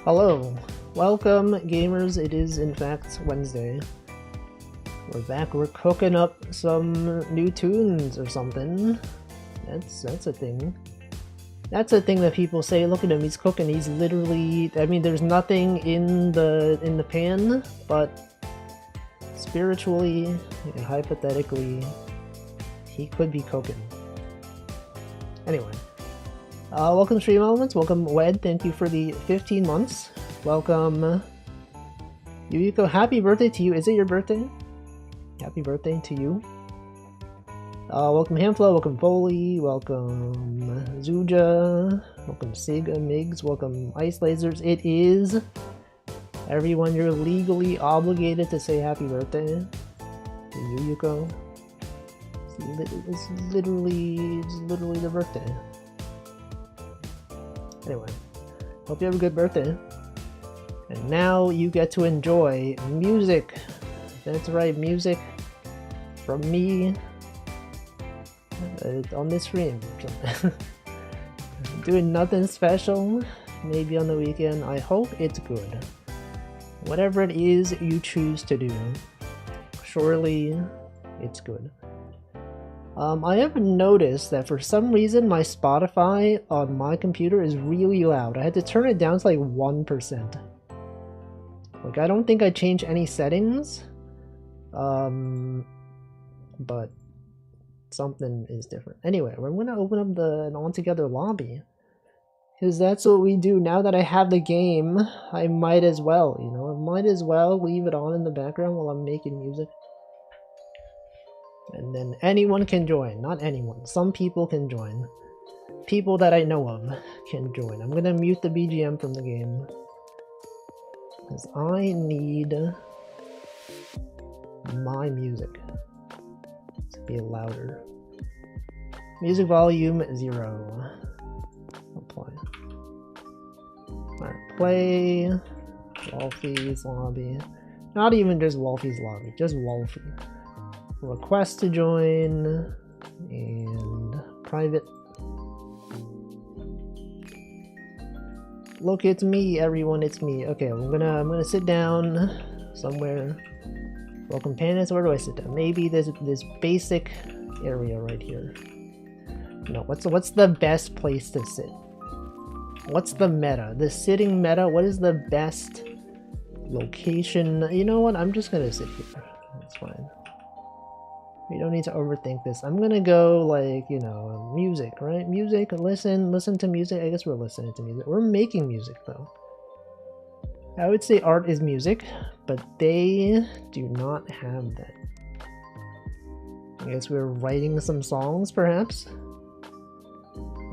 Hello, welcome gamers. It is in fact Wednesday. We're back. We're cooking up some new tunes or something. That's a thing. That's a thing that people say. Look at him. He's cooking. He's literally. I mean, there's nothing in the pan, but spiritually and hypothetically, he could be cooking. Anyway. Welcome Stream Elements, welcome Wed, thank you for the 15 months. Welcome Yuyuko, happy birthday to you. Is it your birthday? Happy birthday to you. Welcome Hamflow, welcome Foley, welcome Zuja, welcome Siga Migs, welcome Ice Lasers. It is everyone, you're legally obligated to say happy birthday to Yuyuko. It's literally the birthday. Anyway, hope you have a good birthday. And now you get to enjoy music. That's right, music from me on this stream. Doing nothing special, maybe on the weekend. I hope it's good. Whatever it is you choose to do, surely it's good. I have noticed that for some reason my Spotify on my computer is really loud. I had to turn it down to like 1%. Like, I don't think I changed any settings. But something is different. Anyway, we're gonna open up an all-together lobby. Because that's what we do. Now that I have the game, I might as well, you know, I might as well leave it on in the background while I'm making music. And then anyone can join. Not anyone. Some people can join. People that I know of can join. I'm gonna mute the BGM from the game. Because I need my music to be louder. Music volume 0. Apply. Alright, play Wolfie's lobby. Not even just Wolfie's lobby, just Wolfie. Request to join and private. Look, it's me, everyone. It's me. Okay, I'm gonna sit down somewhere. Welcome, Panis. Where do I sit down? Maybe this basic area right here. No, what's the best place to sit? What's the meta? The sitting meta. What is the best location? You know what? I'm just gonna sit here. That's fine. We don't need to overthink this. I'm gonna go like, you know, music, right? Music, listen to music. I guess we're listening to music. We're making music though. I would say art is music, but they do not have that. I guess we're writing some songs perhaps.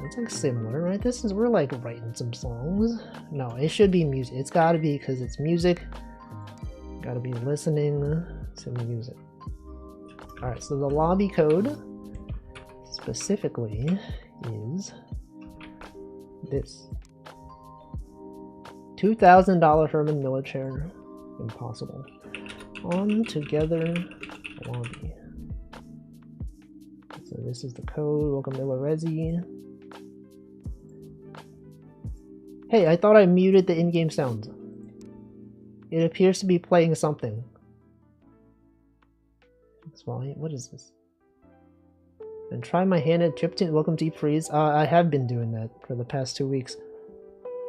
It's like similar, right? We're like writing some songs. No, it should be music. It's gotta be because it's music. Gotta be listening to music. Alright, so the lobby code specifically is this. $2,000 Herman Miller chair. Impossible. On together lobby. So this is the code. Welcome to Resi. Hey, I thought I muted the in-game sound. It appears to be playing something. What is this? And try my hand at chiptune. Welcome Deep Freeze. I have been doing that for the past 2 weeks.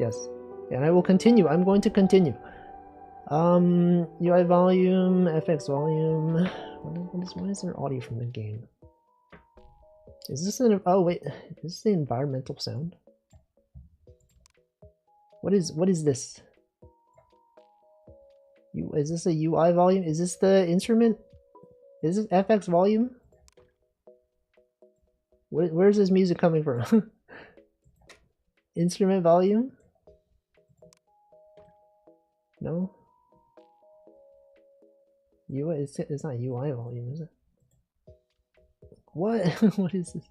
Yes. And I will continue. I'm going to continue. UI volume, FX volume. Why is there audio from the game? Is this an... Oh wait, is this the environmental sound? What is this? Is this a UI volume? Is this the instrument? Is this FX volume? Where's this music coming from? Instrument volume? No? UI? It's not UI volume, is it? What? What is this?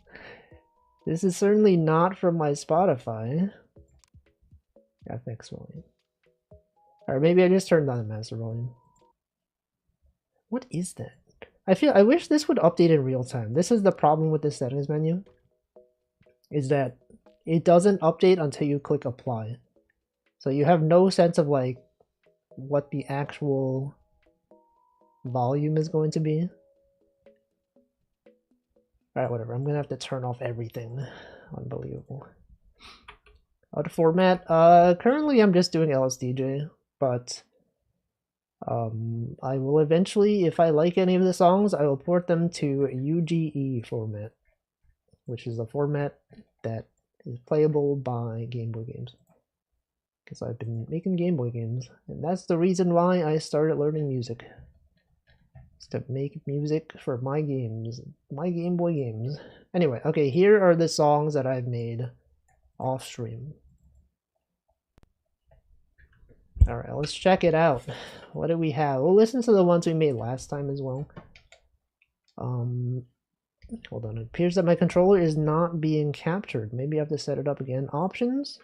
This is certainly not from my Spotify. FX volume. Or maybe I just turned on the master volume. What is that? I wish this would update in real time. This is the problem with the settings menu. Is that it doesn't update until you click apply. So you have no sense of like what the actual volume is going to be. Alright, whatever. I'm gonna have to turn off everything. Unbelievable. Auto format. Currently I'm just doing LSDj, but I will eventually, if I like any of the songs, I will port them to UGE format, which is a format that is playable by Game Boy games. Because I've been making Game Boy games, and that's the reason why I started learning music. It's to make music for my games, my Game Boy games. Anyway, okay, here are the songs that I've made off stream. Alright, let's check it out. What do we have? We'll listen to the ones we made last time as well. Hold on, it appears that my controller is not being captured. Maybe I have to set it up again. Options.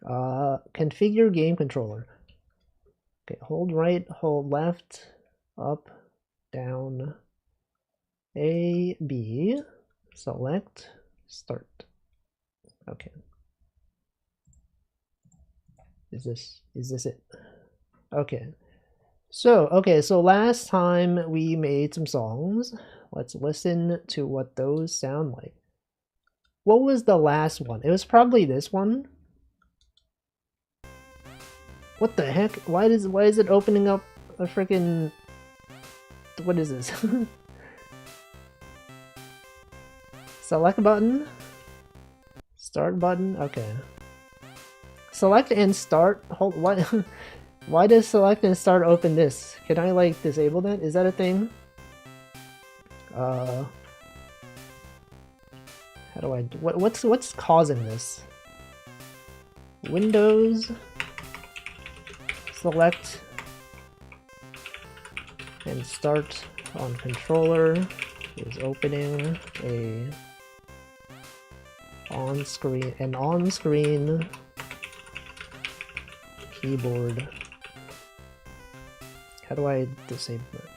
Configure game controller. Okay, hold right, hold left, up, down, A, B, select, start. Okay. Is this it? Okay. So last time we made some songs. Let's listen to what those sound like. What was the last one? It was probably this one. What the heck? Why is it opening up a freaking... What is this? Select button? Start button? Okay. Select and start? Hold, what? Why does select and start open this? Can I like disable that? Is that a thing? How do I... What's causing this? Windows... Select and start on controller is opening an on-screen keyboard. How do I disable it?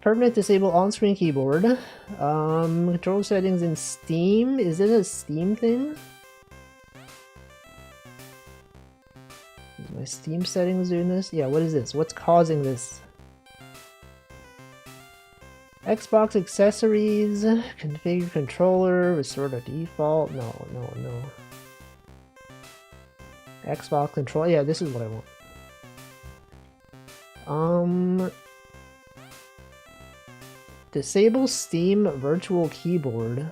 Permanent disable on-screen keyboard. Control settings in Steam. Is it a Steam thing? My Steam settings doing this? Yeah, what is this? What's causing this? Xbox accessories, configure controller, restore to default. No. Xbox control. Yeah, this is what I want. Disable Steam virtual keyboard.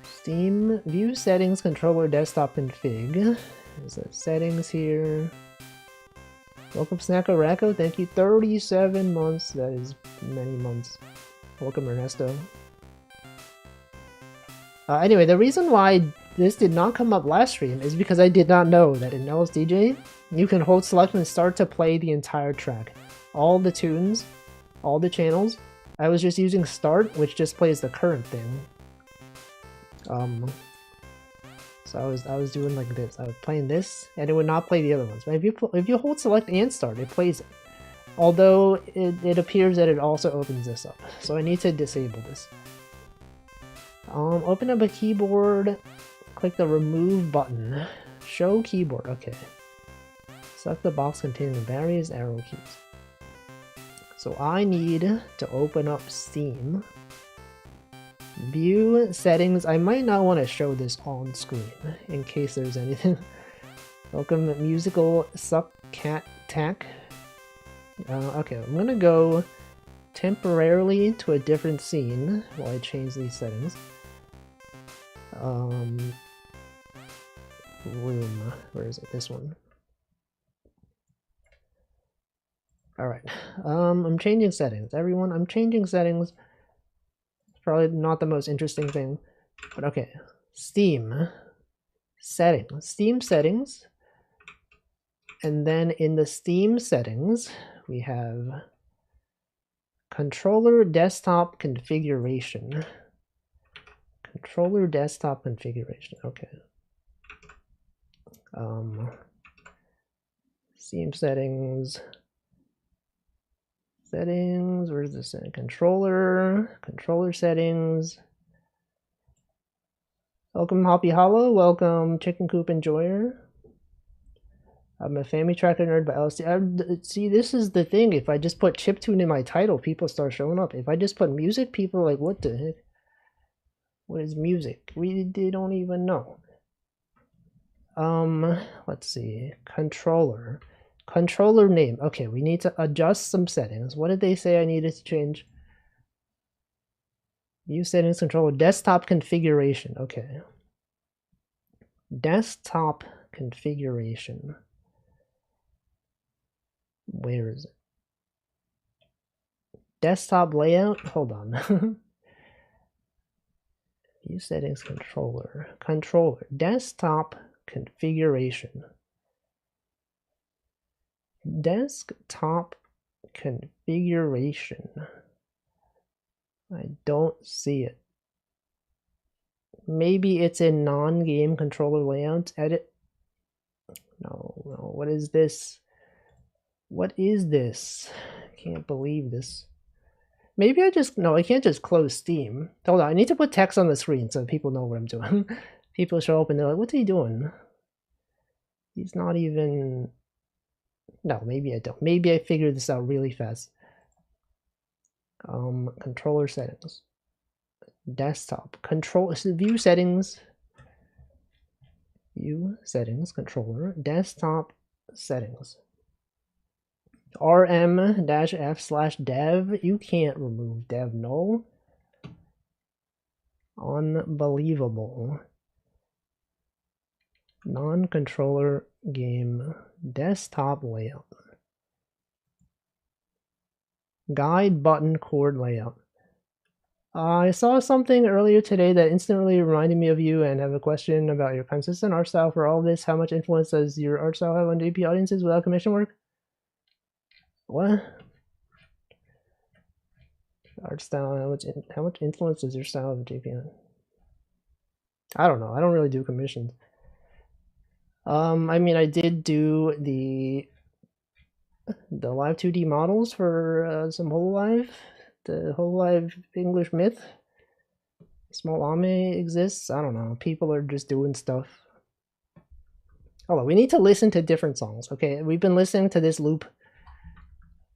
Steam view settings, controller, desktop config. There's the settings here. Welcome Snacko Racco, thank you. 37 months, that is many months. Welcome Ernesto. Anyway, the reason why this did not come up last stream is because I did not know that in LSDj, you can hold select and start to play the entire track. All the tunes, all the channels. I was just using start, which just plays the current thing. So I was doing like this. I was playing this, and it would not play the other ones. But if you hold select and start, it plays it. Although it appears that it also opens this up. So I need to disable this. Open up a keyboard. Click the remove button. Show keyboard. Okay. Select the box containing the various arrow keys. So I need to open up Steam. View settings. I might not want to show this on screen in case there's anything. Welcome musical suck cat tack. Okay, I'm gonna go temporarily to a different scene while I change these settings. Room. Where is it? This one. Alright. I'm changing settings. Everyone, I'm changing settings. Probably not the most interesting thing, but okay. Steam settings. Steam settings. And then in the Steam settings, we have controller desktop configuration. Controller desktop configuration. Okay. Steam settings. Settings, where's this? Controller settings. Welcome Hoppy Hollow, welcome Chicken Coop Enjoyer. I'm a family tracker nerd by LSDj. See, this is the thing. If I just put chiptune in my title, people start showing up. If I just put music, people are like, what the heck? What is music? They don't even know. Let's see. Controller. Controller name. Okay, we need to adjust some settings. What did they say I needed to change? View settings, controller, desktop configuration. Okay. Desktop configuration. Where is it? Desktop layout? Hold on. View settings, controller. Controller. Desktop configuration. Desktop configuration. I don't see it. Maybe it's in non-game controller layouts. Edit. No, what is this? What is this? I can't believe this. Maybe I can't just close Steam. Hold on, I need to put text on the screen so people know what I'm doing. People show up and they're like, what's he doing? He's not even... No, maybe I don't. Maybe I figured this out really fast. Controller settings. Desktop. View settings. View settings, controller. Desktop settings. rm-f/dev. You can't remove dev null. Unbelievable. Non-controller game. Desktop layout. Guide button chord layout. I saw something earlier today that instantly reminded me of you and have a question about your consistent art style for all this. How much influence does your art style have on JP audiences without commission work? What? Art style, how much influence does your style have on JP on? I don't know. I don't really do commissions. I mean, I did do the live 2D models for some Hololive. The Hololive English Myth. Small Ame exists. I don't know. People are just doing stuff. Hold on, we need to listen to different songs. Okay, we've been listening to this loop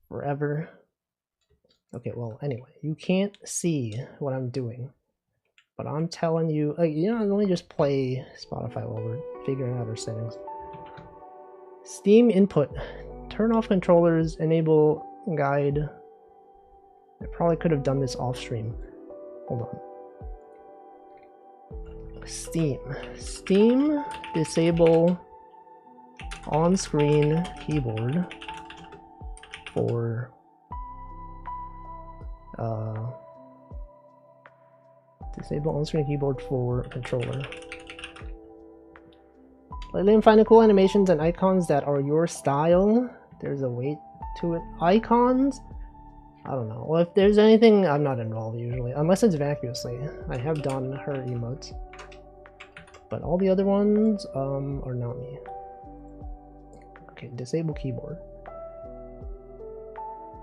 forever. Okay, well, anyway, you can't see what I'm doing, but I'm telling you, you know, let me just play Spotify while we're figuring out our settings. Steam input. Turn off controllers, enable guide. I probably could have done this off stream. Hold on. Steam. Steam, disable on-screen keyboard for disable on-screen keyboard for controller. Let them find the cool animations and icons that are your style. There's a weight to it. Icons? I don't know. Well, if there's anything, I'm not involved usually, unless it's vacuously. I have done her emotes, but all the other ones are not me. Okay, disable keyboard.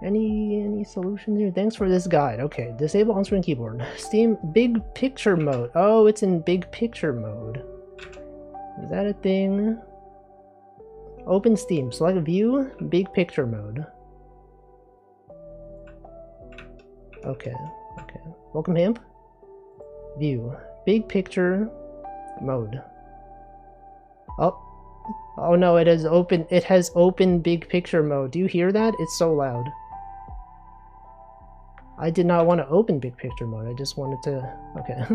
Any solutions here? Thanks for this guide. Okay, disable on-screen keyboard. Steam big picture mode. Oh, it's in big picture mode. Is that a thing? Open Steam. Select view. Big picture mode. Okay. Okay. Welcome, Hemp. View. Big picture mode. Oh. Oh no, it has open. It has open big picture mode. Do you hear that? It's so loud. I did not want to open big picture mode. I just wanted to. Okay.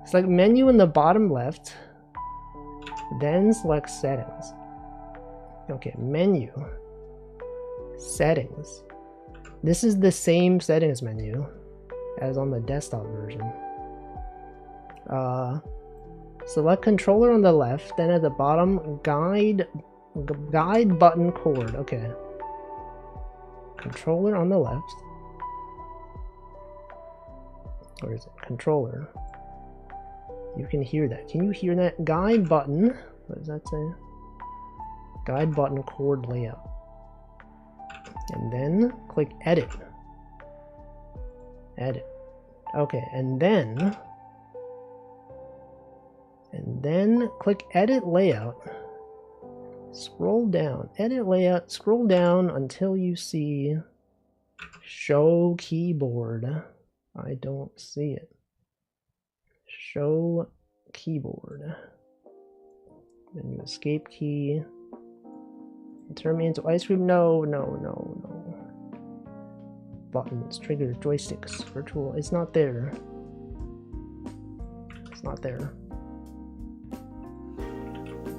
Select menu in the bottom left. Then select settings. Okay, menu. Settings. This is the same settings menu as on the desktop version. Select controller on the left, then at the bottom, guide button chord. Okay. Controller on the left. Where is it? Controller. You can hear that. Can you hear that? Guide button. What does that say? Guide button chord layout. And then click edit. Edit. Okay, and then And then click Edit Layout. Scroll down. Edit Layout. Scroll down until you see Show Keyboard. I don't see it. Show Keyboard. Then you escape key. Turn me into ice cream. No. Buttons, triggers, joysticks, virtual. It's not there. It's not there.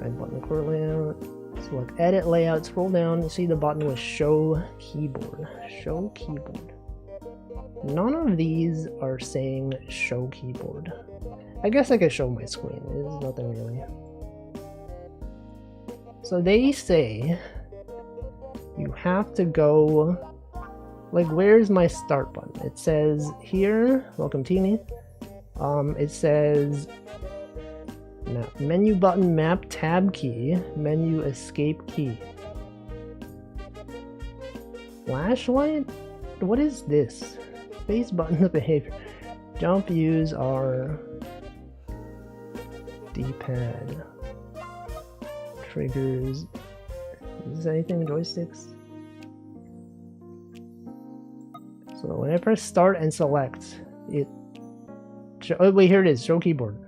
Add button core layout. Select edit layout. Scroll down and see the button with show keyboard. Show keyboard. None of these are saying show keyboard. I guess I could show my screen. There's nothing really. So they say you have to go, like, where's my start button? It says here, welcome Teeny. It says menu button, map tab key, menu escape key. Flashlight? What is this? Space button of behavior. Jump, use our D-pad. Triggers. Is this anything? Joysticks? So when I press start and select, it... Oh wait, here it is. Show keyboard.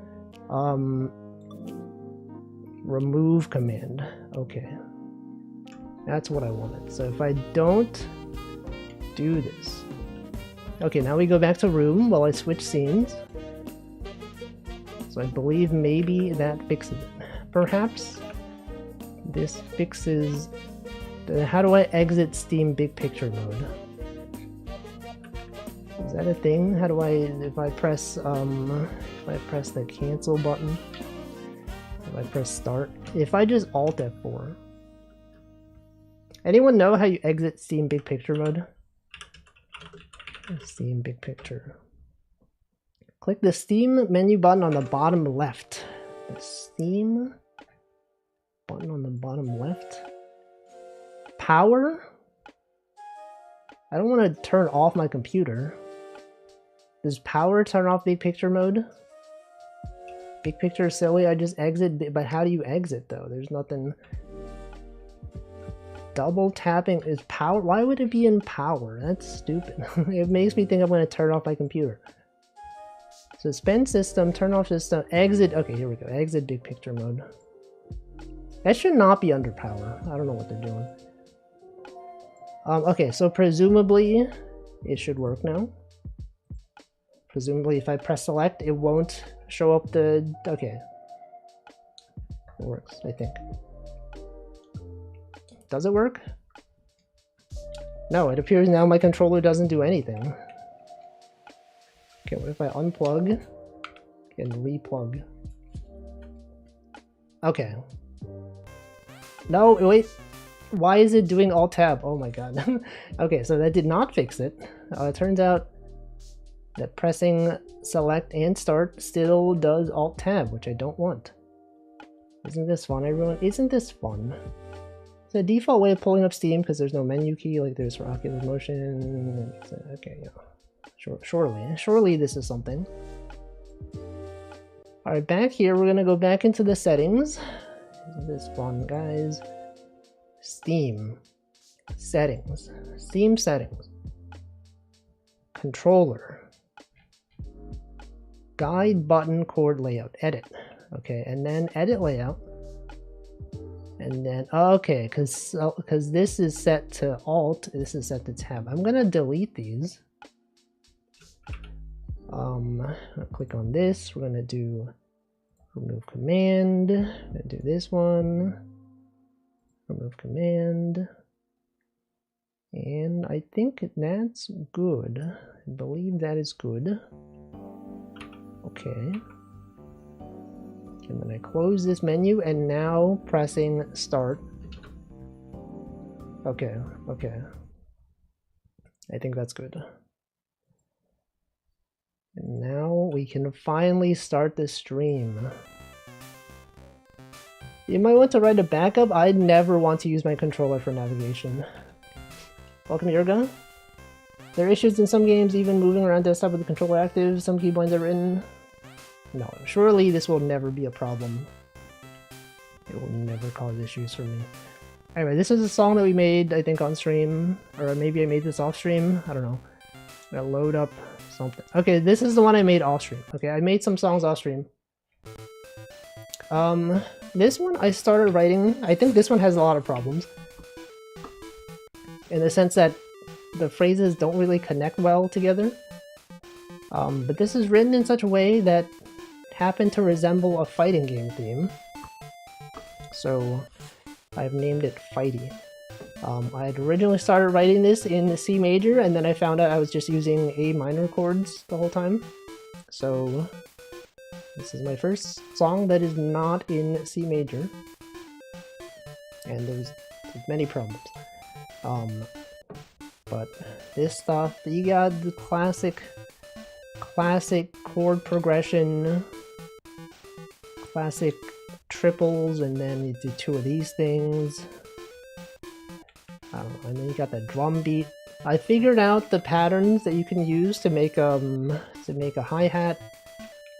Remove command. Okay. That's what I wanted. So if I don't do this... Okay, now we go back to room while I switch scenes. So I believe maybe that fixes it. Perhaps this fixes... How do I exit Steam Big Picture mode? Is that a thing? How do I... If I press the cancel button? If I press start? If I just Alt F4? Anyone know how you exit Steam Big Picture mode? Steam Big Picture. Click the Steam menu button on the bottom left. The Steam button on the bottom left. Power? I don't want to turn off my computer. Does power turn off Big Picture mode? Big Picture is silly, I just exit, but how do you exit though? There's nothing... Double tapping is power? Why would it be in power? That's stupid. It makes me think I'm going to turn off my computer. Suspend system, turn off system, exit. Okay, here we go. Exit Big Picture mode. That should not be under power. I don't know what they're doing. Okay, so presumably it should work now. Presumably if I press select, it won't show up the... Okay. It works, I think. Does it work? No, it appears now my controller doesn't do anything. Okay, what if I unplug and replug? Okay. No, wait. Why is it doing Alt Tab? Oh my god. Okay, so that did not fix it. It turns out that pressing select and start still does Alt Tab, which I don't want. Isn't this fun, everyone? Isn't this fun? It's a default way of pulling up Steam because there's no menu key like there's for Oculus Motion. Okay, yeah. Surely this is something. Alright, back here, we're gonna go back into the settings. Isn't this fun, guys? Steam. Settings. Steam settings. Controller. Guide button chord layout. Edit. Okay, and then edit layout. And then, okay, because this is set to Alt, this is set to Tab. I'm gonna delete these. I'll click on this. We're gonna do remove command. I'm gonna do this one. Remove command. And I think that's good. I believe that is good. Okay. And then I close this menu and now pressing start. Okay, okay. I think that's good. And now we can finally start the stream. You might want to write a backup. I'd never want to use my controller for navigation. Welcome, Yurga. There are issues in some games, even moving around desktop with the controller active. Some keybinds are written. No, surely this will never be a problem. It will never cause issues for me. Anyway, this is a song that we made, I think, on stream. Or maybe I made this off stream. I don't know. I'm gonna load up something. Okay, this is the one I made off stream. Okay, I made some songs off stream. This one I started writing. I think this one has a lot of problems. In the sense that the phrases don't really connect well together. But this is written in such a way that happened to resemble a fighting game theme. So I've named it Fighty. I had originally started writing this in C major, and then I found out I was just using A minor chords the whole time. So this is my first song that is not in C major. And there's many problems. But this stuff, you got the classic chord progression, classic triples, and then you do two of these things. I don't know, and then you got the drum beat. I figured out the patterns that you can use to make a hi-hat.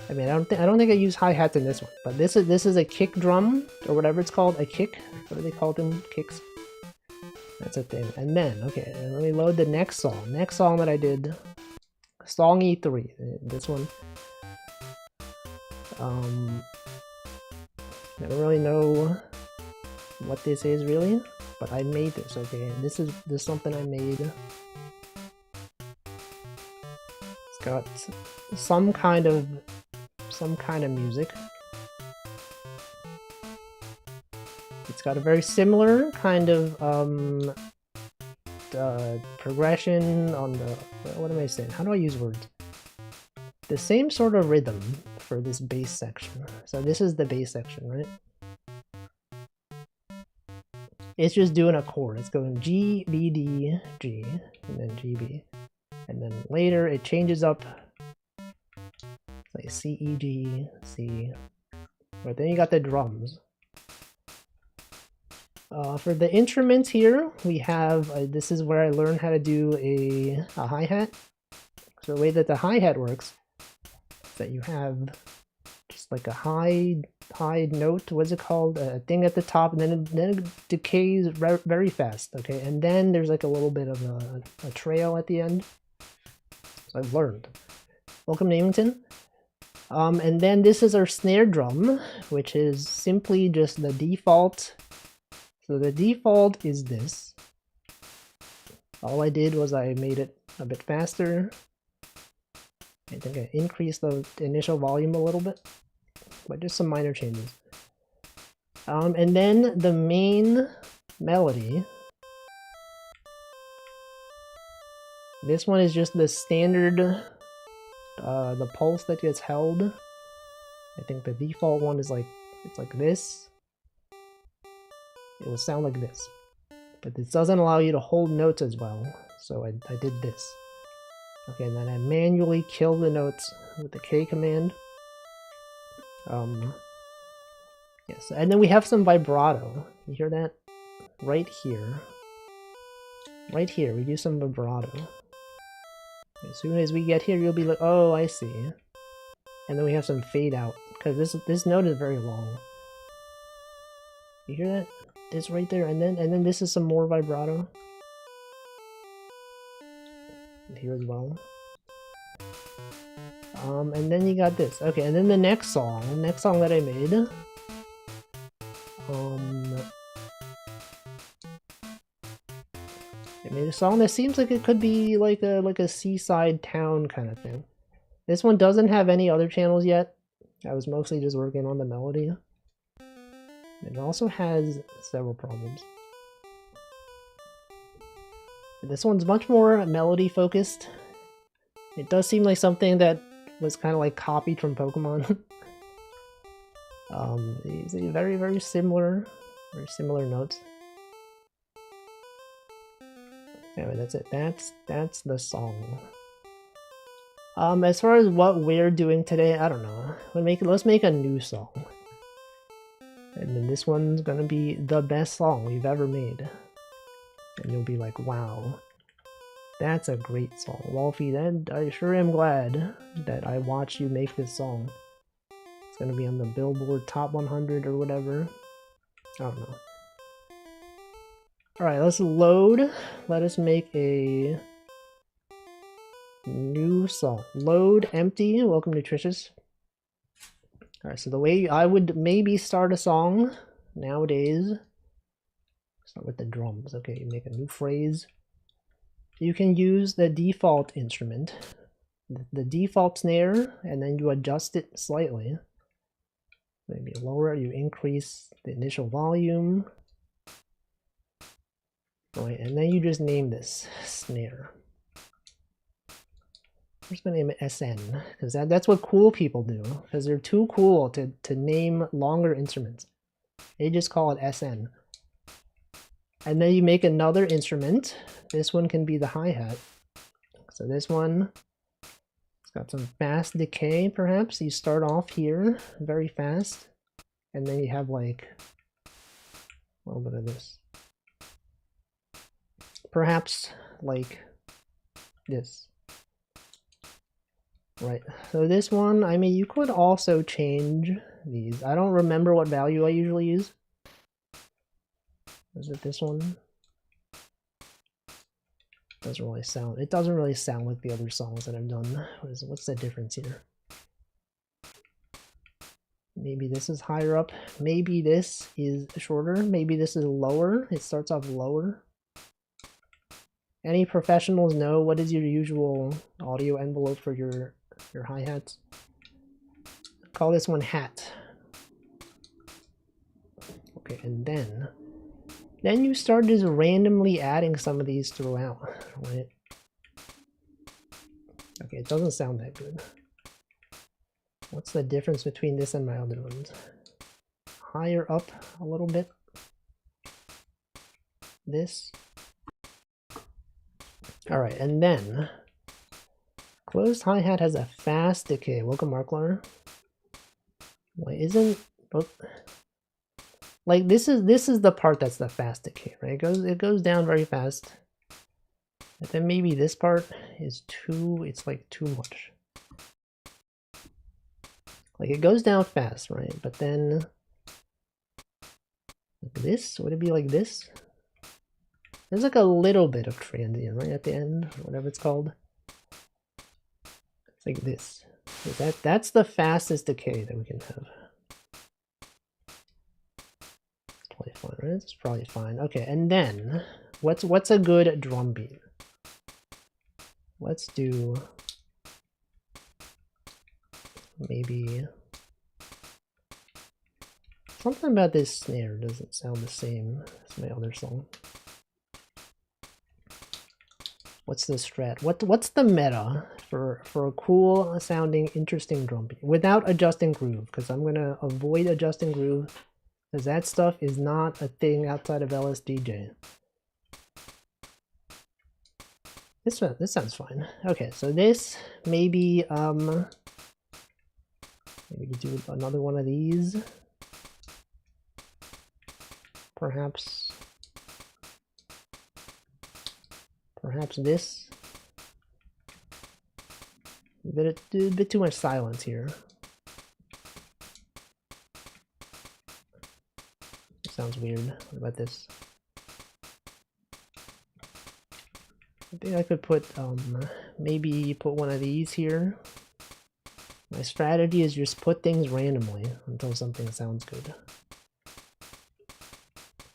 I mean, I don't think I use hi-hats in this one, but this is a kick drum or whatever it's called, a kick. What do they call them? Kicks. That's a thing. And then, okay, let me load the next song. Next song that I did, Song E3. This one. I don't really know what this is really, but I made this. Okay, this is something I made. It's got some kind of music. It's got a very similar kind of progression on the, what am I saying? How do I use words? The same sort of rhythm for this bass section. So this is the bass section, right? It's just doing a chord. It's going G, B, D, G, and then G, B. And then later it changes up like C, E, G, C. But then you got the drums. For the instruments here, we have, this is where I learned how to do a hi-hat. So the way that the hi-hat works is that you have just like a high note, what's it called? A thing at the top, and then it decays very fast, okay? And then there's like a little bit of a trail at the end. So I've learned. Welcome, Namington. And then this is our snare drum, which is simply just the default. So the default is this. All I did was I made it a bit faster. I think I increased the initial volume a little bit, but just some minor changes. And then the main melody. This one is just the standard, the pulse that gets held. I think the default one is like, it's like this. It will sound like this, but this doesn't allow you to hold notes as well, so I did this. Okay, and then I manually kill the notes with the K command. Yes, and then we have some vibrato. You hear that? Right here. Right here, we do some vibrato. As soon as we get here, you'll be like, oh, I see. And then we have some fade out, because this note is very long. You hear that? This right there, and then this is some more vibrato. And here as well. And then you got this. Okay, and then the next song that I made. I made a song that seems like it could be like a seaside town kind of thing. This one doesn't have any other channels yet. I was mostly just working on the melody. It also has several problems. This one's much more melody focused. It does seem like something that was kind of like copied from Pokemon. These are very similar notes. Anyway, that's it. That's the song. As far as what we're doing today, I don't know. Let's make a new song. And then this one's gonna be the best song we've ever made. And you'll be like, wow, that's a great song. Wolfie, I sure am glad that I watched you make this song. It's gonna be on the Billboard Top 100 or whatever. I don't know. Alright, let's load. Let us make a new song. Load empty. Welcome, Nutritious. Alright, so the way I would maybe start a song nowadays, start with the drums. Okay, you make a new phrase. You can use the default instrument, the default snare, and then you adjust it slightly. Maybe lower, you increase the initial volume. Right, and then you just name this snare. I'm just gonna name it SN, because that's what cool people do, because they're too cool to name longer instruments. They just call it SN. And then you make another instrument. This one can be the hi-hat. So this one, it's got some fast decay perhaps. You start off here very fast, and then you have like a little bit of this. Perhaps like this. Right, so this one, I mean, you could also change these. I don't remember what value I usually use. Is it this one? Doesn't really sound, it doesn't really sound like the other songs that I've done. What's the difference here? Maybe this is higher up. Maybe this is shorter. Maybe this is lower. It starts off lower. Any professionals know what is your usual audio envelope for your hi-hats? Call this one hat. Okay, and then you start just randomly adding some of these throughout, right? Okay, it doesn't sound that good. What's the difference between this and my other ones? Higher up a little bit. This. Alright, and then closed hi-hat has a fast decay. Welcome, Marklar. Wait, isn't like this is the part that's the fast decay, right? It goes down very fast. And then maybe this part is it's like too much. Like it goes down fast, right? But then like this, would it be like this? There's like a little bit of transient right at the end, or whatever it's called. It's like this. That's the fastest decay that we can have. It's probably fine, right? It's probably fine. Okay, and then what's a good drum beat? Let's do maybe something about this snare doesn't sound the same as my other song. What's the strat? What's the meta for a cool sounding, interesting drum beat without adjusting groove? Because I'm gonna avoid adjusting groove, because that stuff is not a thing outside of LSDj. This sounds fine. Okay, so this maybe maybe we could do another one of these. Perhaps this. A bit too much silence here. Sounds weird. What about this? I think I could put maybe put one of these here. My strategy is just put things randomly until something sounds good.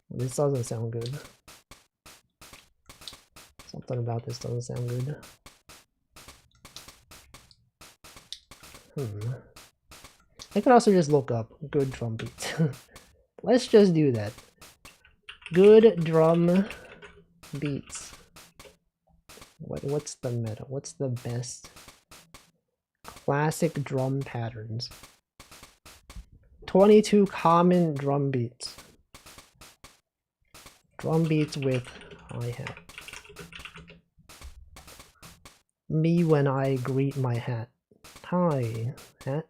This doesn't sound good. Something about this doesn't sound good. I could also just look up good drum beats. Let's just do that. Good drum beats. What's the meta? What's the best classic drum patterns? 22 common drum beats. Drum beats with hi-hat. Me when I greet my hat. Hi, hat.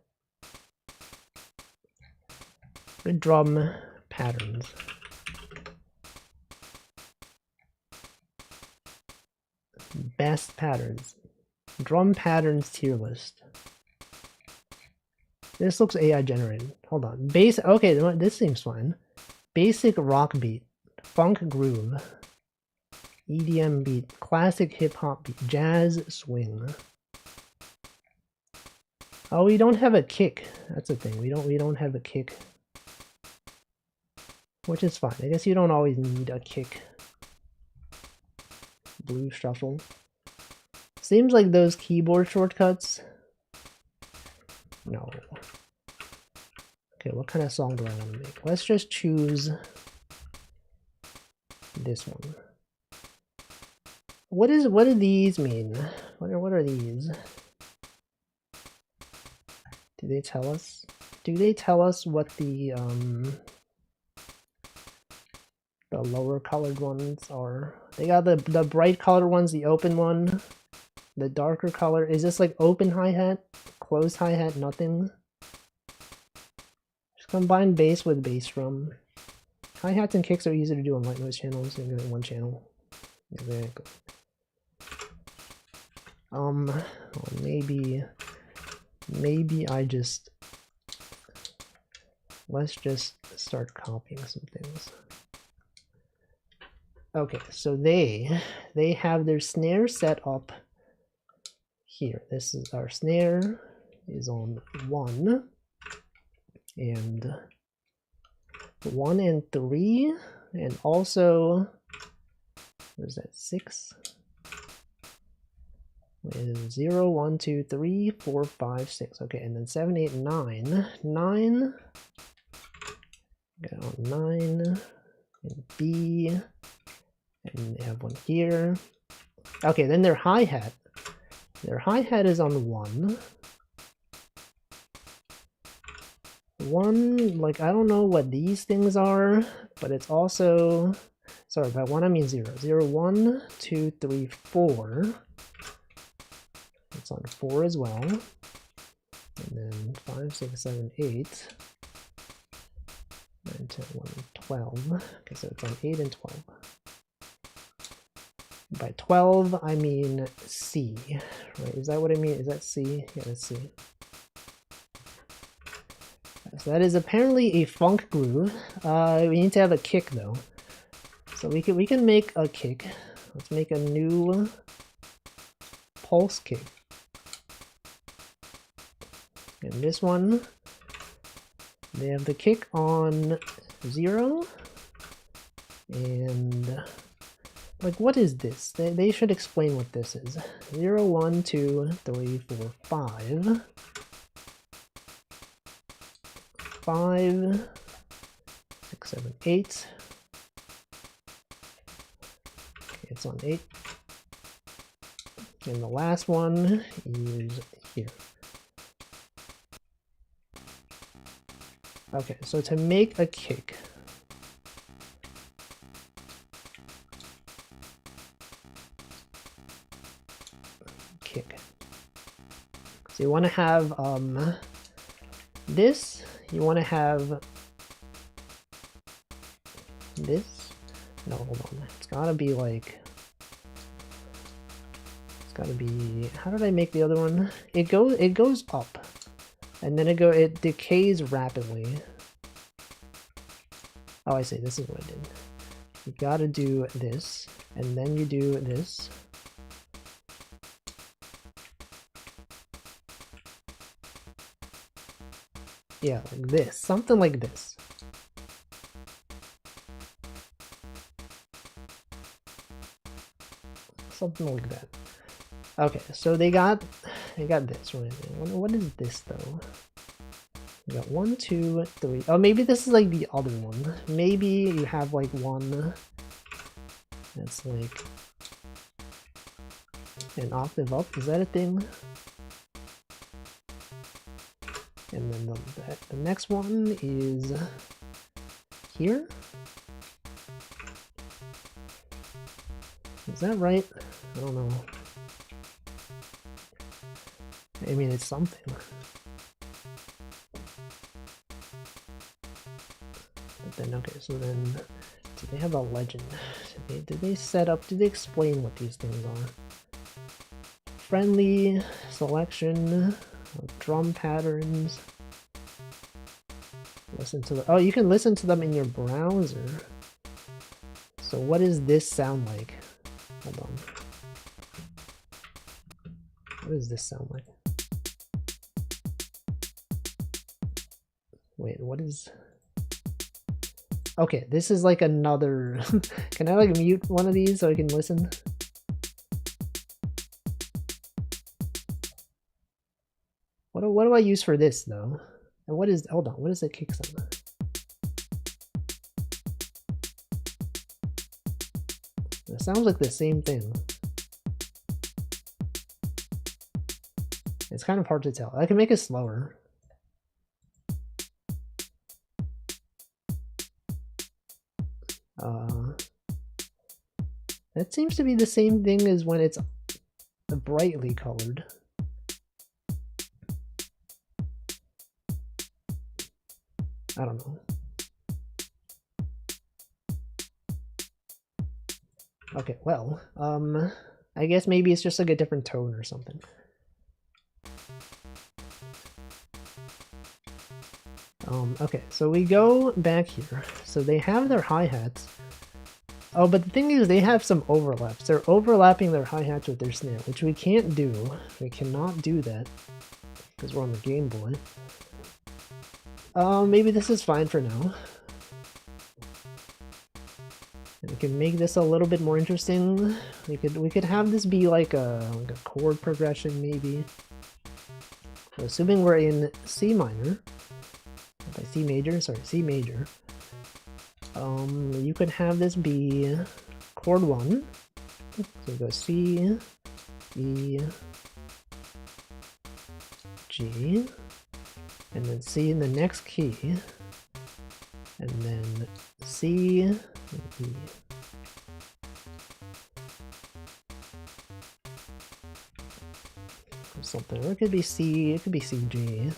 Good drum patterns. Best patterns. Drum patterns tier list. This looks AI generated. Hold on. Bass. Okay, this seems fine. Basic rock beat, funk groove, EDM beat, classic hip hop beat, jazz swing. Oh, we don't have a kick. That's the thing. We don't have a kick, which is fine. I guess you don't always need a kick. Blue shuffle. Seems like those keyboard shortcuts. No. Okay, what kind of song do I want to make? Let's just choose this one. What do these mean? What are these? Do they tell us? Do they tell us what the lower colored ones are? They got the bright colored ones, the open one, the darker color. Is this like open hi-hat, closed hi-hat, nothing? Combine bass with bass drum. Hi-hats and kicks are easy to do on white noise channels. You can go in one channel. Exactly. Well, maybe I just... Let's just start copying some things. Okay, so they have their snare set up here. This is our snare is on 1. And 1 and 3, and also, what is that, 6? With 0, 1, 2, 3, 4, 5, 6. Okay, and then 7, 8, 9. 9. Got on 9 and B, and they have one here. Okay, then their hi-hat. Their hi-hat is on 1. 1, like, I don't know what these things are, but it's also, sorry, by 1 I mean 0. 0, 1, 2, 3, 4. It's on 4 as well. And then 5, 6, 7, 8. 9, 10, 11, 12. Okay, so it's on 8 and 12. By 12, I mean C, right? Is that what I mean? Is that C? Yeah, that's C. So that is apparently a funk groove. We need to have a kick though. So we can make a kick. Let's make a new pulse kick. And this one, they have the kick on 0. And like, what is this? They should explain what this is. 0, 1, 2, 3, 4, 5. 5, 6, 7, 8. Okay, it's on 8. And the last one is here. Okay, so to make a kick, so you want to have this. You want to have this. No, hold on. It's gotta be like. It's gotta be. How did I make the other one? It goes up, and then it decays rapidly. Oh, I see. This is what I did. You gotta do this, and then you do this. Yeah, like this. Something like this. Something like that. Okay, so they got this right. What is this though? We got 1, 2, 3. Oh, maybe this is like the other one. Maybe you have like one that's like an octave up. Is that a thing? And then the next one is here. Is that right? I don't know. I mean, it's something. But then, okay, so then, do they have a legend? Did they set up, did they explain what these things are? Friendly selection of drum patterns. Listen to the, oh, you can listen to them in your browser. So what does this sound like? Hold on. What does this sound like? Wait, what is... Okay, this is like another... Can I like mute one of these so I can listen? What do I use for this though? And what is... Hold on, what is the kick sound? It sounds like the same thing. It's kind of hard to tell. I can make it slower. That seems to be the same thing as when it's brightly colored. I don't know. Okay, well, I guess maybe it's just like a different tone or something. Okay, so we go back here. So they have their hi-hats. Oh, but the thing is they have some overlaps. They're overlapping their hi-hats with their snare, which we can't do. We cannot do that because we're on the Game Boy. Maybe this is fine for now. And we can make this a little bit more interesting. We could have this be like a chord progression maybe. So assuming we're in C minor. By C major, sorry, C major. You could have this be chord 1. So we go C, E, G, and then C in the next key, and then C, and E. Or something, or it could be C, it could be C, G.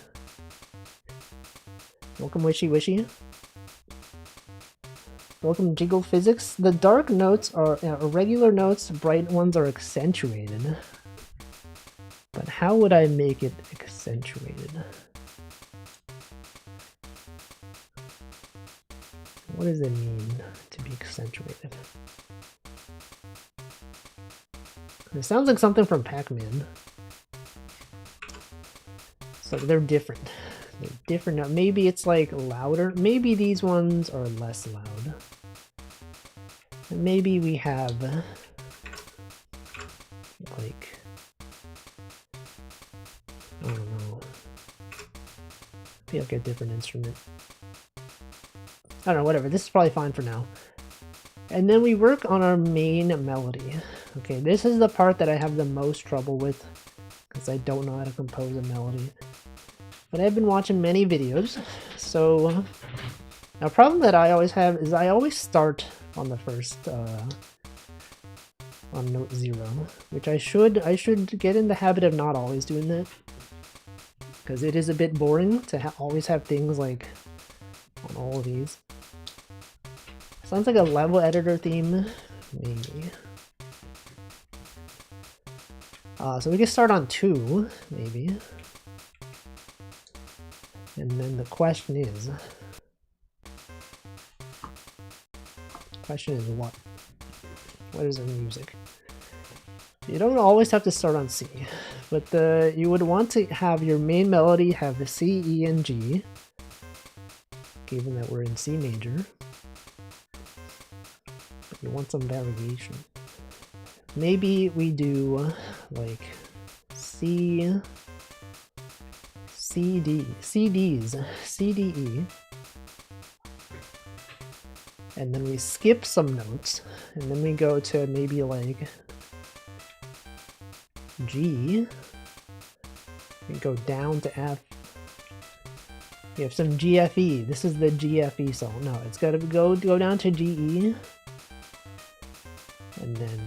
Welcome Wishy Wishy. Welcome Jiggle Physics. The dark notes are irregular notes, bright ones are accentuated. But how would I make it accentuated? What does it mean to be accentuated? It sounds like something from Pac-Man. So they're different. They're different. Maybe it's like louder. Maybe these ones are less loud. And maybe we have like, I don't know. Maybe like a different instrument. I don't know, whatever. This is probably fine for now. And then we work on our main melody. Okay, this is the part that I have the most trouble with because I don't know how to compose a melody. But I've been watching many videos, so a problem that I always have is I always start on the first, on note 0, which I should get in the habit of not always doing that, because it is a bit boring to always have things like on all of these. Sounds like a level editor theme, maybe. So we can start on 2, maybe. And then the question is what? What is our music? You don't always have to start on C, but you would want to have your main melody have the C, E, and G, given that we're in C major. But you want some variation. Maybe we do like C, C, D, C, Ds, C, D, E. And then we skip some notes, and then we go to maybe like G. We go down to F. We have some GFE. This is the GFE song. No, it's got to go down to GE. And then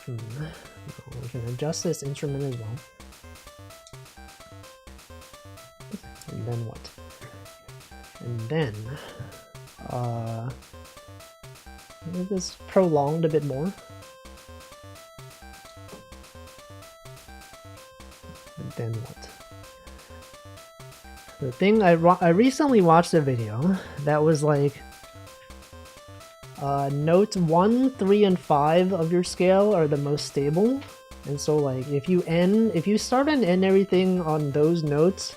we can adjust this instrument as well. And then what? And then make this prolonged a bit more. And then what? The thing, I recently watched a video that was like, notes 1, 3, and 5 of your scale are the most stable. And so like, if you start and end everything on those notes,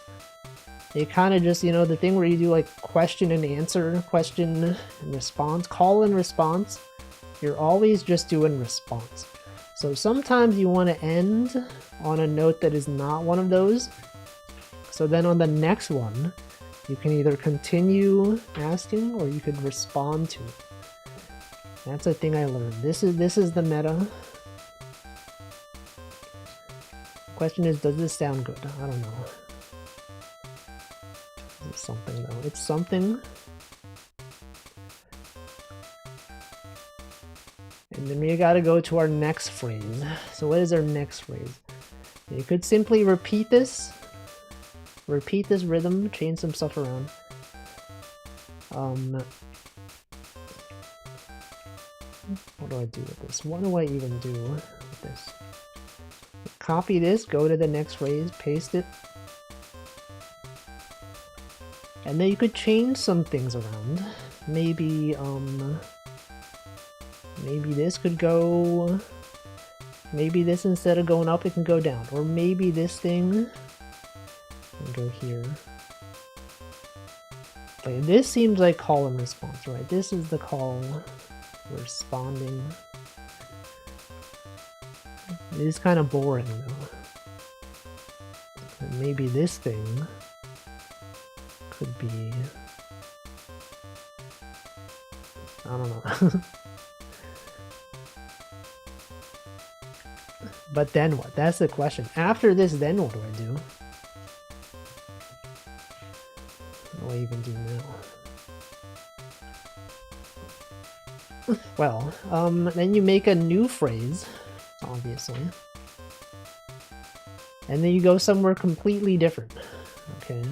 it kind of just, you know, the thing where you do like question and answer, question and response, call and response, you're always just doing response. So sometimes you want to end on a note that is not one of those. So then on the next one, you can either continue asking or you could respond to it. That's a thing I learned. This is the meta. Question is, does this sound good? I don't know. It's something though. It's something. And then we gotta go to our next phrase. So what is our next phrase? You could simply repeat this. Repeat this rhythm, change some stuff around. What do I do with this? What do I even do with this? Copy this, go to the next phrase, paste it. And then you could change some things around. Maybe, maybe this could go... Maybe this, instead of going up, it can go down. Or maybe this thing can go here. Okay, this seems like call and response, right? This is the call, responding. It is kind of boring though. And maybe this thing could be... I don't know. But then what? That's the question. After this, then what do I do? What do I even do now? Well, then you make a new phrase, obviously. And then you go somewhere completely different. Okay.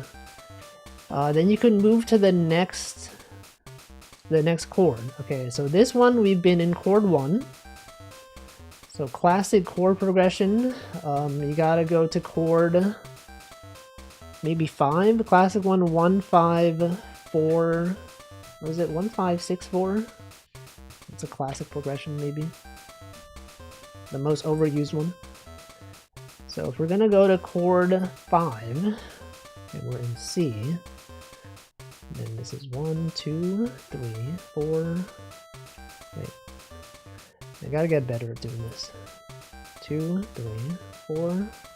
Then you can move to the next chord. Okay, so this one we've been in chord 1. So classic chord progression, you gotta go to chord maybe 5. Classic one, 1, 5, 4. What is it? 1, 5, 6, 4. It's a classic progression, maybe. The most overused one. So if we're gonna go to chord 5, and we're in C, then this is 1, 2, 3, 4. Wait. I gotta get better at doing this. 2, 3, 4,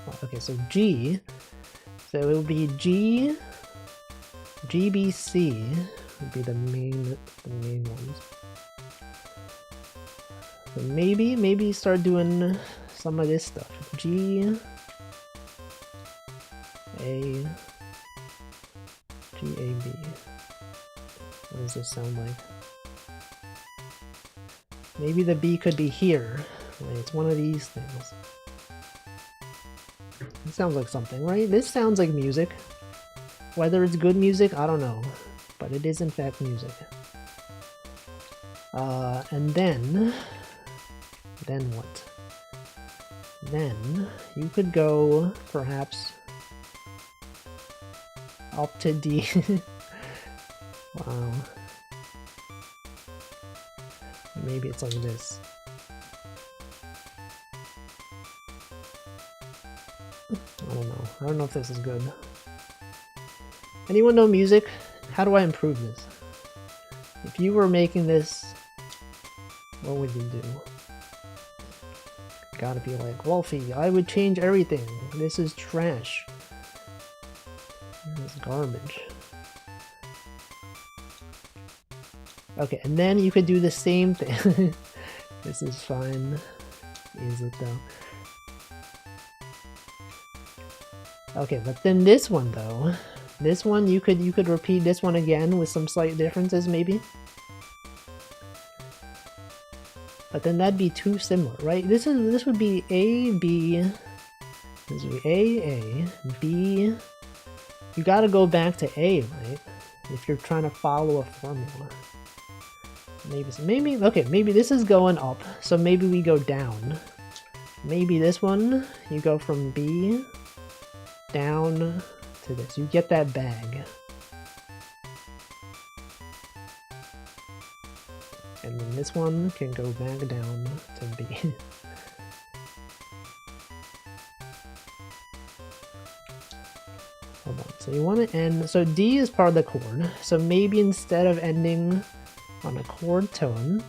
5. Okay, so G. So it will be G, G, B, C would be the main ones. So maybe start doing some of this stuff. G, A, G, A, B. What does this sound like? Maybe the B could be here. Right, it's one of these things. It sounds like something, right? This sounds like music. Whether it's good music, I don't know. But it is in fact music. And then what? Then you could go perhaps up to D. Wow. Maybe it's like this. I don't know. I don't know if this is good. Anyone know music? How do I improve this? If you were making this, what would you do? Gotta be like, Wolfie, I would change everything. This is trash. This is garbage. Okay, and then you could do the same thing. This is fine. Is it though? Okay, but then this one though. This one you could repeat this one again with some slight differences maybe. But then that'd be too similar, right? This would be A, B. This would be A, B. You gotta go back to A, right? If you're trying to follow a formula. Maybe, okay, maybe this is going up, so maybe we go down. Maybe this one, you go from B, down, to this. You get that bag. And then this one can go back down to B. Hold on, so you want to end, so D is part of the chord, so maybe instead of ending on a chord tone,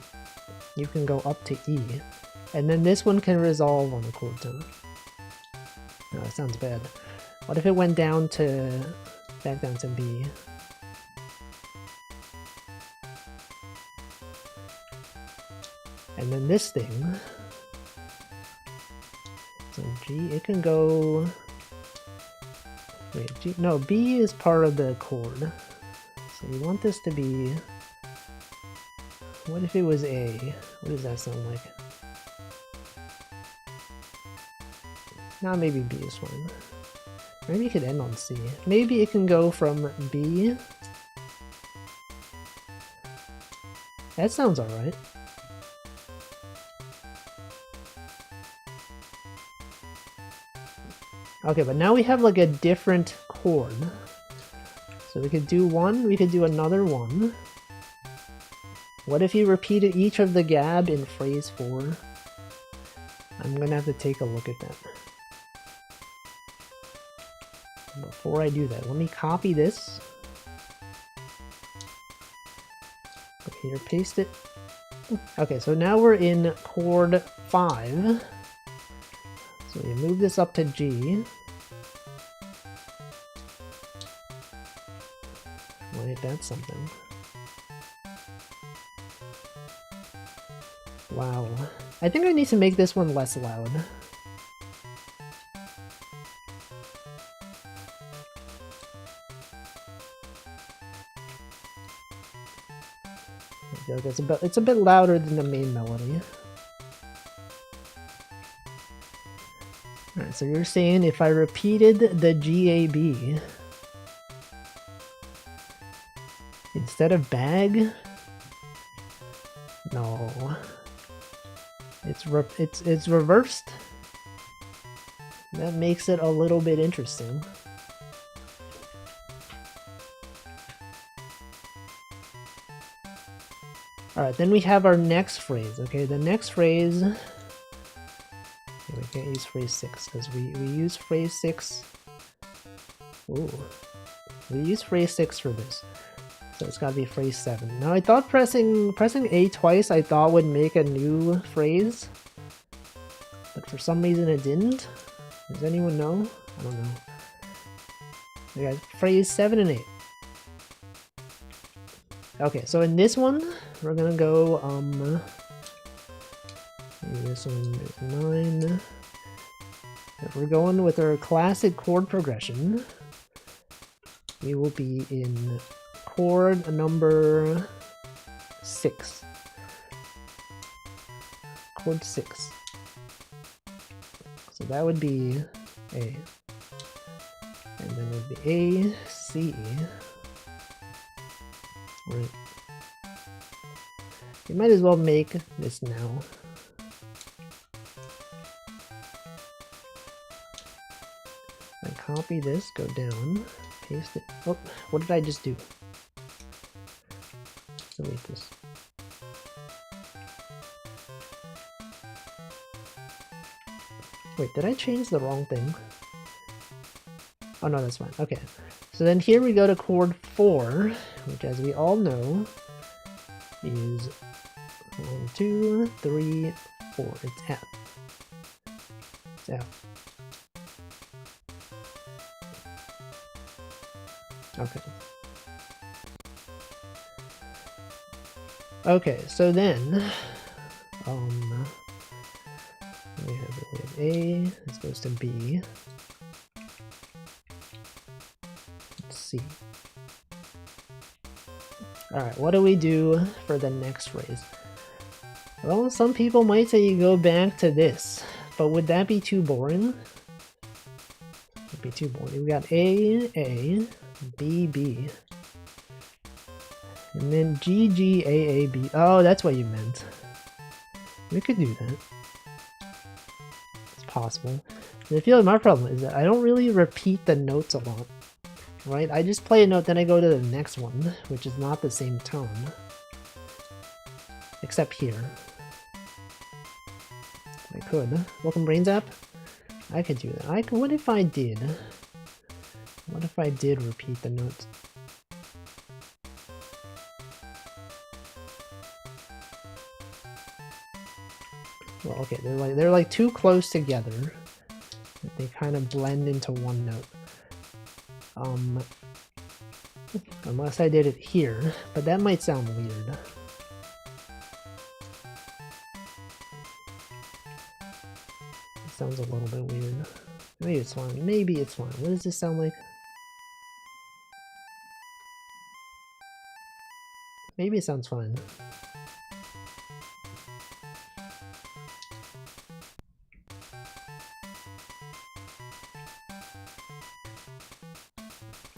you can go up to E, and then this one can resolve on a chord tone. No, that sounds bad. What if it went down to, back down to B? And then this thing, so G, it can go, wait, G, no, B is part of the chord. So you want this to be, what if it was A? What does that sound like? Nah, maybe B is fine. Maybe it could end on C. Maybe it can go from B. That sounds alright. Okay, but now we have like a different chord. So we could do one, we could do another one. What if you repeated each of the gab in phrase 4? I'm gonna have to take a look at that. Before I do that, let me copy this. Go here, paste it. Okay, so now we're in chord 5. So we move this up to G. Wait, that's something. Wow. I think I need to make this one less loud. I feel like it's a bit louder than the main melody. Alright, so you're saying if I repeated the GAB instead of bag? No. It's reversed. That makes it a little bit interesting. Alright, then we have our next phrase, okay? The next phrase... We can't use phrase 6, because we use phrase 6... Ooh. We use phrase 6 for this. So it's gotta be phrase 7. Now I thought pressing A twice I thought would make a new phrase. But for some reason it didn't. Does anyone know? I don't know. We got phrase 7 and 8. Okay, so in this one, we're gonna go, this one is 9. If we're going with our classic chord progression, we will be in chord number 6. Chord 6. So that would be A. And then it would be A, C. Right. You might as well make this now. I copy this, go down, paste it. Oh, what did I just do? Delete this. Wait, did I change the wrong thing? Oh no, that's fine. Okay. So then here we go to chord 4, which as we all know is 1, 2, 3, 4. It's F. It's F. Okay. Okay, so then we have A, this goes to B. C. Alright, what do we do for the next phrase? Well, some people might say you go back to this, but would that be too boring? It'd be too boring. We got A, A, B, B. And then G, G, A, A, B. Oh, that's what you meant. We could do that. It's possible. And I feel like my problem is that I don't really repeat the notes a lot. right? I just play a note, then I go to the next one, which is not the same tone. Except here. I could. Welcome Brains app? I could do that. What if I did? What if I did repeat the notes? Well, okay, they're like too close together. They kind of blend into one note. Unless I did it here, but that might sound weird. It sounds a little bit weird. Maybe it's fine. Maybe it's fine. What does this sound like? Maybe it sounds fine.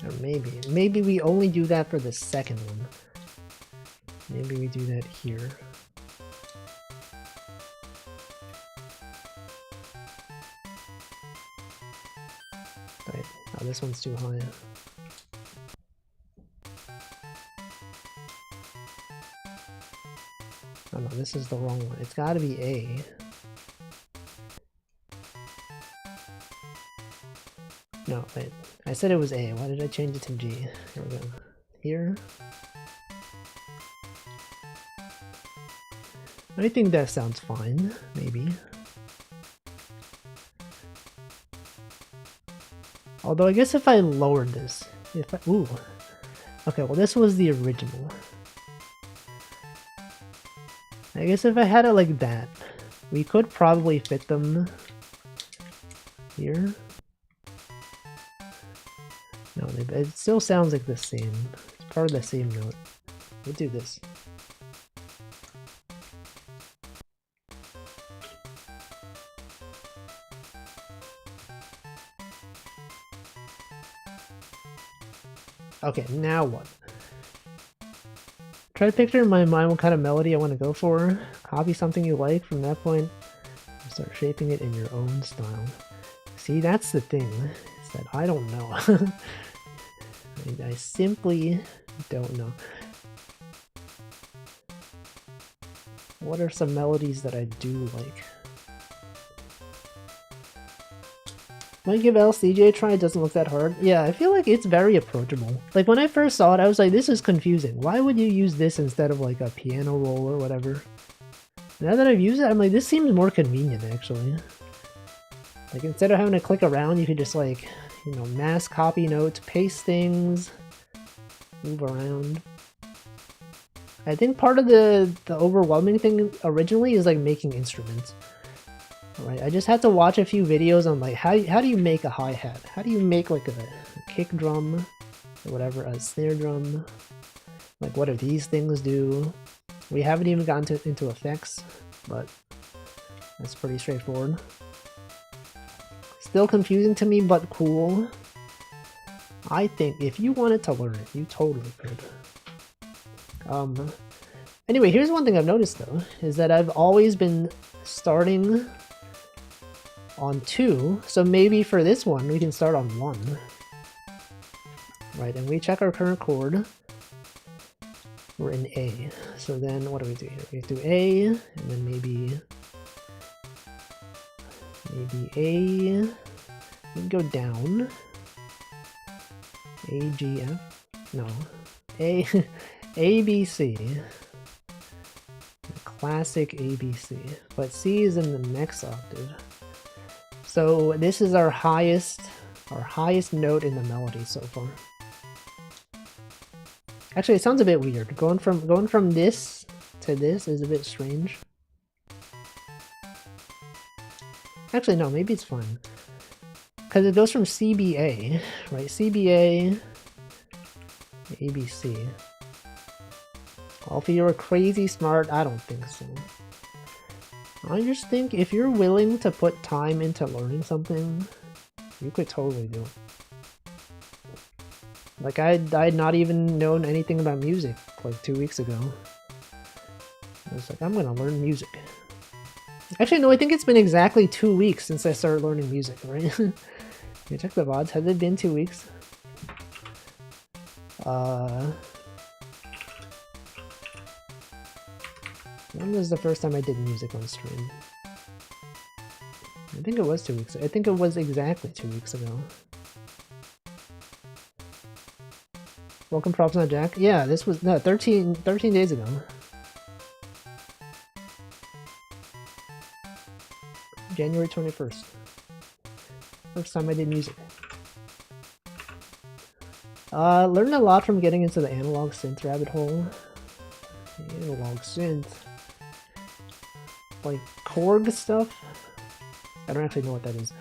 Or maybe we only do that for the second one. Maybe we do that here. Right. Oh, this one's too high. Oh no, this is the wrong one. It's gotta be A. No, wait. I said it was A. Why did I change it to G? Here we go. Here. I think that sounds fine. Maybe. Although I guess if I lowered this, ooh. Okay, well this was the original. I guess if I had it like that, we could probably fit them here. No, it still sounds like the same. It's part of the same note. We'll do this. Okay, now what? Try to picture in my mind what kind of melody I want to go for. Copy something you like. From that point, start shaping it in your own style. See, that's the thing. Is that I don't know. I simply don't know. What are some melodies that I do like? Might give LSDj a try, it doesn't look that hard. Yeah, I feel like it's very approachable. Like when I first saw it, I was like, this is confusing. Why would you use this instead of like a piano roll or whatever? Now that I've used it, I'm like, this seems more convenient actually. Like instead of having to click around, you could just like, you know, mass copy notes, paste things, move around. I think part of the overwhelming thing originally is like making instruments. Right, I just had to watch a few videos on like how do you make a hi-hat? How do you make like a kick drum or whatever, a snare drum? Like what do these things do? We haven't even gotten into effects, but that's pretty straightforward. Still confusing to me, but cool. I think if you wanted to learn it, you totally could. Anyway, here's one thing I've noticed though, is that I've always been starting on 2, so maybe for this one we can start on 1. Right, and we check our current chord. We're in A. So then what do we do here? We do A, and then maybe A. We can go down. A, G, F. No. A, A, B, C. The classic A, B, C. But C is in the next octave. So this is our highest note in the melody so far. Actually, it sounds a bit weird. Going from this to this is a bit strange. Actually, no, maybe it's fine. Because it goes from CBA, right? CBA, ABC. Well, if you're crazy smart, I don't think so. I just think if you're willing to put time into learning something, you could totally do it. Like I'd not even known anything about music like 2 weeks ago. I was like, I'm gonna learn music. Actually, no, I think it's been exactly 2 weeks since I started learning music, right? You check the VODs, has it been 2 weeks? When was the first time I did music on stream? I think it was 2 weeks. I think it was exactly 2 weeks ago. Welcome, Props Not Jack. Yeah, this was, no, 13 days ago. January 21st. First time I did music. Learned a lot from getting into the analog synth rabbit hole. Analog synth. Like Korg stuff. I don't actually know what that is.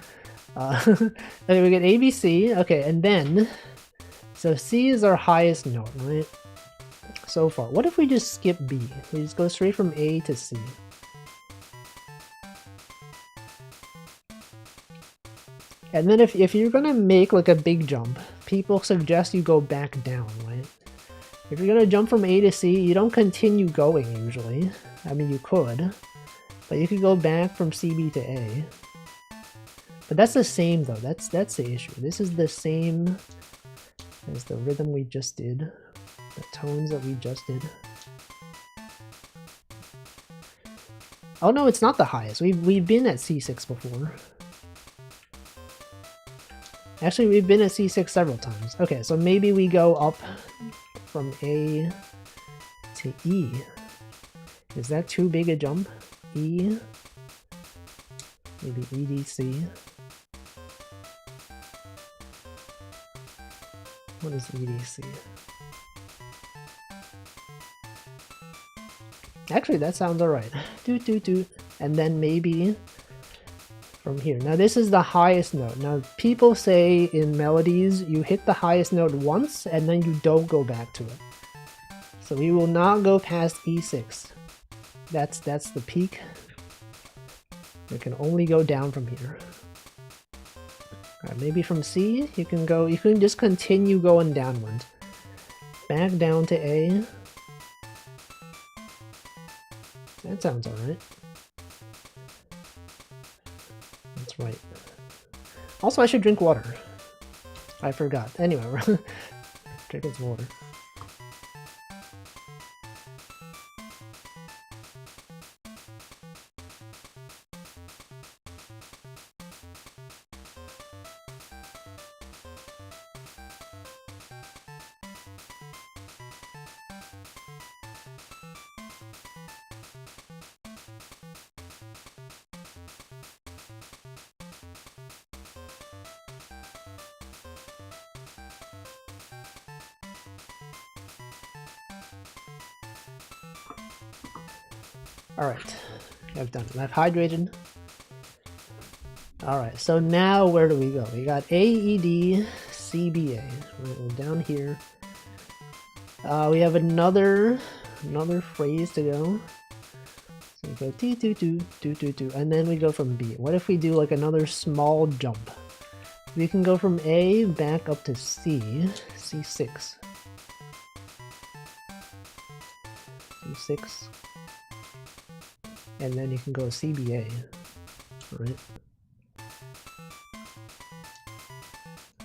Okay, we get A, B, C. Okay, and then, so C is our highest note, right? So far. What if we just skip B? We just go straight from A to C. And then if you're gonna make like a big jump, people suggest you go back down, right? If you're gonna jump from A to C, you don't continue going usually. I mean, you could, but you could go back from CB to A. But that's the same though, that's the issue. This is the same as the rhythm we just did, the tones that we just did. Oh no, it's not the highest. We've been at C6 before. Actually, we've been at C6 several times. Okay, so maybe we go up from A to E. Is that too big a jump? E? Maybe EDC? What is EDC? Actually, that sounds alright. Doot doot doot. And then maybe from here. Now this is the highest note. Now people say in melodies you hit the highest note once and then you don't go back to it. So we will not go past E6. That's the peak. We can only go down from here. Alright, maybe from C you can just continue going downwards. Back down to A. That sounds alright. That's right. Also, I should drink water. I forgot. Anyway, drinking some water. Alright, I've done it. I've hydrated. Alright, so now where do we go? We got A, E, D, C, B, A. We're down here. We have another phrase to go. So we go T, T, T, T, T, T, and then we go from B. What if we do like another small jump? We can go from A back up to C, C6. C6. And then you can go CBA, right?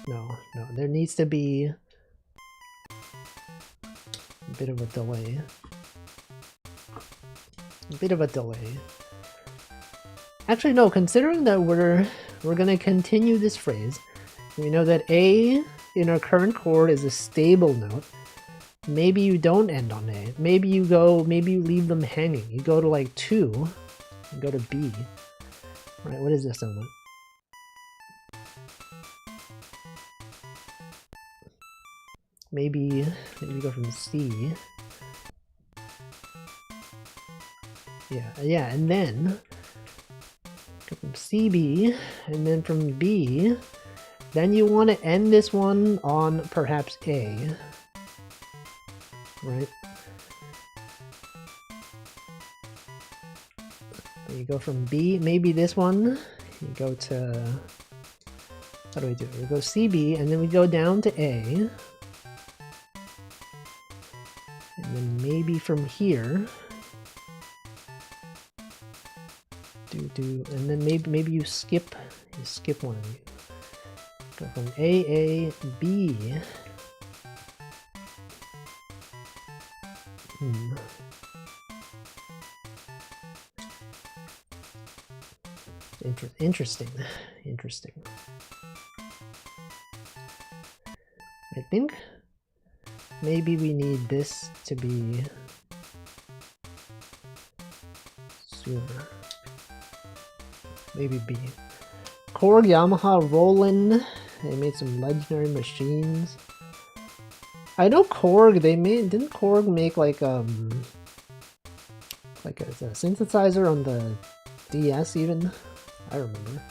No, there needs to be a bit of a delay. Actually, no, considering that we're gonna continue this phrase, we know that A in our current chord is a stable note. Maybe you don't end on A. Maybe you leave them hanging. You go to like 2, and go to B. Right, what is this one? Maybe go from C. Yeah, and then go from CB, and then from B, then you want to end this one on perhaps A. Right? You go from B, maybe this one, you go to, how do we do it? We go CB, and then we go down to A. And then maybe from here, and then maybe you skip one of these. Go from A, B, Interesting. Interesting. I think maybe we need this to be sooner. Maybe B. Korg, Yamaha, Roland. They made some legendary machines. I know Korg. Didn't Korg make like a synthesizer on the DS even? I remember.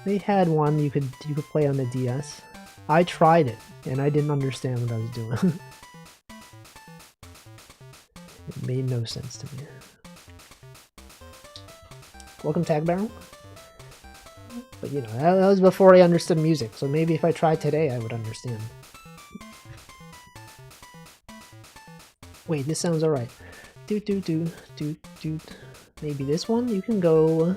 They had one you could play on the DS. I tried it and I didn't understand what I was doing. It made no sense to me. Welcome, Tag Barrel. But you know, that was before I understood music, so maybe if I tried today I would understand. Wait, this sounds alright. Doot doot doot doot doot. Maybe this one? You could go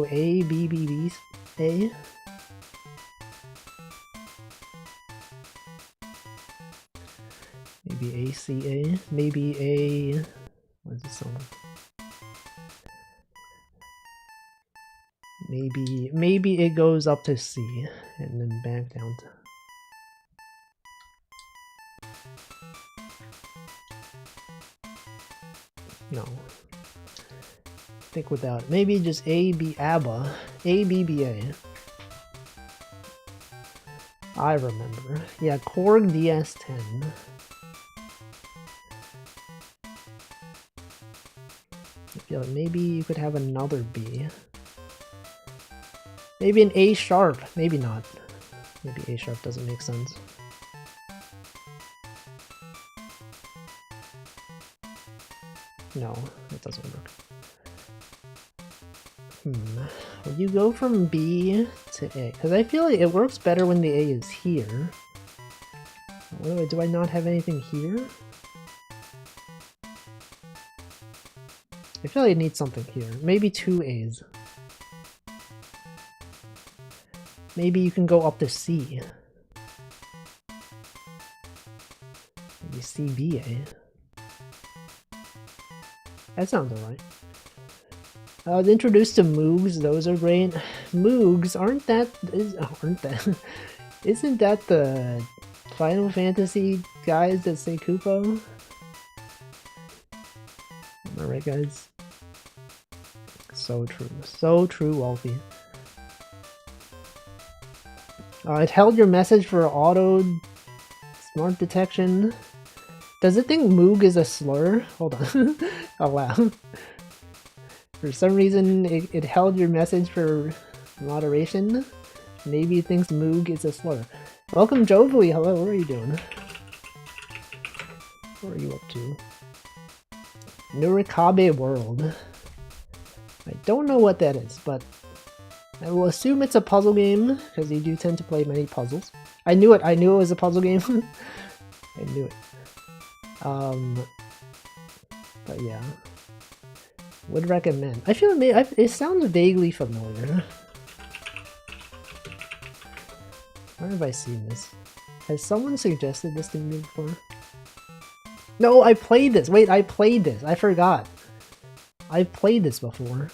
A, B, B, B, A. Maybe A, C, A. Maybe A... What is this song? Maybe it goes up to C and then back down to... No. Think without. Maybe just A, B, ABBA. A, B, B, A. I remember. Yeah, Korg DS10. I feel like maybe you could have another B. Maybe an A sharp. Maybe not. Maybe A sharp doesn't make sense. No, it doesn't work. Would you go from B to A? Because I feel like it works better when the A is here. Do I not have anything here? I feel like I need something here. Maybe 2 A's. Maybe you can go up to C. Maybe CBA. That sounds alright. I was introduced to Moogs, those are great. Moogs, isn't that the Final Fantasy guys that say Kupo? Am I right, guys? So true, Wolfie. It held your message for auto smart detection. Does it think Moog is a slur? Hold on. Oh wow. For some reason, it held your message for moderation. Maybe it thinks Moog is a slur. Welcome, Jovely. Hello, what are you doing? What are you up to? Nurikabe World. I don't know what that is, but I will assume it's a puzzle game, because you do tend to play many puzzles. I knew it was a puzzle game. I knew it. But yeah. Would recommend. I feel it sounds vaguely familiar. Where have I seen this? Has someone suggested this to me before? No, I played this! Wait, I played this! I forgot! I've played this before.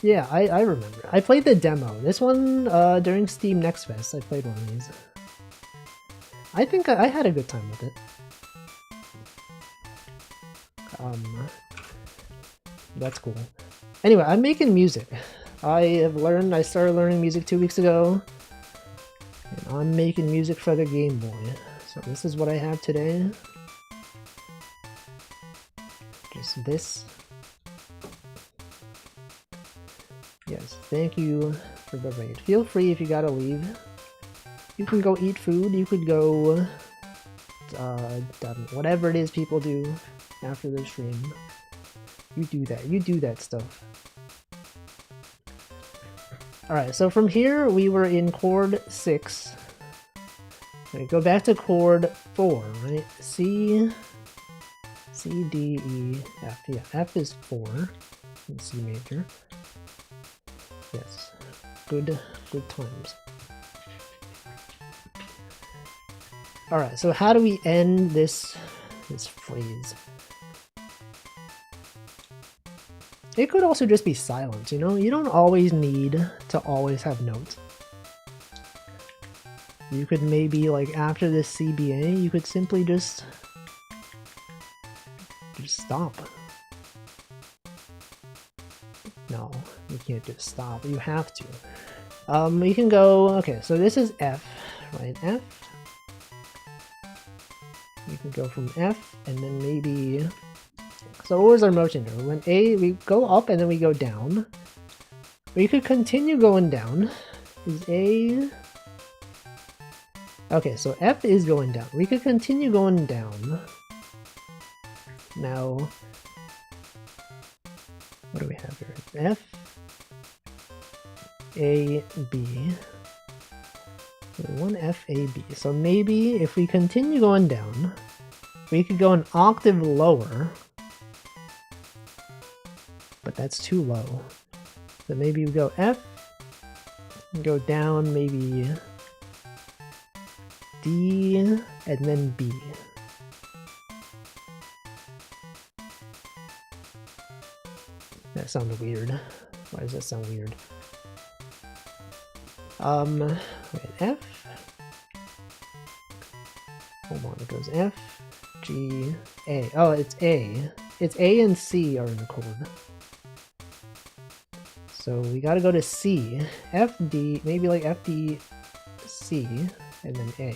Yeah, I remember. I played the demo. This one, during Steam Next Fest, I played one of these. I think I had a good time with it. That's cool. Anyway, I'm making music. I started learning music 2 weeks ago. And I'm making music for the Game Boy. So this is what I have today. Just this. Yes, thank you for the raid. Feel free if you gotta leave. You can go eat food, you could go... whatever it is people do after the stream. You do that stuff. Alright, so from here we were in chord 6. Okay, go back to chord 4, right? C, D, E, F. Yeah, F is 4 in C major. Yes, good times. Alright, so how do we end this phrase? It could also just be silence, you know? You don't always need to always have notes. You could maybe, like, after this CBA, you could simply just stop. No, you can't just stop. You have to. You can go... Okay, so this is F, right? F. You can go from F, and then maybe... So what was our motion there? We went A, we go up, and then we go down. We could continue going down. Is A... Okay, so F is going down. We could continue going down. Now... What do we have here? F... A, B... 1 F, A, B. So maybe if we continue going down, we could go an octave lower. But that's too low. So maybe we go F, and go down maybe D, and then B. That sounded weird. Why does that sound weird? Wait, F. Hold on, it goes F, G, A. Oh, it's A. It's A and C are in the chord. So we gotta go to C. F, D, maybe like F, D, C, and then A.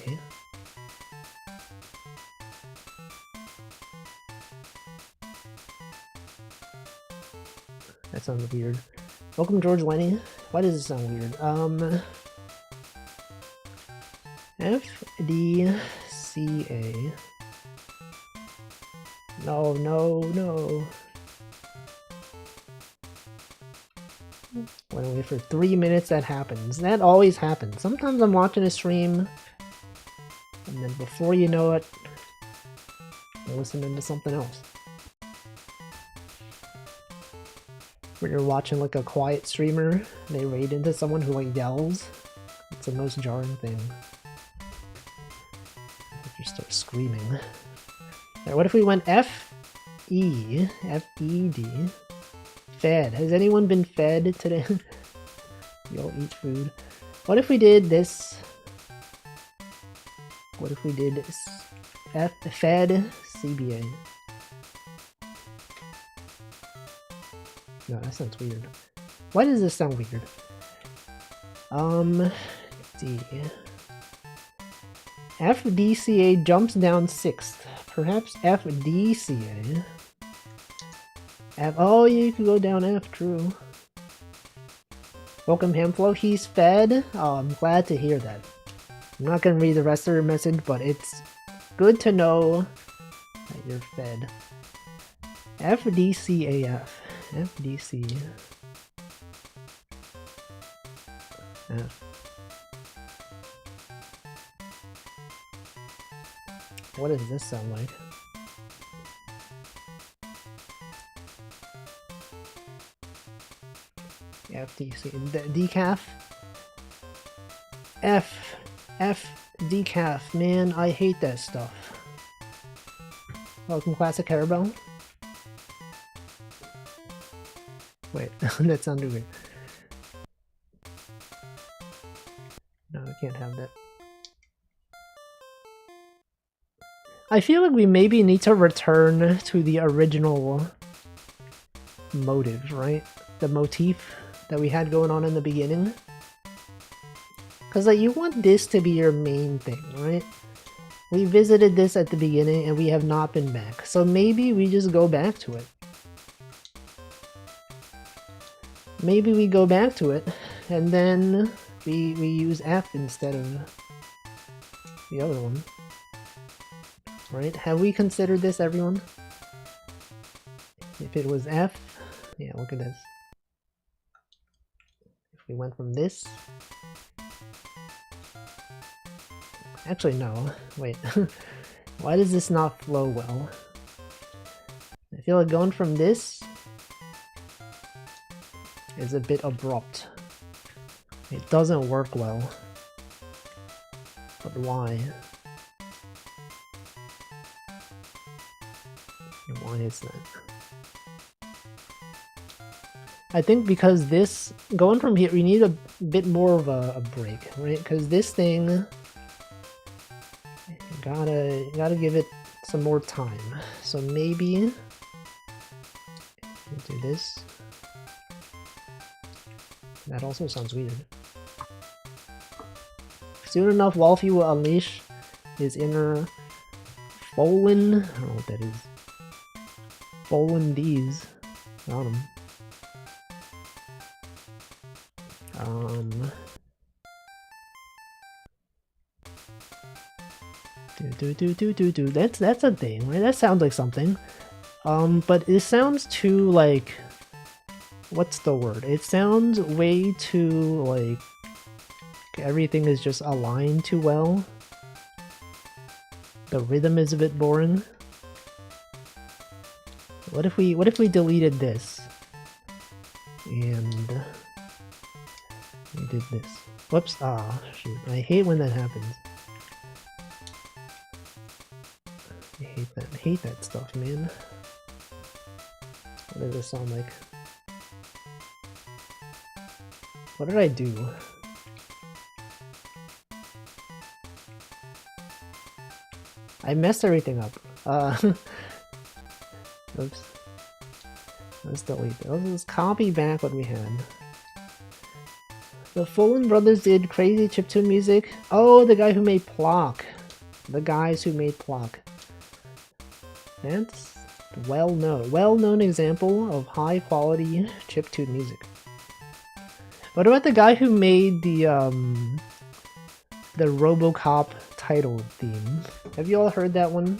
That sounds weird. Welcome, George Lenny. Why does it sound weird? F, D, C, A. No, no, no. When I wait for 3 minutes, that happens. That always happens. Sometimes I'm watching a stream, and then before you know it, I'm listening to something else. When you're watching like a quiet streamer, they raid into someone who like yells. It's the most jarring thing. You start screaming. Alright, what if we went F, E, F, E, D? Fed. Has anyone been fed today? We all eat food. What if we did this? What if we did F, fed, CBA? No, that sounds weird. Why does this sound weird? D. FDCA jumps down 6th. Perhaps FDCA. F. Oh, you could go down F, true. Welcome, Hamflow. He's fed. Oh, I'm glad to hear that. I'm not gonna read the rest of your message, but it's good to know that you're fed. FDCAF. FDC. F. What does this sound like? FDC. Decaf? F. Decaf. Man, I hate that stuff. Welcome, Classic Carabel. Wait, that sounded weird. No, I can't have that. I feel like we maybe need to return to the original motive, right? The motif that we had going on in the beginning. Because like, you want this to be your main thing, right? We visited this at the beginning and we have not been back. So maybe we just go back to it. Maybe we go back to it and then we use F instead of the other one. Right? Have we considered this, everyone? If it was F, yeah, look at this. If we went from this... Actually, no. Wait. Why does this not flow well? I feel like going from this is a bit abrupt. It doesn't work well. But why? Why is that? I think because this, going from here, we need a bit more of a break, right? Because this thing, you gotta give it some more time. So maybe we'll do this. That also sounds weird. Soon enough, Wolfie will unleash his inner Bolin. I don't know what that is. Bolin D's. Got him. Do. That's a thing, right? That sounds like something. But it sounds too like, what's the word? It sounds way too like everything is just aligned too well. The rhythm is a bit boring. What if we deleted this and we did this? Whoops! Ah, shoot! I hate when that happens. I hate that. I hate that stuff, man. What does this sound like? What did I do? I messed everything up. Oops. Let's delete that. Let's copy back what we had. The Fullen brothers did crazy chiptune music. Oh, the guy who made Plock. The guys who made Plock. That's well-known example of high-quality chiptune music. What about the guy who made the RoboCop title theme? Have you all heard that one?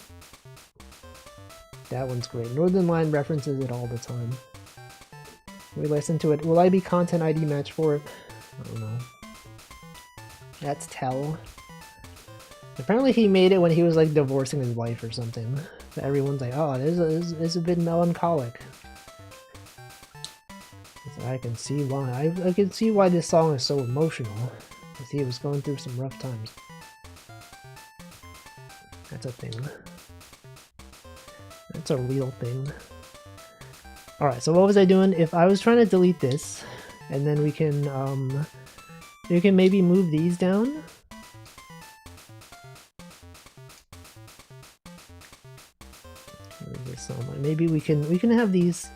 That one's great. Northern Line references it all the time. We listen to it. Will I be content ID match for it? I don't know. That's Tell. Apparently he made it when he was like divorcing his wife or something. Everyone's like, oh, it's a bit melancholic. I can see why. I can see why this song is so emotional. Because he was going through some rough times. That's a thing. That's a real thing. Alright, so what was I doing? If I was trying to delete this, and then we can maybe move these down. Maybe we can have these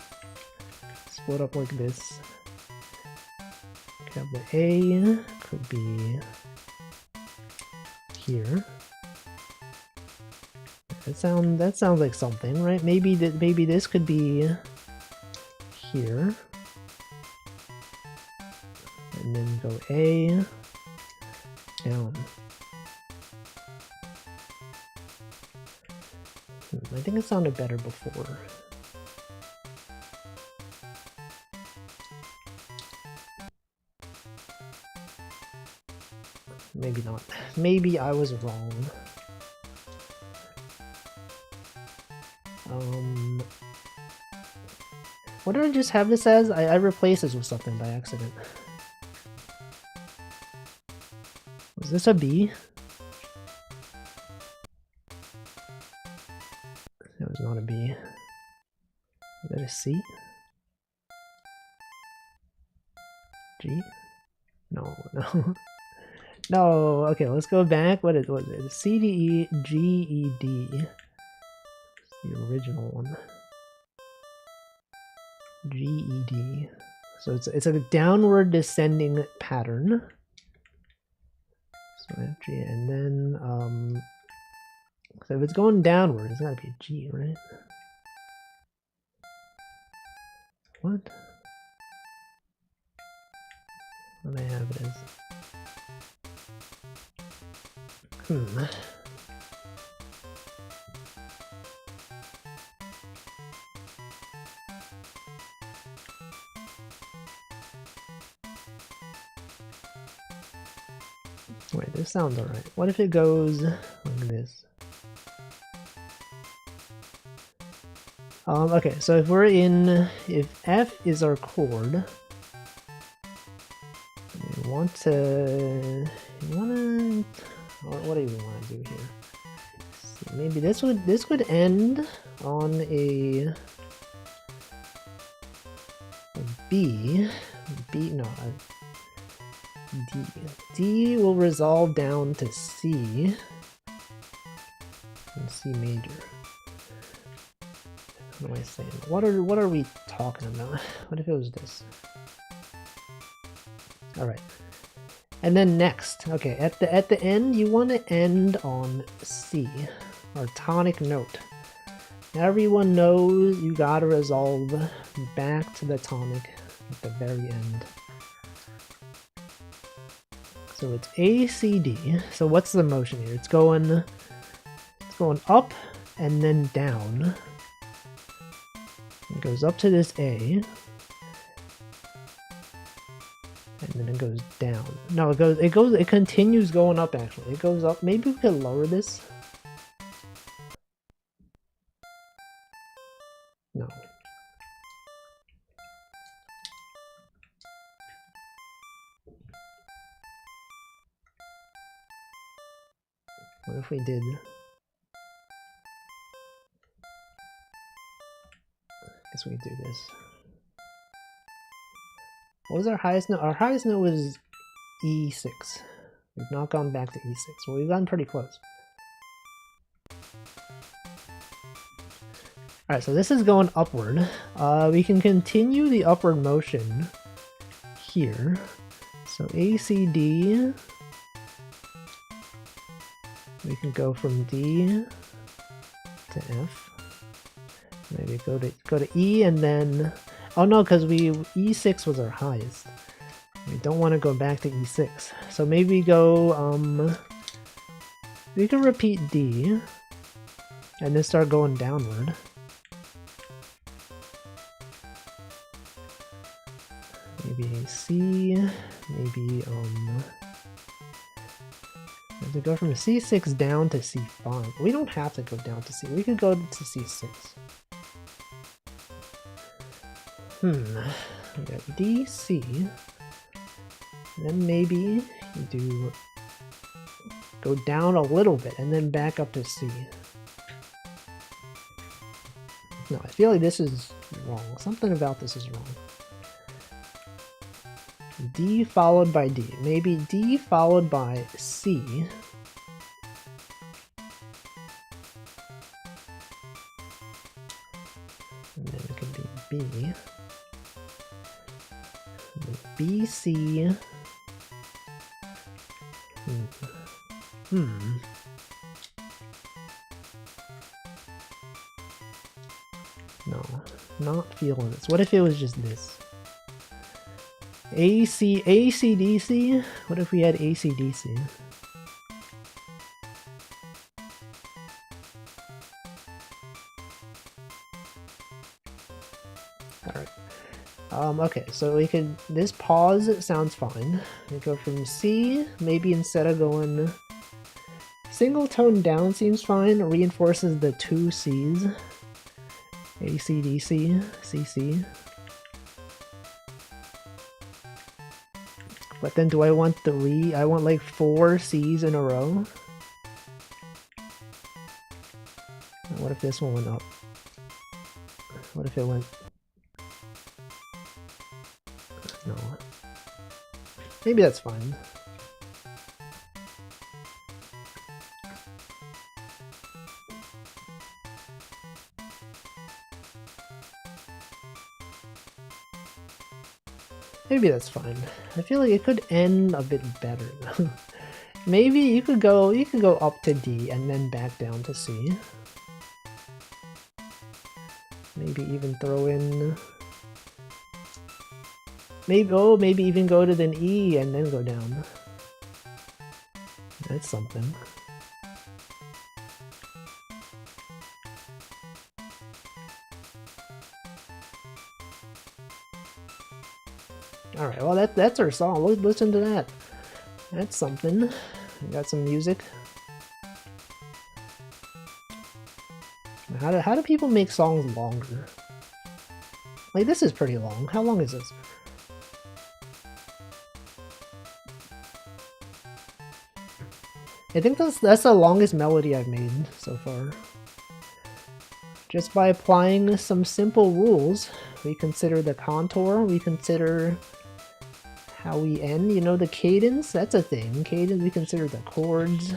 split up like this. Have the A could be here. That sounds like something, right? Maybe this could be here, and then go A down. I think it sounded better before. Maybe not. Maybe I was wrong. What did I just have this as? I replaced this with something by accident. Was this a B? That was not a B. Is that a C? G? No. No, okay, let's go back. What is it? C, D, E, G, E, D. The original one. G, E, D. So it's a downward descending pattern. So F, G, and then, so if it's going downward, it's gotta be a G, right? What? What do I have it as? Wait, this sounds alright. What if it goes like this? Okay, so if F is our chord, we want to, what do you want to do here? So maybe this would end on a B, no, D. D will resolve down to C and C major. What am I saying? What are we talking about? What if it was this? All right. And then next, okay, at the end, you want to end on C, or tonic note. Everyone knows you gotta resolve back to the tonic at the very end. So it's A, C, D. So what's the motion here? It's going up and then down. It goes up to this A. And then it goes down. No, it continues going up actually. It goes up. Maybe we could lower this. No. What if we did? I guess we could do this. What was our highest note? Our highest note was E6. We've not gone back to E6. Well, we've gotten pretty close. Alright, so this is going upward. We can continue the upward motion here. So A, C, D. We can go from D to F. Maybe go to E and then... Oh no, because E6 was our highest. We don't want to go back to E6. So maybe go, we can repeat D. And then start going downward. Maybe C, maybe, to go from C6 down to C5. We don't have to go down to C. We could go to C6. We got D, C. Then maybe you do go down a little bit and then back up to C. No, I feel like this is wrong. Something about this is wrong. D followed by D. Maybe D followed by C. And then it could be B. B, C. No, not feeling this. What if it was just this? AC/DC? What if we had AC/DC? Alright. Okay, so we could... This pause sounds fine. We go from C, maybe instead of going... Single tone down seems fine, reinforces the two C's. AC/DC, CC. But then do I want I want like 4 C's in a row? What if this one went up? What if it went... No. Maybe that's fine. Maybe that's fine. I feel like it could end a bit better though. Maybe you could go up to D and then back down to C. Maybe even throw in... Maybe even go to an E and then go down. That's something. Alright, well that's our song. Let's listen to that. That's something. We got some music. How do people make songs longer? Like, this is pretty long. How long is this? I think that's the longest melody I've made so far. just by applying some simple rules. We consider the contour, we consider how we end, you know, the cadence, that's a thing. Cadence, we consider the chords.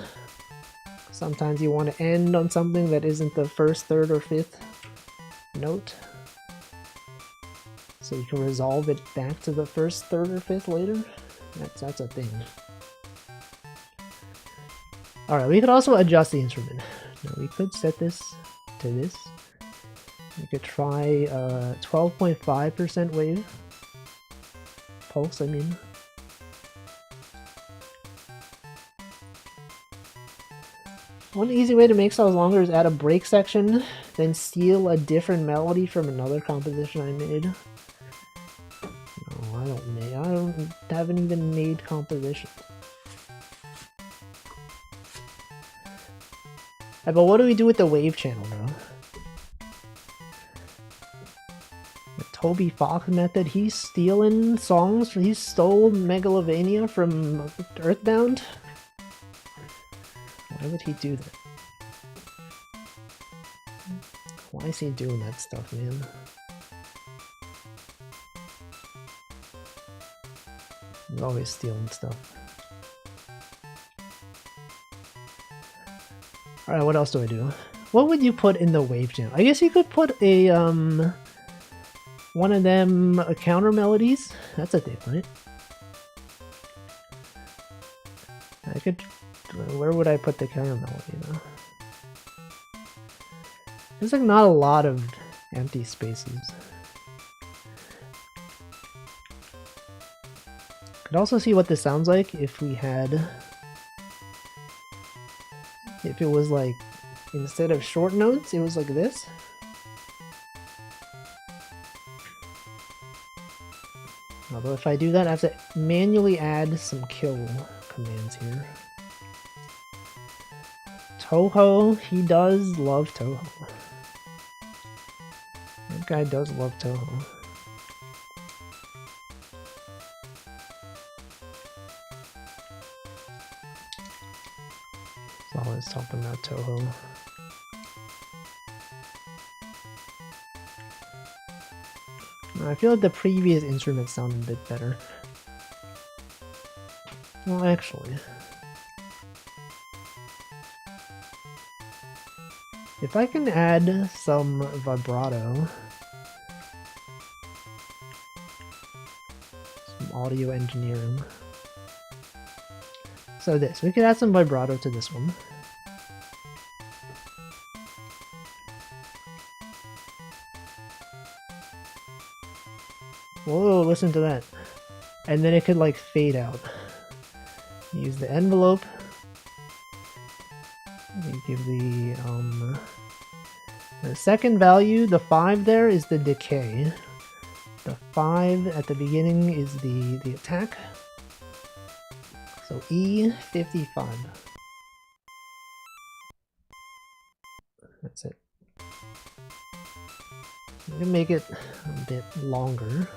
Sometimes you want to end on something that isn't the first, third, or fifth note. So you can resolve it back to the first, third, or fifth later. That's a thing. Alright, we could also adjust the instrument. Now we could set this to this. We could try 12.5% wave. Pulse, I mean. One easy way to make songs longer is add a break section, then steal a different melody from another composition I made. No, I haven't even made compositions. But what do we do with the wave channel now? The Toby Fox method, he's stealing songs, he stole Megalovania from Earthbound? Why would he do that? Why is he doing that stuff, man? He's always stealing stuff. Alright, what else do I do? What would you put in the wave channel? I guess you could put a, one of them counter melodies. That's a thing, right? I could... Where would I put the counter melody, though? There's like not a lot of empty spaces. Could also see what this sounds like if we had... If it was like, instead of short notes, it was like this. Although if I do that, I have to manually add some kill commands here. Toho, he does love Toho. That guy does love Toho. He's always talking about Toho. I feel like the previous instruments sounded a bit better. Well, actually... If I can add some vibrato, some audio engineering. So this, we could add some vibrato to this one. Whoa, listen to that. And then it could like fade out. Use the envelope. We give the second value, the 5 there, is the decay. The 5 at the beginning is the attack. So E55. That's it. We can make it a bit longer.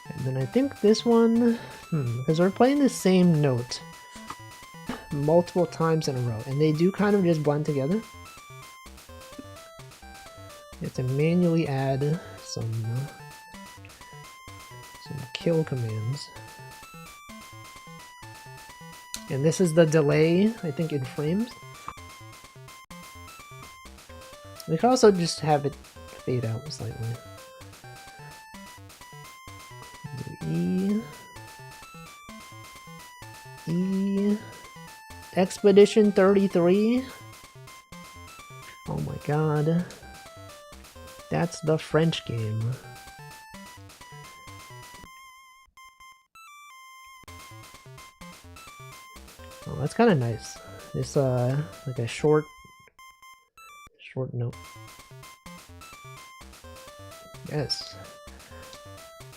And then I think this one, because we're playing the same note multiple times in a row, and they do kind of just blend together. You have to manually add some kill commands. And this is the delay, I think, in frames. We can also just have it fade out slightly. Do E. Expedition 33. Oh my god. That's the French game. Oh, that's kind of nice. It's like a short note. Yes.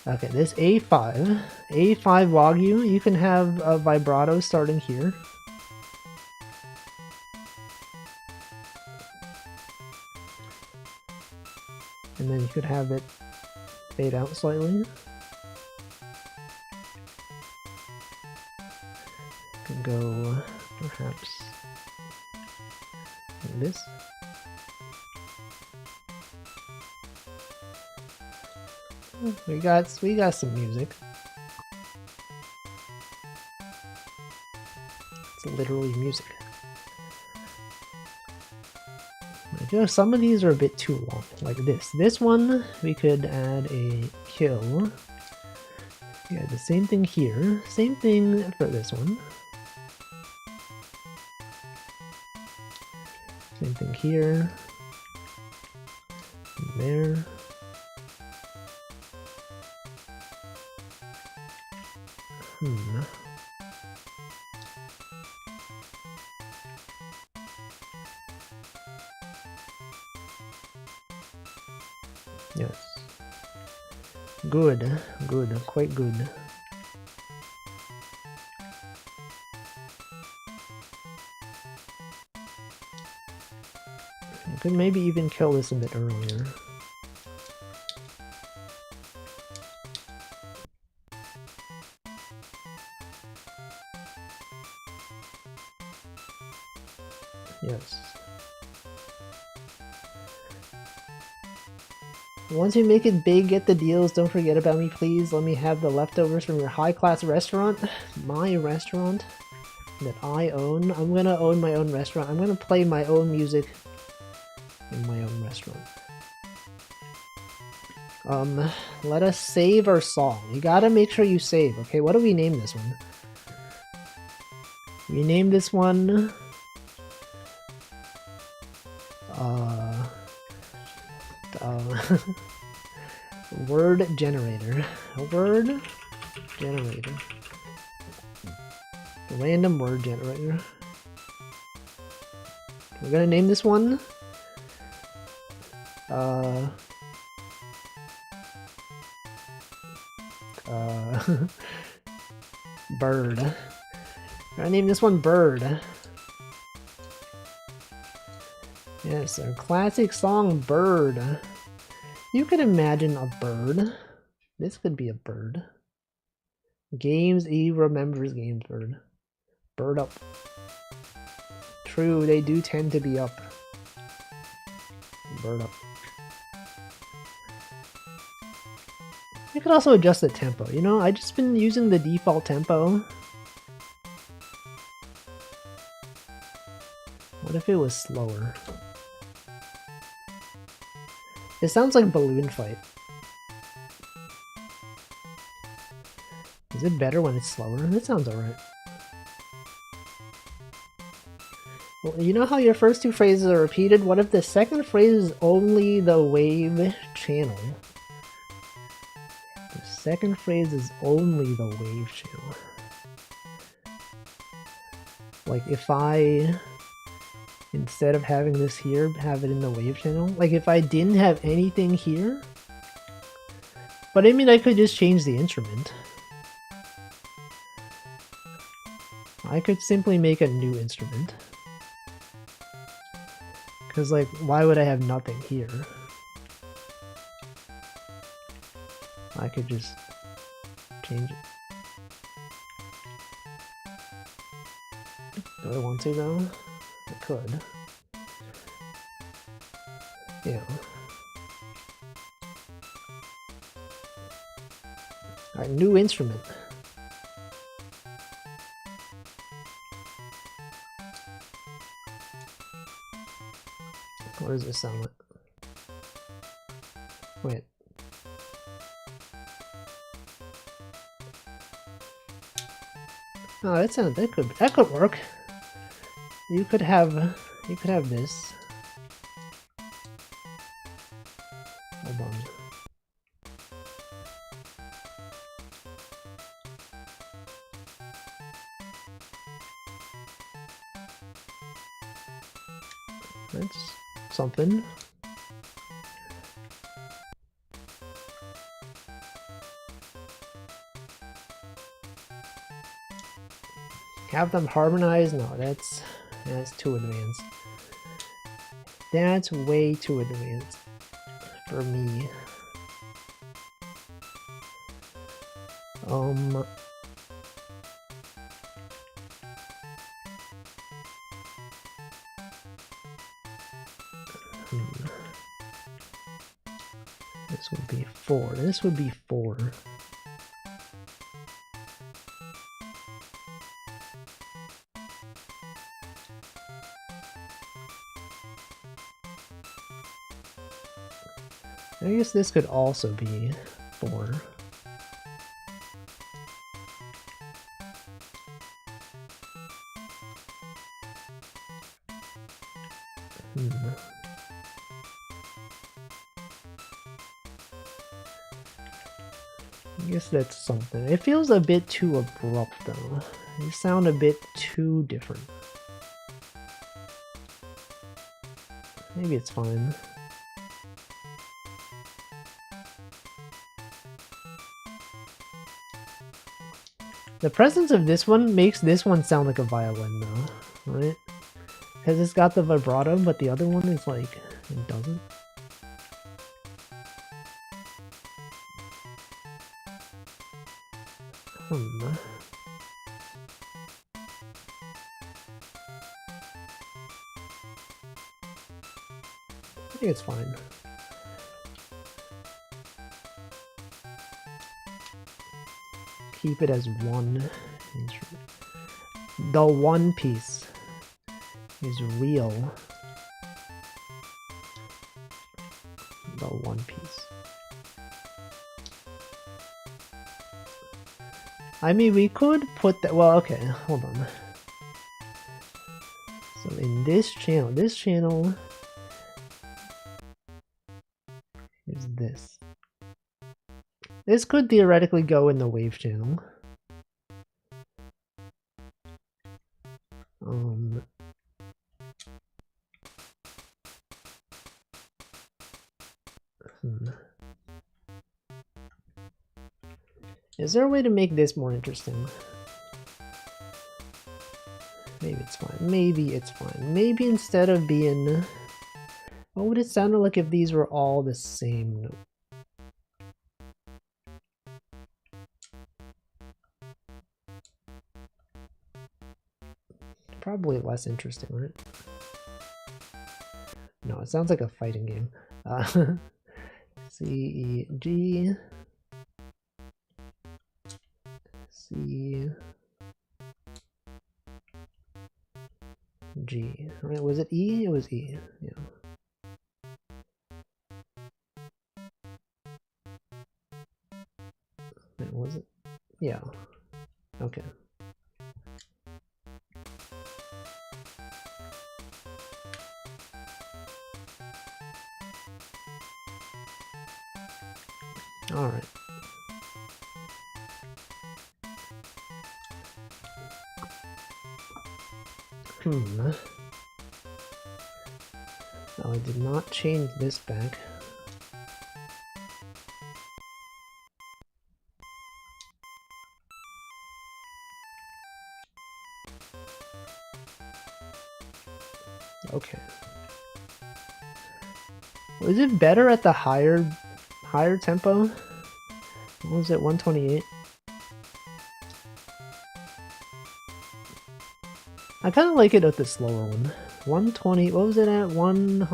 Okay, this A5 Wagyu, you can have a vibrato starting here. And then you could have it fade out slightly. Could go perhaps Like this. We got some music. It's literally music. I feel like some of these are a bit too long. Like this. This one we could add a kill. Yeah, the same thing here. Same thing for this one. Same thing here. And there. Yes. Good. Good. Quite good. You could maybe even kill this a bit earlier. Yes. Once you make it big, get the deals. Don't forget about me, please. Let me have the leftovers from your high-class restaurant. My restaurant that I own. I'm gonna own my own restaurant. I'm gonna play my own music in my own restaurant. Let us save our song. You gotta make sure you save, okay? What do we name this one? We name this one... word generator. A word generator. A random word generator. We're gonna name this one Bird. I'm gonna name this one Bird. Yes, our classic song Bird. You could imagine a bird. This could be a bird. Games, he remembers games, bird. Bird up. True, they do tend to be up. Bird up. You could also adjust the tempo. You know, I've just been using the default tempo. What if it was slower? It sounds like Balloon Fight. Is it better when it's slower? It sounds alright. Well, you know how your first two phrases are repeated? What if the second phrase is only the wave channel? The second phrase is only the wave channel. Like if I... instead of having this here, have it in the wave channel. Like if I didn't have anything here, but I mean I could just change the instrument. I could simply make a new instrument. Because like, why would I have nothing here? I could just change it. Do I want to though? I could. Yeah. Alright, new instrument. What does this sound like? Wait. Oh, that could work. You could have this. Hold on. That's something. Have them harmonize? No, that's too advanced. That's way too advanced for me. This would be 4. This would be 4. I guess this could also be 4. I guess that's something. It feels a bit too abrupt though. They sound a bit too different. Maybe it's fine. The presence of this one makes this one sound like a violin though, right? Because it's got the vibrato, but the other one is like, it doesn't. I think it's fine. Keep it as one instrument. The one piece is real. The one piece. I mean, we could put that. Well, okay, hold on. So in this channel is this. This could theoretically go in the wave channel. Is there a way to make this more interesting? Maybe it's fine. Maybe it's fine. Maybe instead of being... What would it sound like if these were all the same note? Probably less interesting, right? No, it sounds like a fighting game. C, E, G. C. G. Right, was it E? It was E, yeah. Wait, was it? Yeah. Okay. All right. No, I did not change this back. Okay. Was it better at the higher tempo? What was it, 128? I kind of like it at the slower one. 120, what was it at? 112?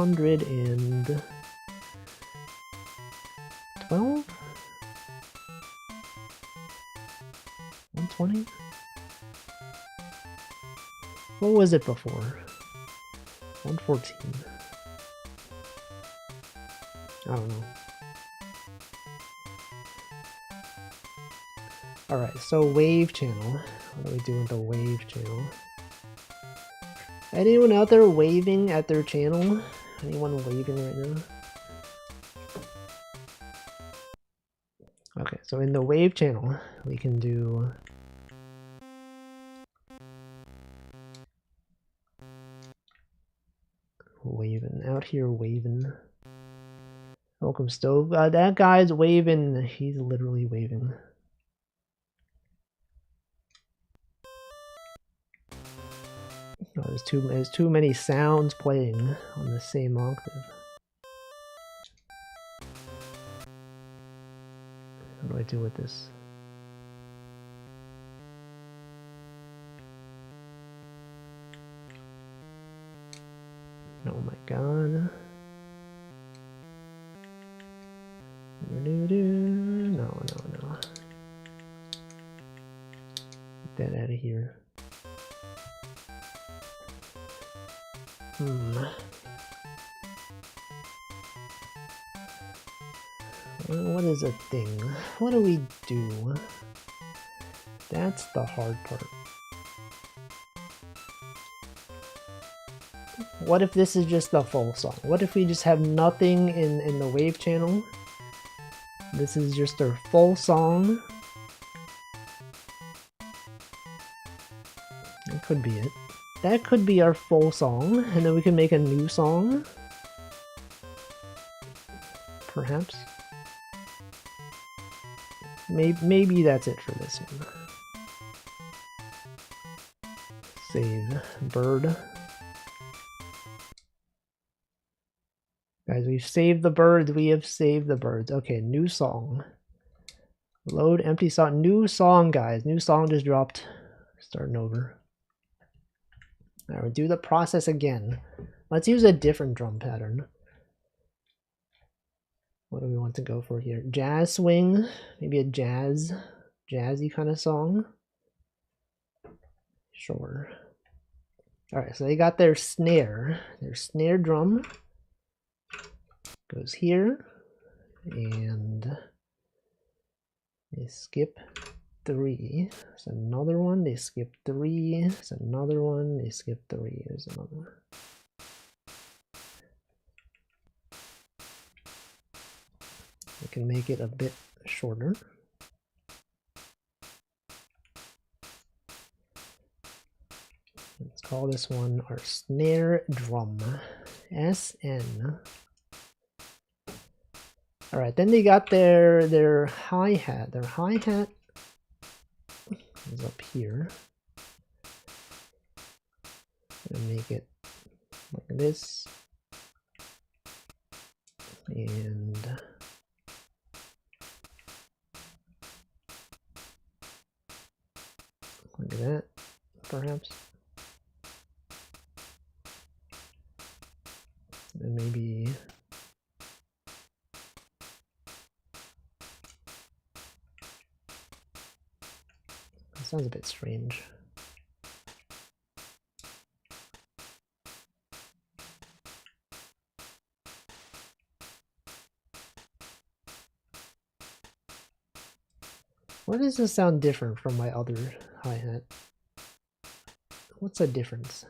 120? What was it before? 114. I don't know. Alright, so wave channel. What do we do with the wave channel? Anyone out there waving at their channel? Anyone waving right now? Okay, so in the wave channel, we can do... Waving. Out here waving. Welcome, Stove. That guy's waving. He's literally waving. Oh, there's too many sounds playing on the same octave. What do I do with this? Oh my god. No, no, no. Get that out of here. What is a thing? What do we do? That's the hard part. What if this is just the full song? What if we just have nothing in the wave channel? This is just their full song. That could be it. That could be our full song, and then we can make a new song. Perhaps. Maybe that's it for this one. Save bird. Guys, we've saved the birds. We have saved the birds. Okay, new song. Load empty song. New song, guys. New song just dropped. Starting over. Alright, we'll do the process again. Let's use a different drum pattern. What do we want to go for here? Jazz swing. Maybe a jazzy kind of song. Sure. Alright, so they got their snare drum. Goes here, and they skip 3. There's another one, they skip 3. There's another one, they skip 3. There's another one. We can make it a bit shorter. Let's call this one our snare drum. SN. Alright, then they got their hi-hat. Their hi-hat is up here. And make it like this. And like that, perhaps. And maybe that sounds a bit strange. Why does this sound different from my other hi-hat? What's the difference?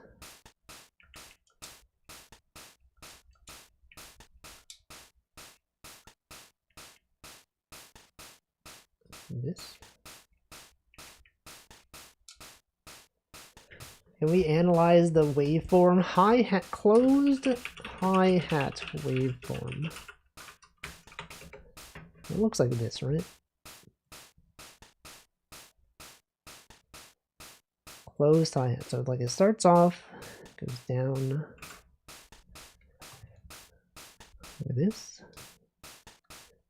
This? Can we analyze the waveform? Hi-hat, closed hi-hat waveform. It looks like this, right? Closed hi-hat. So like it starts off, goes down like this.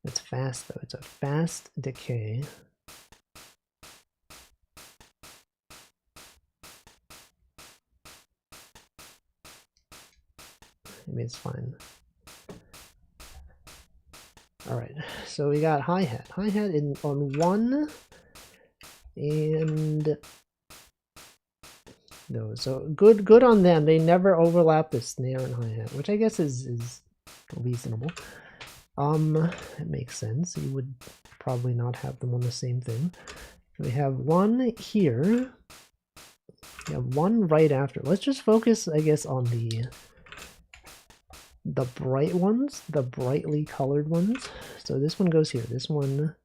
It's fast though. It's a fast decay. Maybe it's fine. Alright, so we got hi-hat. Hi-hat on 1 and no, so good on them. They never overlap the snare and hi-hat, which I guess is reasonable. It makes sense. You would probably not have them on the same thing. We have 1 here. We have 1 right after. Let's just focus, I guess, on the bright ones, the brightly colored ones. So this one goes here. This one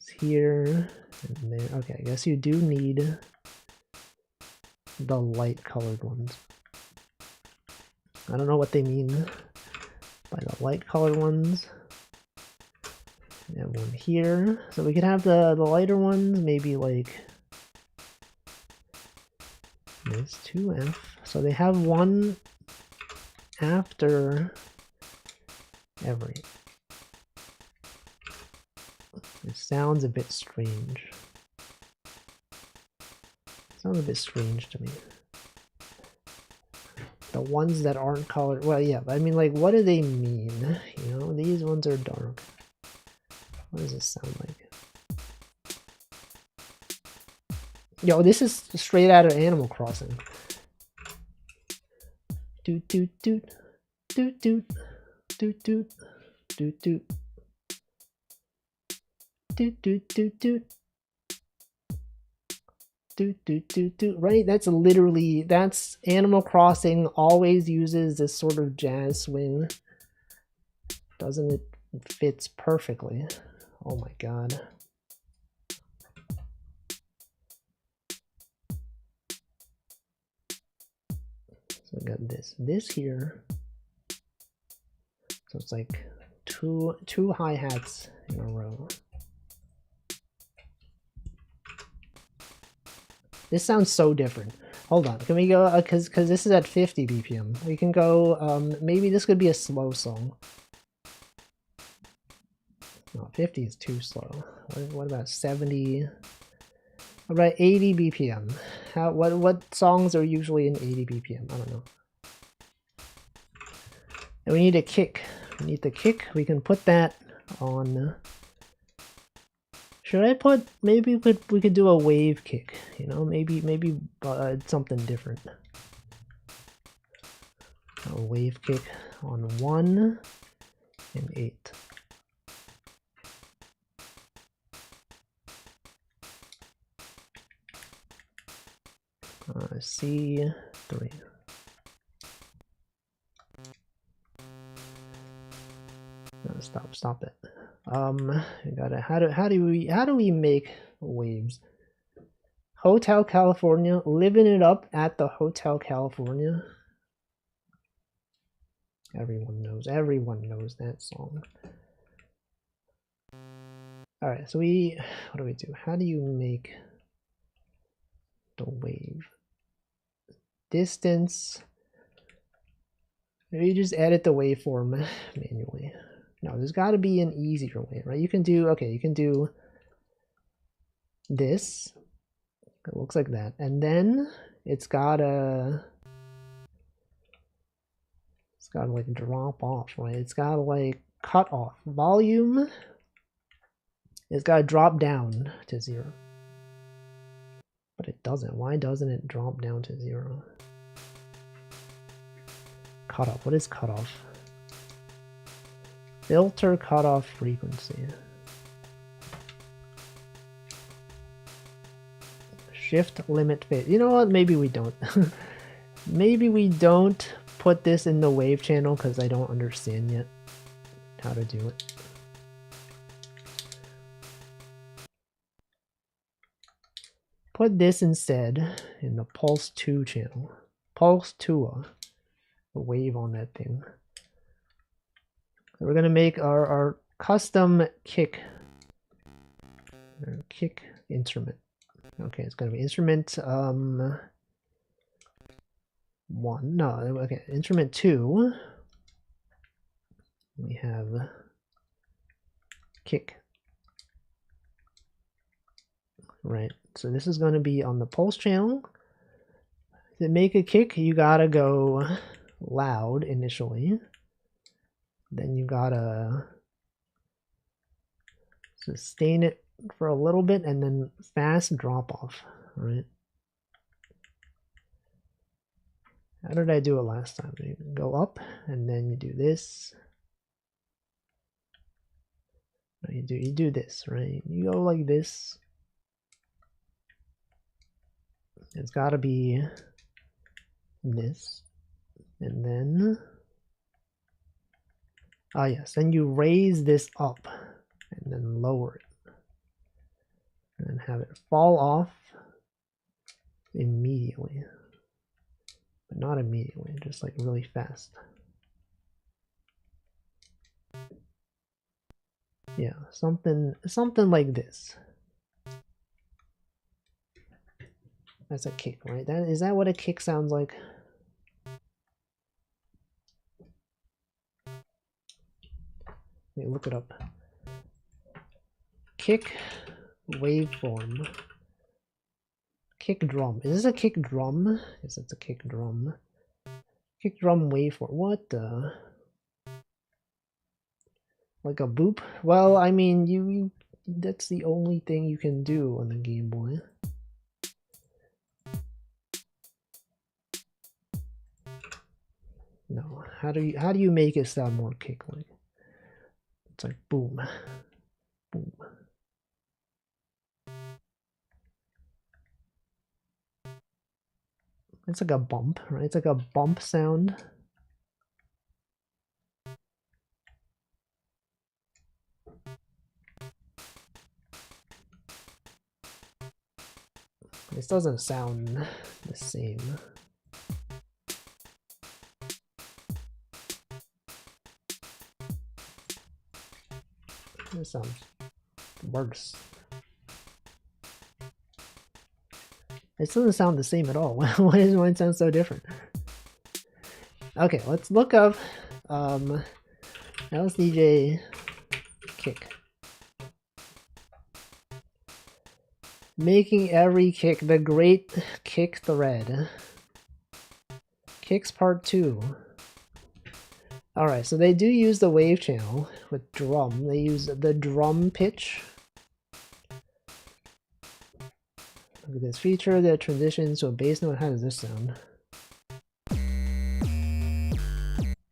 is here and there. Okay, I guess you do need the light colored ones. I don't know what they mean by the light colored ones. We have one here. So we could have the lighter ones, maybe like this 2F. So they have 1 after every. It sounds a bit strange. Sounds a bit strange to me. The ones that aren't colored, well, yeah, but I mean, like, what do they mean? You know, these ones are dark. What does this sound like? Yo, this is straight out of Animal Crossing. Doot doot doot doot doot doot doot doot doot doot doot doot doot doot doot doot doot. Right? That's literally, that's Animal Crossing always uses this sort of jazz swing. Doesn't it? It fits perfectly. Oh my god. So I got this here. So it's like two hi-hats in a row. This sounds so different. Hold on, can we go, cause this is at 50 BPM. We can go, maybe this could be a slow song. No, 50 is too slow. What about 70? What about 80 BPM? What songs are usually in 80 BPM? I don't know. And we need a kick. We need the kick. We can put that on. Should I put? Maybe we could do a wave kick. You know, maybe something different. A wave kick on 1 and 8. C3. No, stop it. We gotta, how do we make waves? Hotel California, living it up at the Hotel California. Everyone knows that song. All right, so what do we do? How do you make the wave? Distance. Maybe you just edit the waveform manually. No, there's got to be an easier way, right? You can do, okay, you can do this. It looks like that. And then it's gotta like drop off, right? It's gotta like cut off. Volume, it's gotta drop down to 0. But it doesn't. Why doesn't it drop down to 0? Cutoff. What is cutoff? Filter cutoff frequency. Shift limit phase. You know what? Maybe we don't. Maybe we don't put this in the wave channel because I don't understand yet how to do it. Put this instead in the Pulse 2 channel. Pulse 2, the wave on that thing. So we're gonna make our custom kick instrument. Okay, it's gonna be instrument 1. No, okay, instrument 2. We have kick. Right. So this is going to be on the pulse channel. To make a kick, you gotta go loud initially. Then you gotta sustain it for a little bit and then fast drop off, right? How did I do it last time? You go up and then you do this. You do this, right? You go like this. It's got to be this, and then yes, then you raise this up and then lower it and then have it fall off immediately, but not immediately, just like really fast. Yeah, something like this. That's a kick, right? Is that what a kick sounds like? Let me look it up. Kick waveform. Kick drum. Is this a kick drum? Yes, it's a kick drum. Kick drum waveform. What the? Like a boop? Well, I mean, you that's the only thing you can do on the Game Boy. No, how do you make it sound more kick-like? It's like boom, boom. It's like a bump, right? It's like a bump sound. This doesn't sound the same. This sounds worse. It doesn't sound the same at all. Why does mine sound so different? Okay, let's look up LSDj kick. Making every kick the great kick thread. Kicks part 2. Alright, so they do use the wave channel with drum. They use the drum pitch. Look at this feature that transitions to a bass note. How does this sound?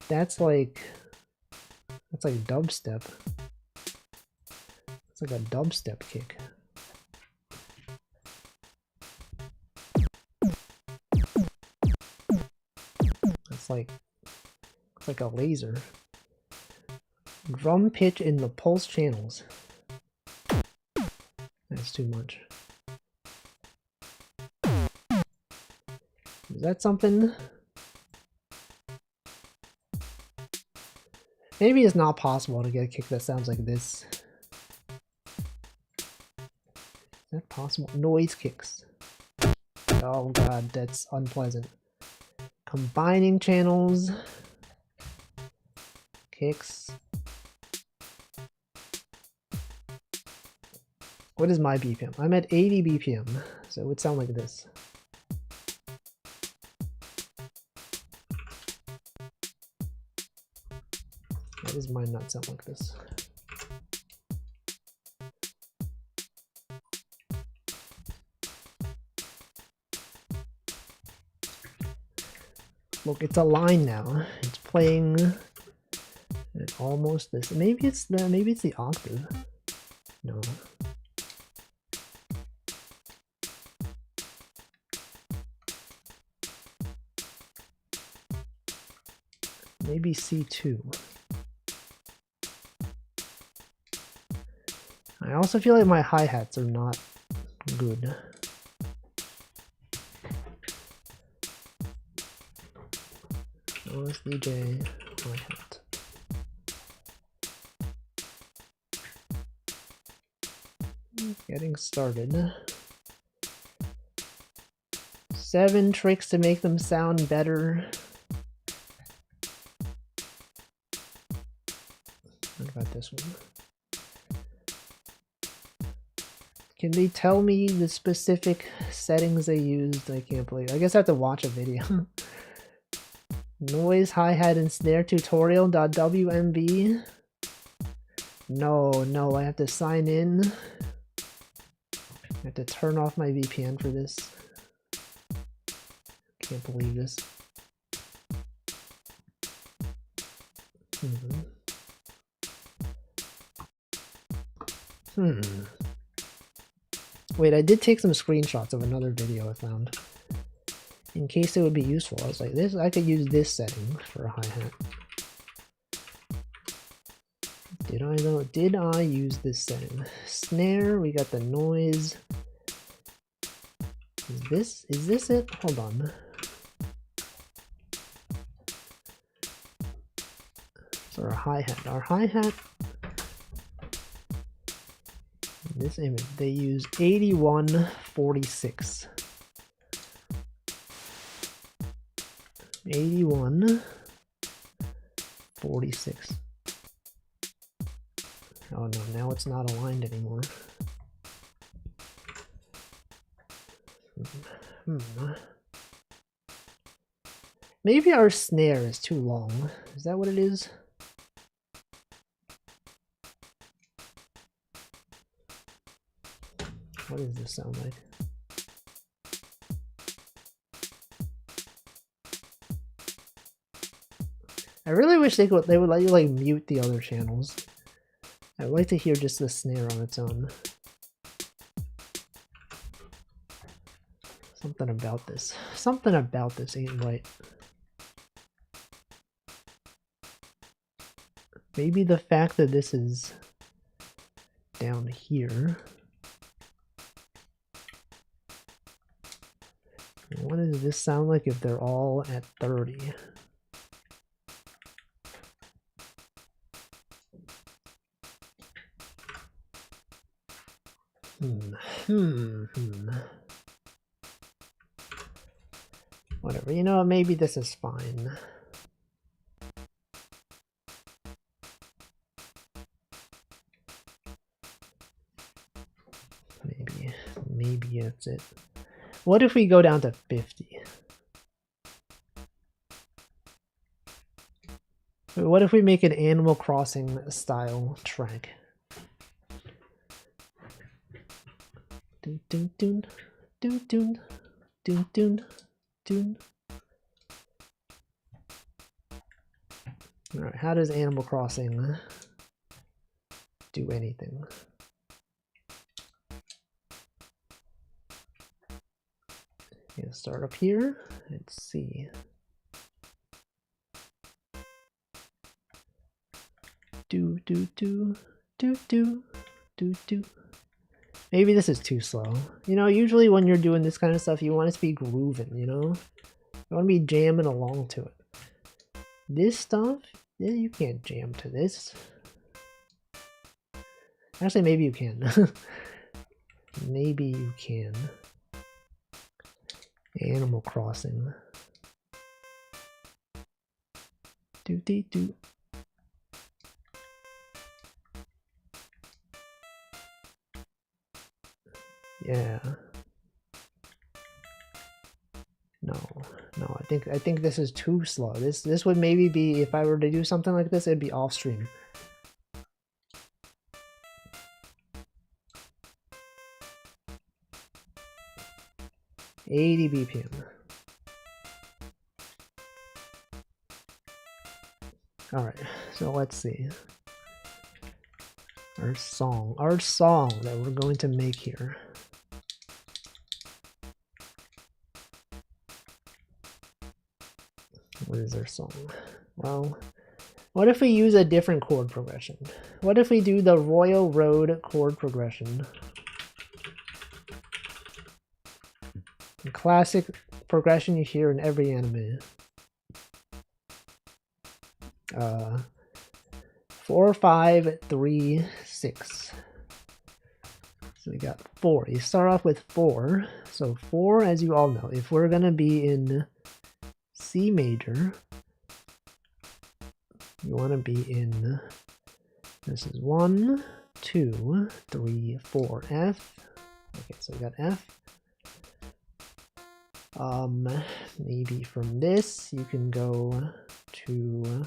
That's like dubstep. It's like a dubstep kick. It's like a laser. Drum pitch in the pulse channels. That's too much. Is that something? Maybe it's not possible to get a kick that sounds like this. Is that possible? Noise kicks. Oh god, that's unpleasant. Combining channels. Kicks. What is my BPM? I'm at 80 BPM, so it would sound like this. Why does mine not sound like this? Look, it's a line now. It's playing at almost this. Maybe it's the octave. No. Maybe C2. I also feel like my hi-hats are not good. LSDj hi-hat. Getting started. 7 tricks to make them sound better. What about this one? Can they tell me the specific settings they used? I can't believe it. I guess I have to watch a video. Noise, hi-hat, and snare tutorial.wmv. No, I have to sign in. I have to turn off my VPN for this. Can't believe this. Wait, I did take some screenshots of another video I found. In case it would be useful. I was like, this, I could use this setting for a hi-hat. Did I though? Did I use this setting? Snare, we got the noise. Is this it? Hold on. So our hi-hat. Our hi-hat, in this image, they use 8146. 8146. Oh no, now it's not aligned anymore. Maybe our snare is too long. Is that what it is? What does this sound like? I really wish they would let you like mute the other channels. I'd like to hear just the snare on its own. Something about this ain't right. Maybe the fact that this is down here. What does this sound like if they're all at 30? Whatever, you know, maybe this is fine. Maybe that's it. What if we go down to 50? What if we make an Animal Crossing style track? Dun dun dun dun dun dun dun dun. All right, how does Animal Crossing do anything? Gonna start up here. Let's see. Do do do do do do do. Maybe this is too slow. You know, usually when you're doing this kind of stuff, you want it to be grooving, you know? You want to be jamming along to it. This stuff, yeah, you can't jam to this. Actually, maybe you can. Maybe you can. Animal Crossing. Do dee do. Yeah. No, I think this is too slow. This would maybe be, if I were to do something like this, it'd be off stream. $80 BPM. All right, so let's see. Our song that we're going to make here. What is our song? Well, what if we use a different chord progression? What if we do the Royal Road chord progression? The classic progression you hear in every anime. 4, 5, 3, 6. So we got 4. You start off with 4. So 4, as you all know, if we're gonna be in C major, you want to be in, this is 1, 2, 3, 4, F. Okay, so we got F. Maybe from this you can go to,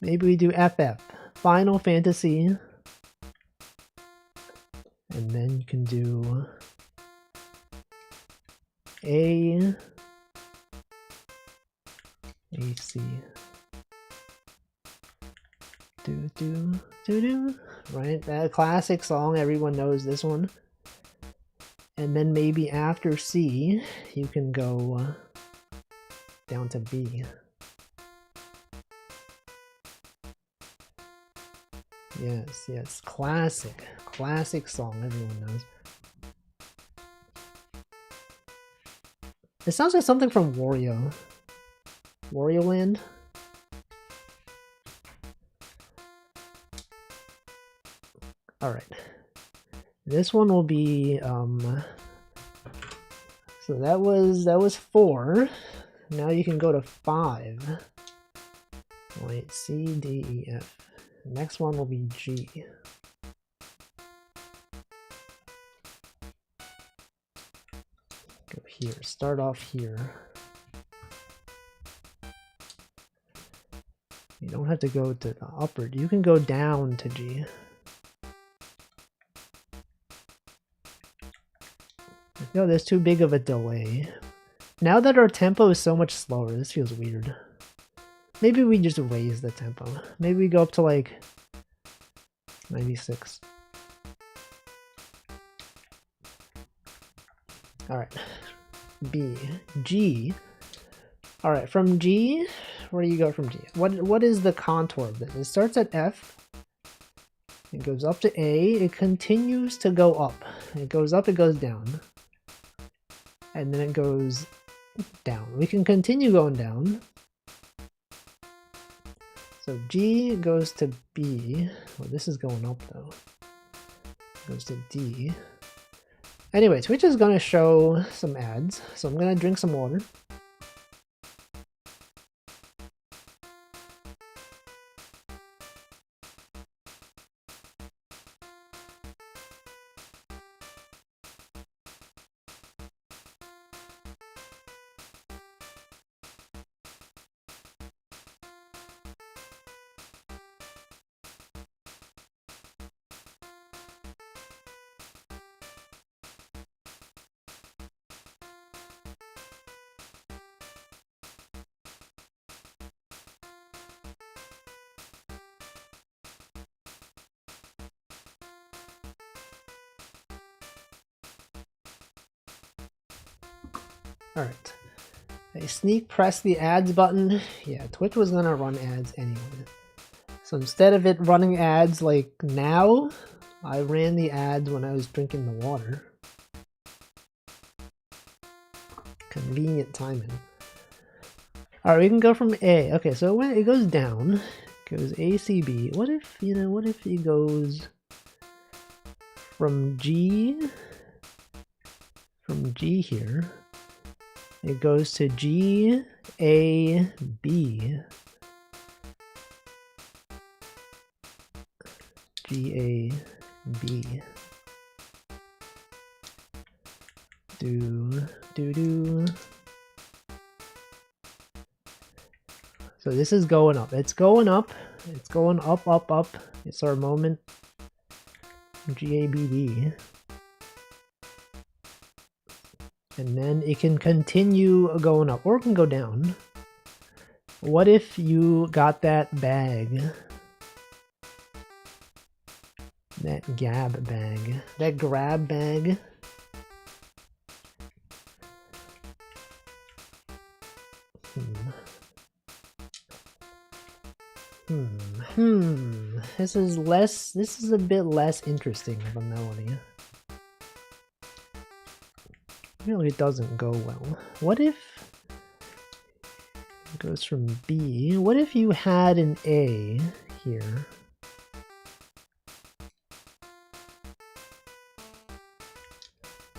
maybe we do FF, Final Fantasy, and then you can do A, C, right? That classic song, everyone knows this one. And then maybe after C, you can go down to B. Yes, classic song, everyone knows. It sounds like something from Wario Land. All right, this one will be so that was 4. Now you can go to 5. Wait, C, D, E, F. Next one will be G. Go here, start off here. You don't have to go to the upper, you can go down to G. No, there's too big of a delay. Now that our tempo is so much slower, this feels weird. Maybe we just raise the tempo. Maybe we go up to like 96. Alright. B. G. Alright, from G, where do you go from G? What is the contour of this? It starts at F. It goes up to A. It continues to go up. It goes up, it goes down. And then it goes down. We can continue going down. So G goes to B. Well, this is going up though. Goes to D. Anyway, Twitch is going to show some ads, so I'm going to drink some water. Alright. I sneak press the ads button. Yeah, Twitch was gonna run ads anyway. So instead of it running ads like now, I ran the ads when I was drinking the water. Convenient timing. Alright, we can go from A. Okay, so when it goes down, it goes A, C, B. What if, what if it goes from G here? It goes to G, A, B. G, A, B. Do. So this is going up. It's going up. It's going up, up, up. It's our moment. G, A, B, B. And then it can continue going up, or it can go down. What if you got that bag? That gab bag. That grab bag. This is a bit less interesting of a melody. Really doesn't go well. What if it goes from B? What if you had an A here?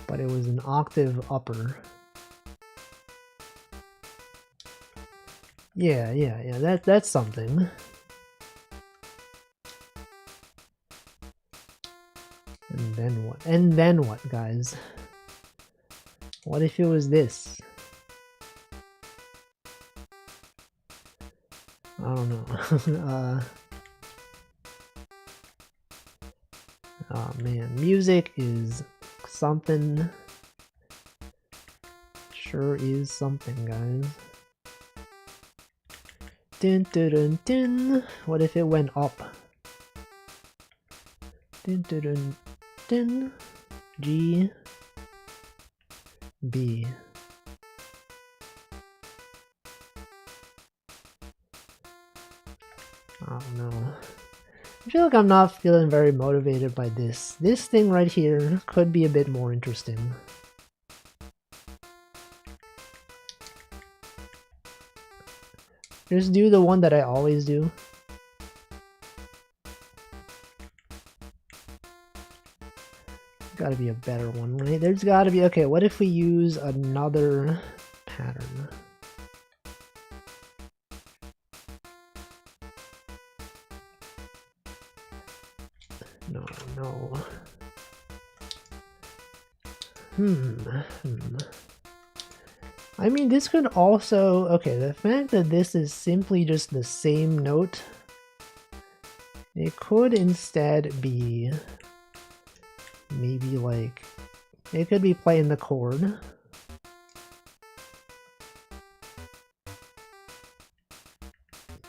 But it was an octave upper. Yeah, that's something. And then what? And then what, guys? What if it was this? I don't know. Oh man, music is something. Sure is something, guys. Dun dun dun dun. What if it went up? Dun dun dun dun. G. B. I don't know. I feel like I'm not feeling very motivated by this. This thing right here could be a bit more interesting. Just do the one that I always do. Gotta be a better one, right? There's gotta be. Okay, what if we use another pattern? No. I mean, this could also. Okay, the fact that this is simply just the same note, it could instead be maybe like It could be playing the chord.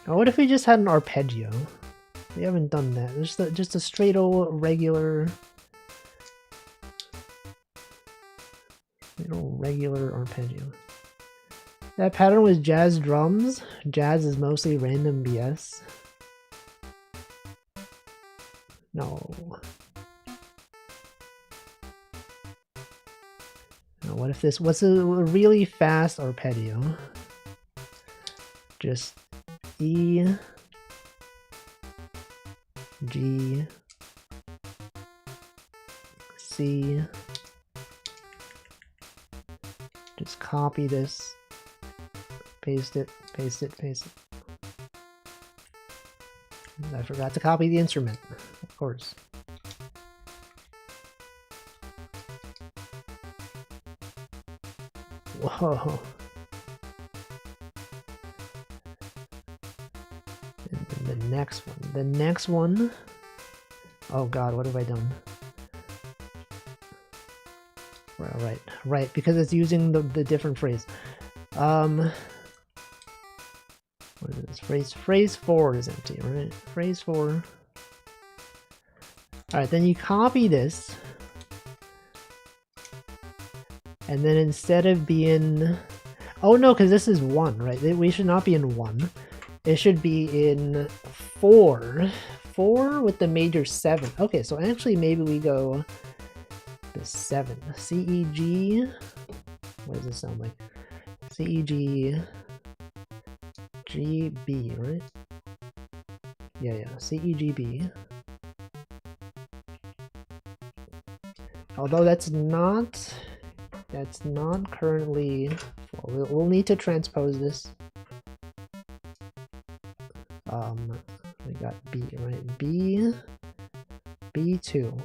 Oh, what if we just had an arpeggio? We haven't done that. Just a straight old regular arpeggio. That pattern was jazz drums. Jazz is mostly random BS. No. Now, what if this was a really fast arpeggio? Just E, G, C. Just copy this, paste it, paste it, paste it. I forgot to copy the instrument, of course. Whoa. And then the next one. The next one. Oh god, what have I done? Right, because it's using the different phrase. What is this? Phrase 4 is empty, right? Phrase 4. Alright, then you copy this. And then instead of being... Oh no, because this is 1, right? We should not be in 1. It should be in 4. 4 with the major 7. Okay, so actually maybe we go the 7. C, E, G. What does this sound like? C, E, G. G, B, right? Yeah. C, E, G, B. Although that's not currently... We'll need to transpose this. We got B, right? B, B2.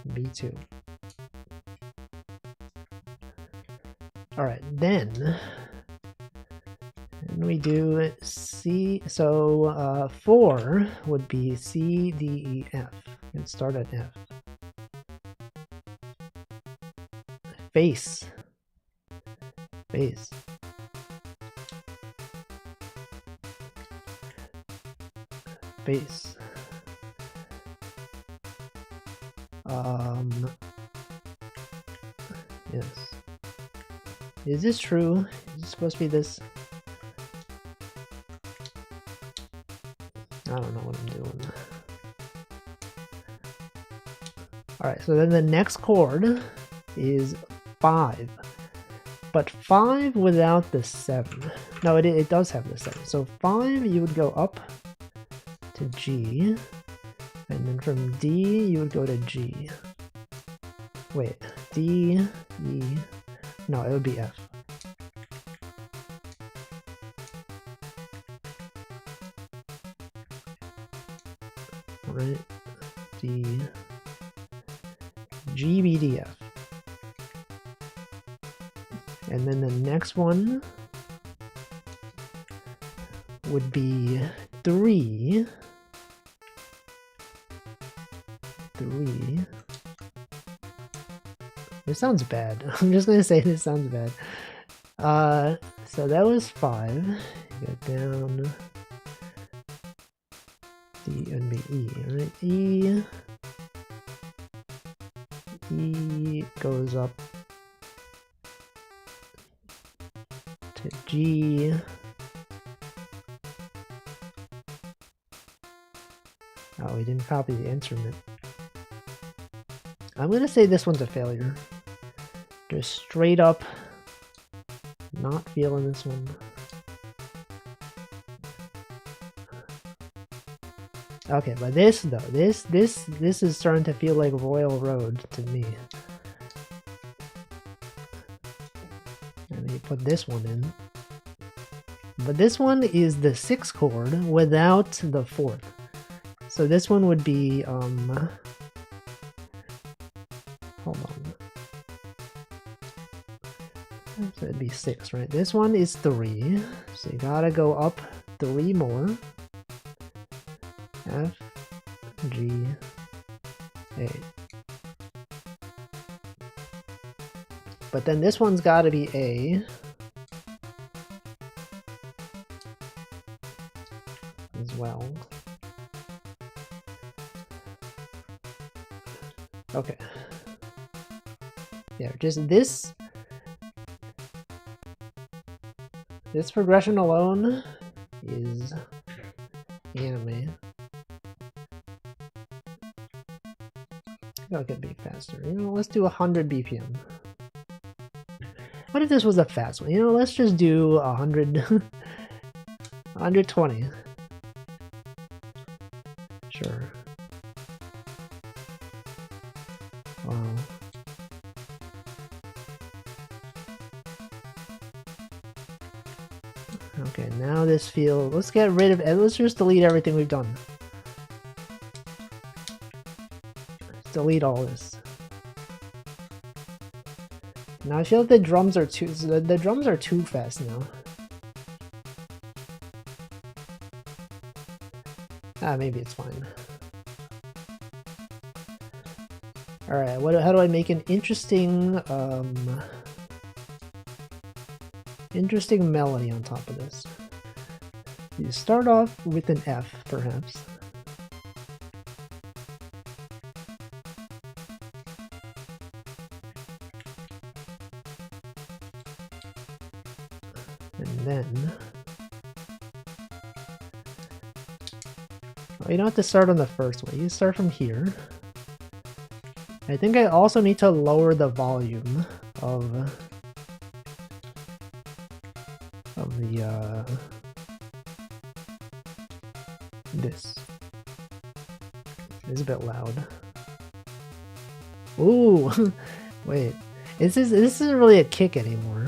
B2. Alright, then we do C, so 4 would be C, D, E, F. And start at F. Bass. Bass. Bass. Yes. Is this true? Is it supposed to be this? I don't know what I'm doing. Alright, so then the next chord is 5. But 5 without the 7. No, it does have the 7. So 5 you would go up to G. And then from D you would go to G. Wait, D, E... No, it would be F. Right? D, G, B, D, F. And then the next one would be 3. 3. This sounds bad. I'm just gonna say this sounds bad. So that was 5. Get down D and B, E, right? E goes up to G. Oh, we didn't copy the instrument. I'm gonna say this one's a failure. Just straight up not feeling this one. Okay, but this though, this is starting to feel like Royal Road to me. And then you put this one in. But this one is the 6th chord without the 4th. So this one would be hold on. So it'd be 6, right? This one is 3. So you gotta go up 3 more. F, G, A. But then this one's got to be A as well. Okay. Yeah, just this progression alone is anime. I'll get beat faster. You know, let's do 100 BPM. What if this was a fast one? You know, let's just do 100, 120. Sure. Wow. Okay, now this feels... Let's get rid of... Let's just delete everything we've done. Let's delete all this. Now I feel like the drums are too... The drums are too fast now. Ah, maybe it's fine. Alright, how do I make an interesting... interesting melody on top of this? You start off with an F, perhaps. And then... Oh, you don't have to start on the first one. You start from here. I think I also need to lower the volume of the this. It's a bit loud. Ooh, wait. This isn't really a kick anymore.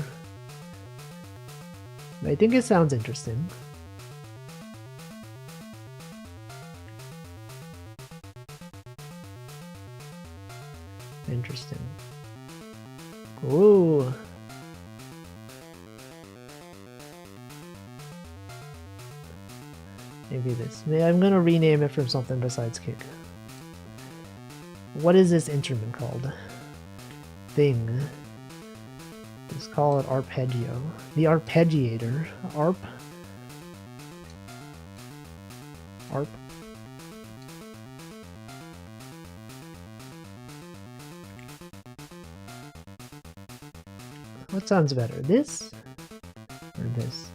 I think it sounds interesting. Interesting. Ooh. Maybe this. I'm gonna rename it from something besides kick. What is this instrument called? Thing. Let's call it arpeggio. The arpeggiator. Arp. What sounds better? This? Or this?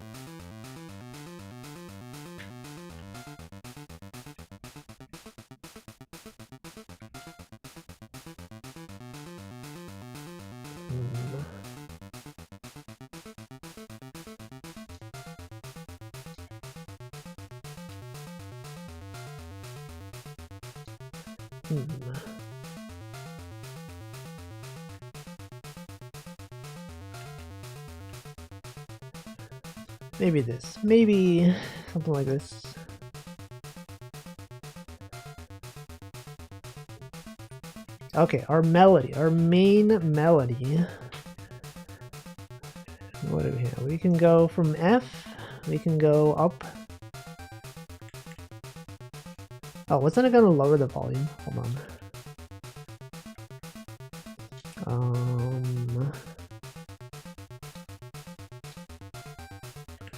Maybe this. Maybe something like this. Okay, our melody, our main melody. What do we have? We can go from F, we can go up. Oh, wasn't it gonna lower the volume? Hold on.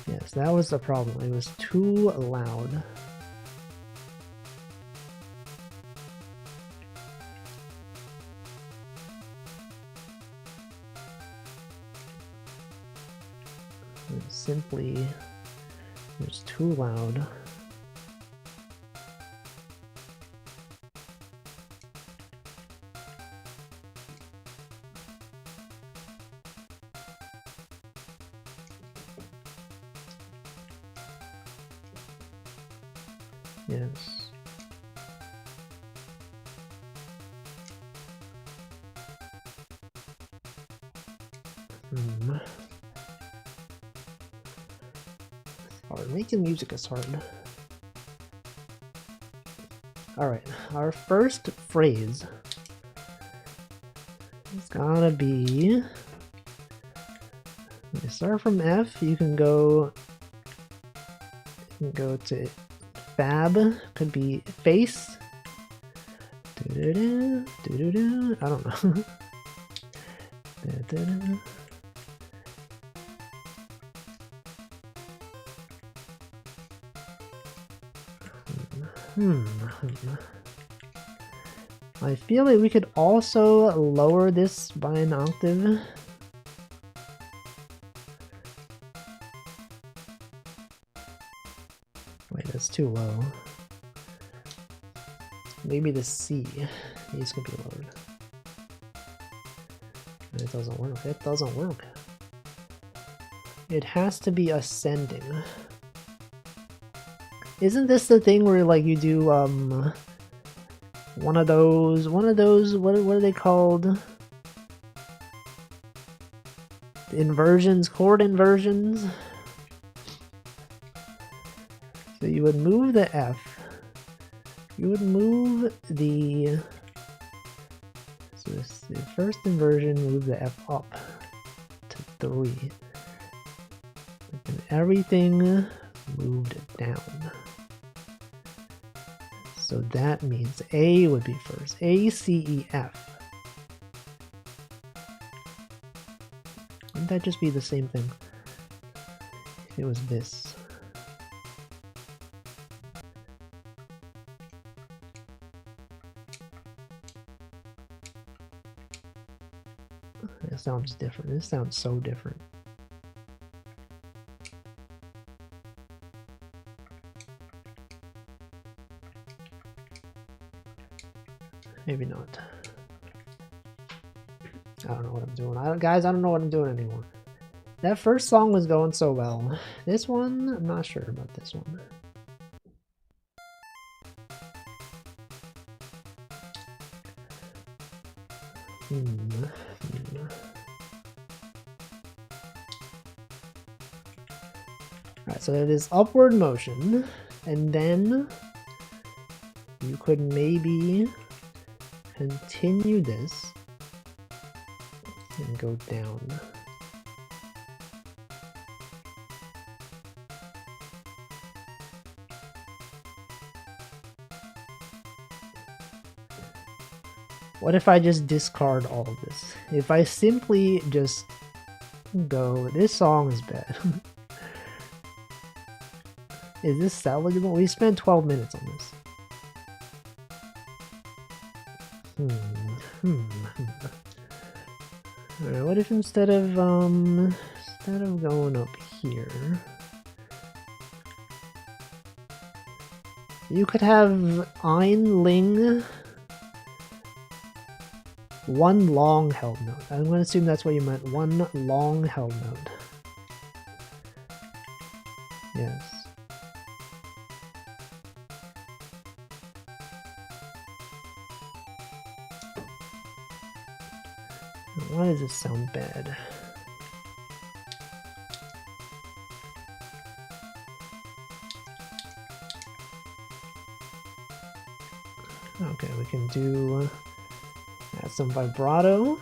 Yes, that was the problem. It was too loud. Simply, it was too loud. Yes. Hard. Making music is hard. Alright, our first phrase is gonna be... You start from F, you can go to Fab, could be face, to I don't know. I feel like we could also lower this by an octave. Wait, that's too low. Maybe the C. These could be lowered. It doesn't work. It doesn't work. It has to be ascending. Isn't this the thing where like you do one of those what are they called? Inversions, chord inversions? So you would move the F. You would move the the first inversion, move the F up to 3. And everything moved down. So that means A would be first. A, C, E, F. Wouldn't that just be the same thing? It was this. It sounds different. This sounds so different. Maybe not. I don't know what I'm doing. Guys, I don't know what I'm doing anymore. That first song was going so well. This one, I'm not sure about this one. Alright, so it is upward motion, and then you could maybe continue this and go down. What if I just discard all of this? If I simply just go, this song is bad. Is this salvageable? We spent 12 minutes on this. Alright, what if instead of going up here, you could have Ein Ling, one long held note. I'm going to assume that's what you meant. One long held note. Yes. Why does this sound bad? Okay, we can do add some vibrato.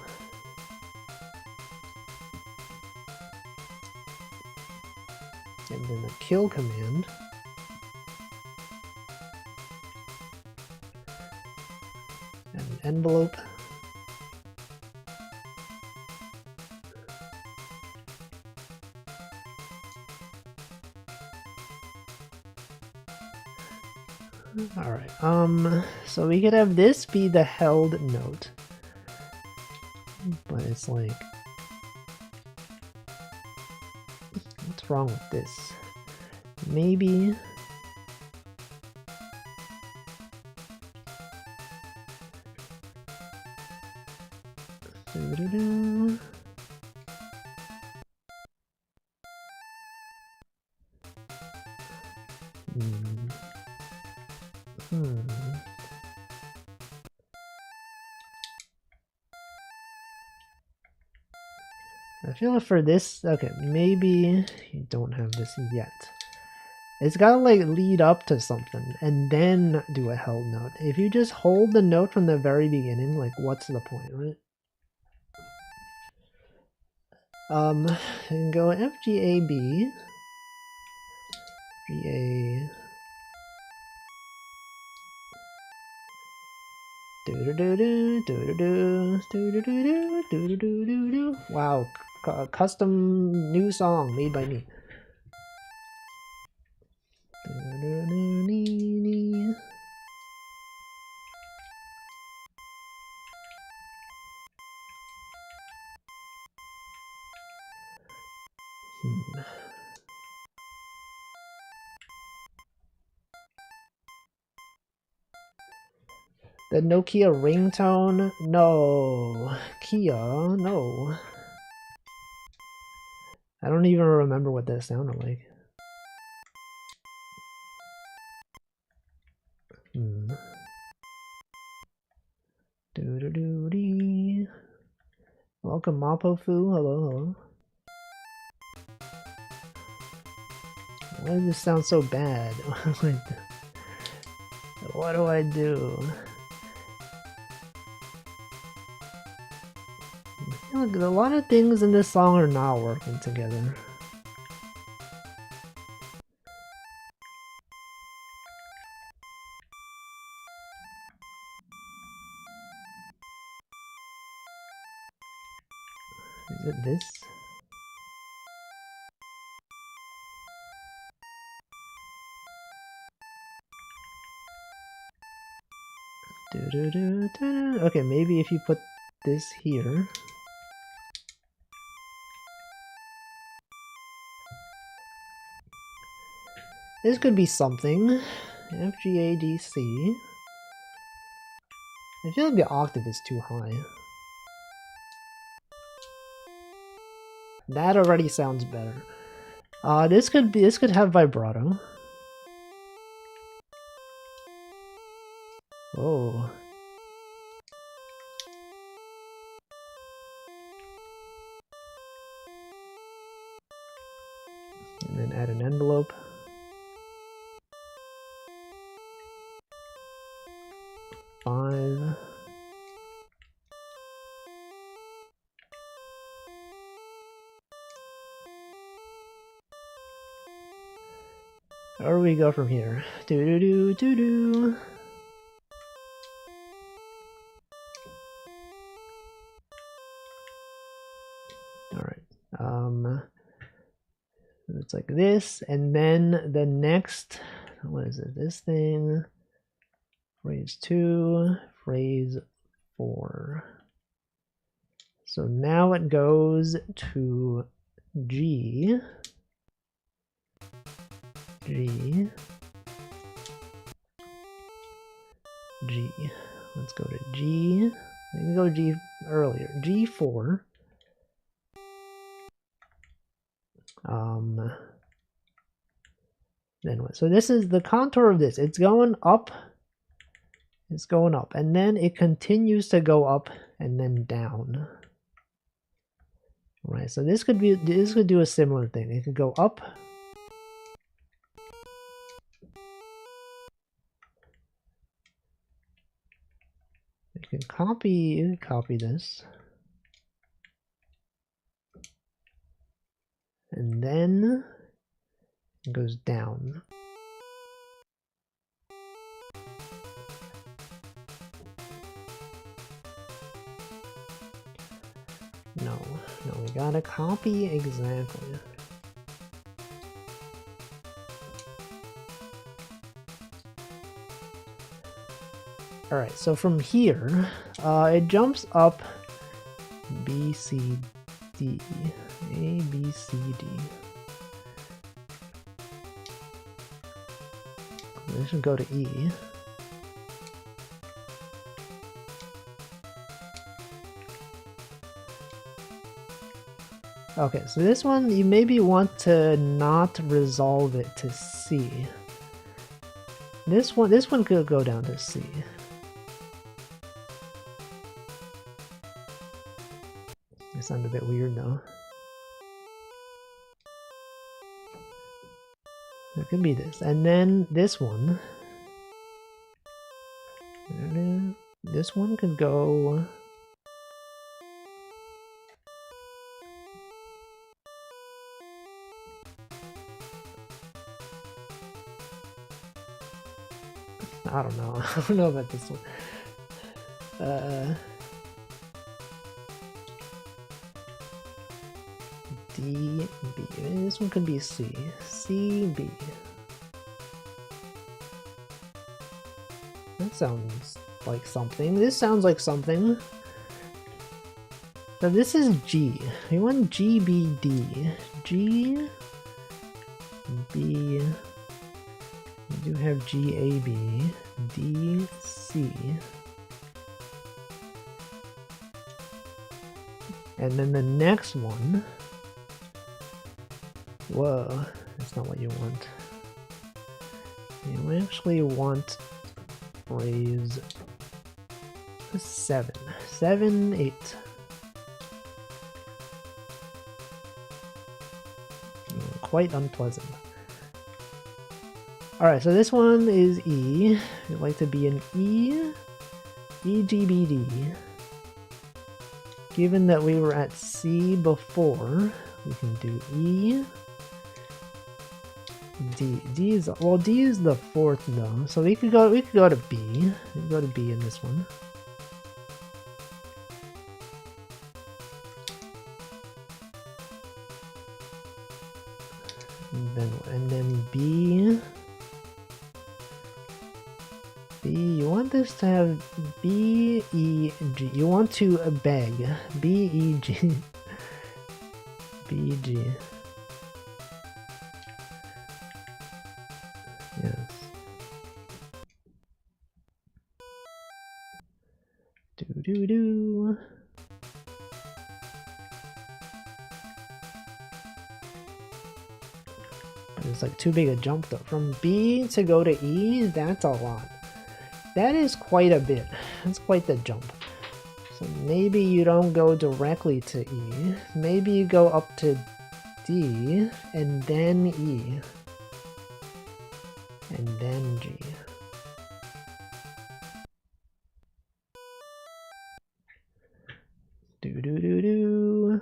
And then the kill command. And an envelope. Alright, so we could have this be the held note. But it's like, what's wrong with this? Maybe I feel like for this, okay, maybe you don't have this yet. It's gotta like lead up to something and then do a held note. If you just hold the note from the very beginning, like what's the point, right? You can go F, G, A, B. G, A. Wow, custom new song made by me. The Nokia ringtone? No. Kia? No. I don't even remember what that sounded like. Doo-doo-doo-dee. Welcome, Mapofu. Hello. Why does this sound so bad? What do I do? I feel like a lot of things in this song are not working together. Is it this? Okay, maybe if you put this here. This could be something. FGADC. I feel like the octave is too high. That already sounds better. This could have vibrato. Whoa. And then add an envelope. Five. Where do we go from here? Do-do-do-do-do. Alright. It's like this, and then the next, what is it? This thing. Phrase 2, phrase 4. So now it goes to G. G. G. Let's go to G. We can go G earlier. G4. Then what? So this is the contour of this. It's going up. It's going up, and then it continues to go up and then down. Right. So this could do a similar thing. It could go up. You can copy this. And then it goes down. No, we gotta copy exactly. Alright, so from here, it jumps up B, C, D. A, B, C, D. This should go to E. Okay, so this one, you maybe want to not resolve it to C. This one could go down to C. It sounds a bit weird though. It could be this. And then this one. This one could go... I don't know. I don't know about this one. D, B. This one could be C. C, B. That sounds like something. This sounds like something. So this is G. We want G, B, D. G, B. We do have G, A, B. D, C. And then the next one. Whoa, that's not what you want. You actually want phrase 7. 7, 8. Quite unpleasant. Alright, so this one is E. We'd like to be an E. E, G, B, D. Given that we were at C before, we can do E. D. D is, well, D is the 4th though, so we could go to B. We could go to B in this one. And then B. B, you want this to have B, E, G. You want to beg. B, E, G. B, G. Yes. Do. It's like too big a jump though. From B to go to E, that's a lot. That is quite a bit. That's quite the jump. So maybe you don't go directly to E. Maybe you go up to D and then E. And then G. Do.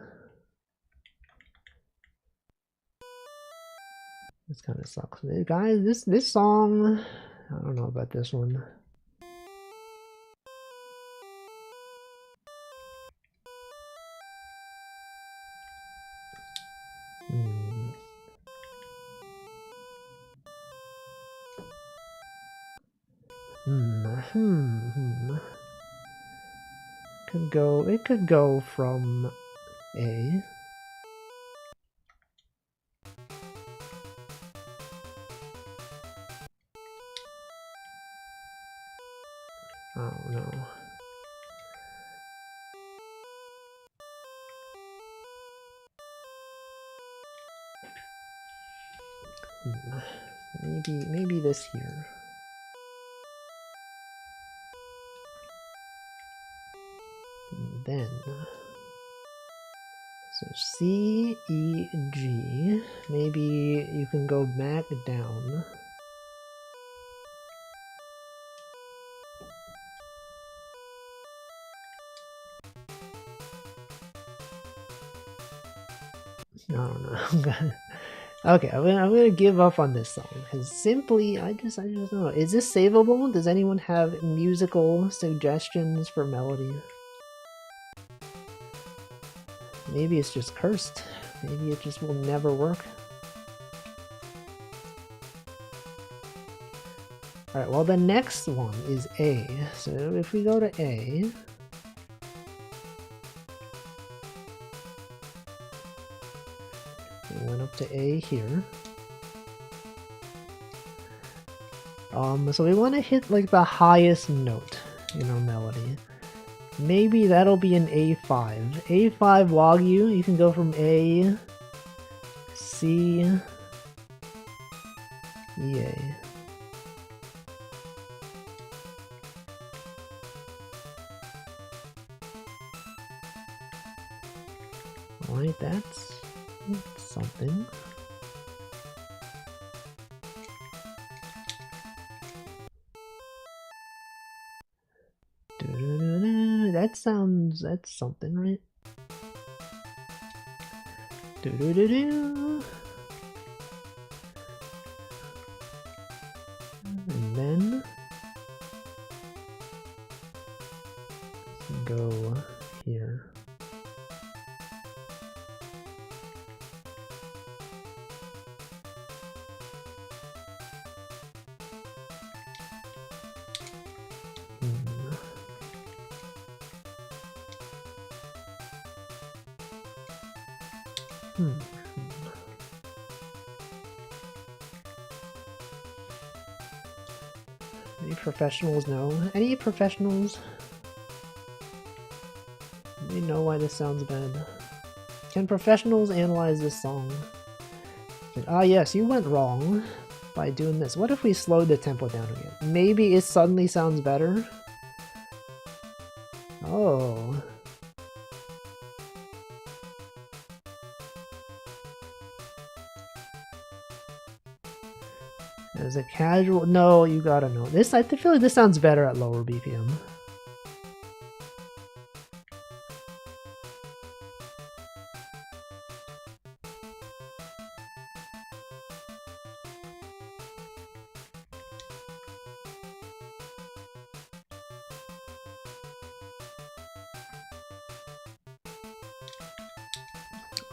This kind of sucks. Guys, this song, I don't know about this one. It could go from A. I don't know. Maybe this here. And then so C, E, G. Maybe you can go back down. I don't know. Okay, I'm gonna give up on this song because simply I just don't know. Is this savable? Does anyone have musical suggestions for melody? Maybe it's just cursed. Maybe it just will never work. Alright, well the next one is A. So if we go to A, we went up to A here. So we want to hit like the highest note in our melody. Maybe that'll be an A5. A5 Wagyu, you can go from A, C, E, A. Alright, that's something. That's something, right? And then go here. Any professionals know? Any professionals? They know why this sounds bad. Can professionals analyze this song? Ah yes, you went wrong by doing this. What if we slowed the tempo down again? Maybe it suddenly sounds better? Oh. As a casual... No, you gotta know. This, I feel like this sounds better at lower BPM.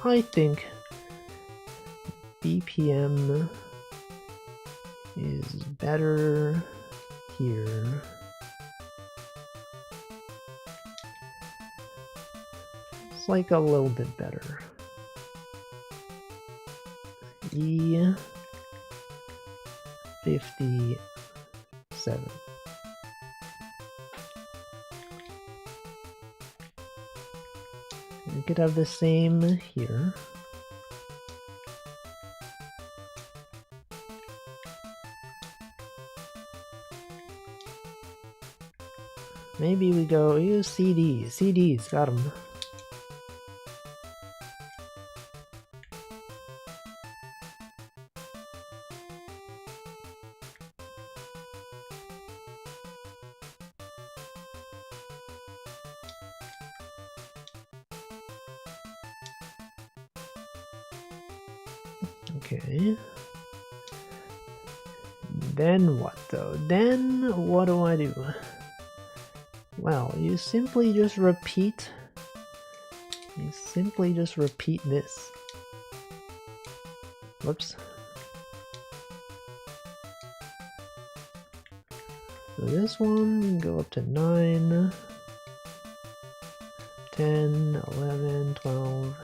I think BPM is better here. It's like a little bit better. E57. We could have the same here. Maybe we go use CDs. CDs, got them. Okay. Then what though? Then what do I do? Well, you simply just repeat. You simply just repeat this. Whoops. So this one, go up to 9, 10, 11, 12.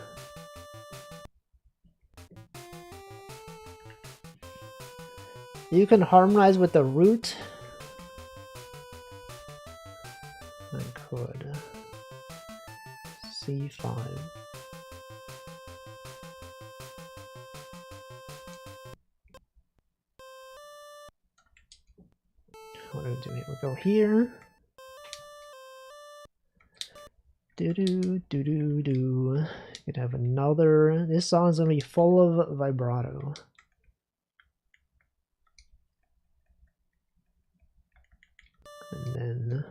You can harmonize with the root. I could. C5. What do we do here? We'll go here. Do. Could have another. This song's gonna be full of vibrato. And then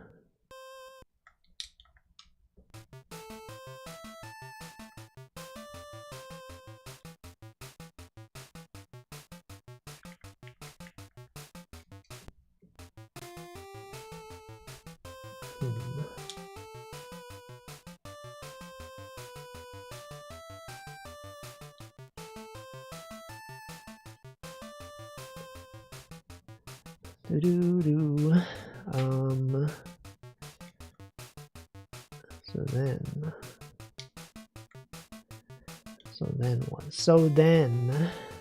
so then what? So then,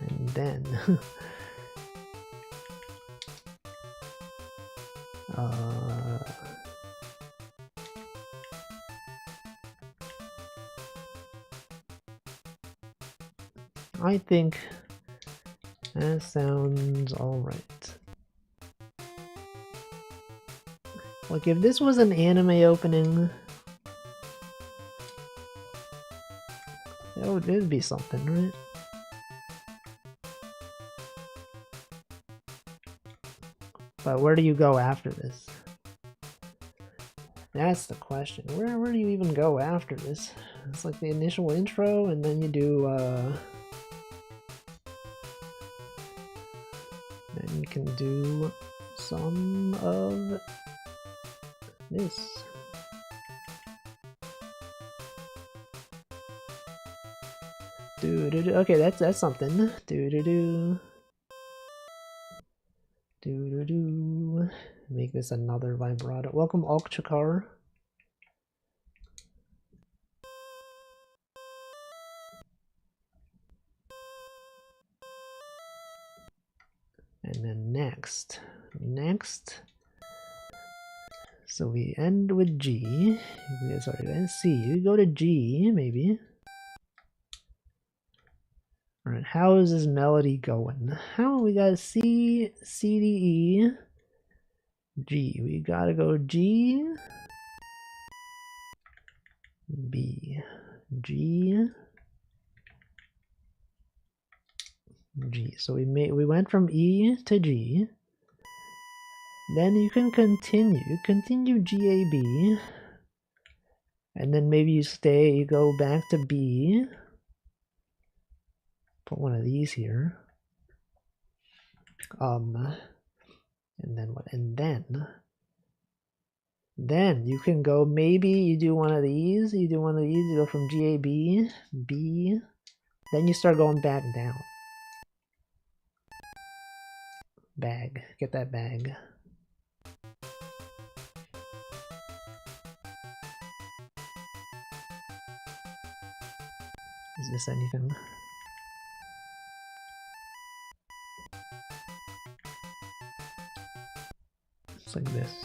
and then. I think that sounds alright. Like if this was an anime opening, it'd be something, right? But where do you go after this? That's the question. Where do you even go after this? It's like the initial intro, and then you do, then you can do some of this. Do do do. Okay, that's something. Do do do. Do do do. Make this another vibrato. Welcome, Alchakar. And then next. So we end with G. Sorry, let's see. We go to G, maybe. Alright, how is this melody going? We got C, C, D, E, G. We gotta go G, B, G, G. So we went from E to G. Then you can continue G, A, B. And then maybe you go back to B. Put one of these here. And then what? And then you can go, maybe you do one of these, you go from G, A, B, B, then you start going back down. Bag, get that bag. Is this anything? It's like this.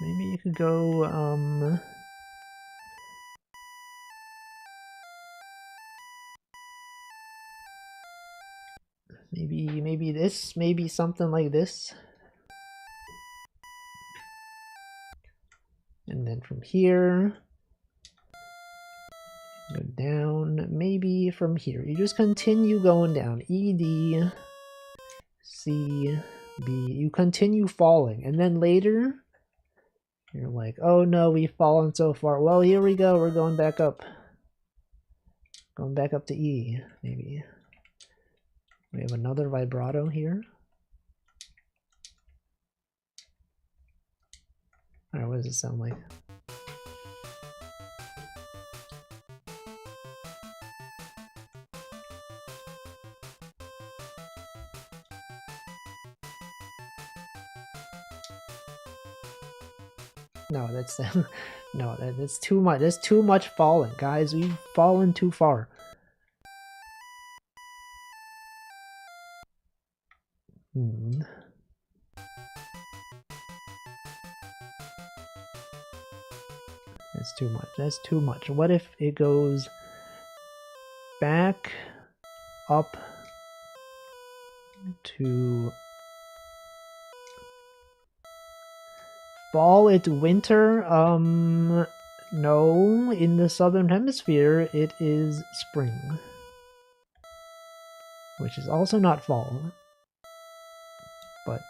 Maybe you could go, maybe this, maybe something like this. And then from here, go down, maybe from here. You just continue going down. E, D, C, B. You continue falling. And then later, you're like, oh no, we've fallen so far. Well, here we go. We're going back up. Going back up to E, maybe. We have another vibrato here. Alright, what does it sound like? No, that's no, that's too much. That's too much falling, guys. We've fallen too far. That's too much. That's too much. What if it goes back up to fall? It's winter. No, in the southern hemisphere it is spring, which is also not fall, but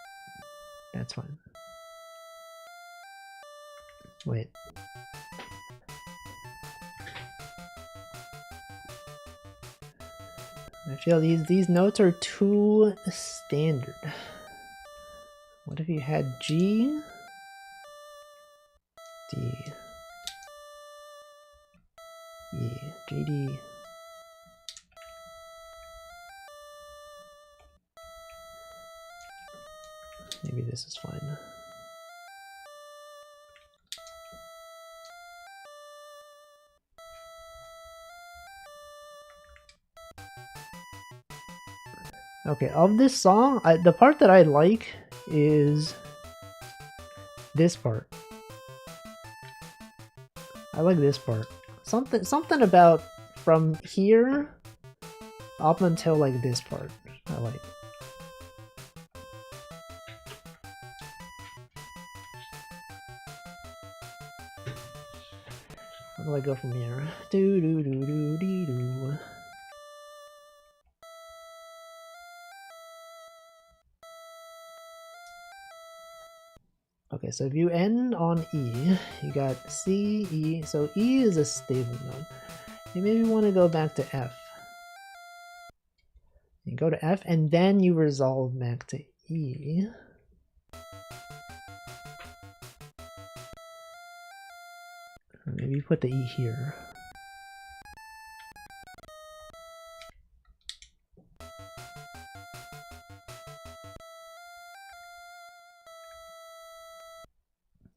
that's fine. Wait. I feel these notes are too standard. What if you had G, D, E, G, D, maybe this is fine. Okay, of this song, the part that I like is this part. I like this part. Something about from here up until like this part I like. Where do I go from here? Do do do do dee do. Okay, so if you end on E, you got C, E, so E is a stable note. You maybe want to go back to F. You go to F and then you resolve back to E. Or maybe put the E here.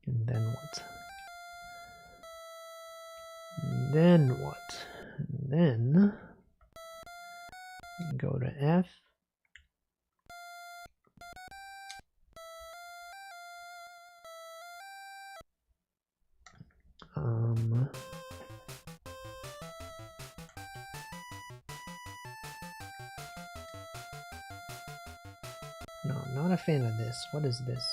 And then what? And then what? And then you go to F. No, I'm not a fan of this. What is this?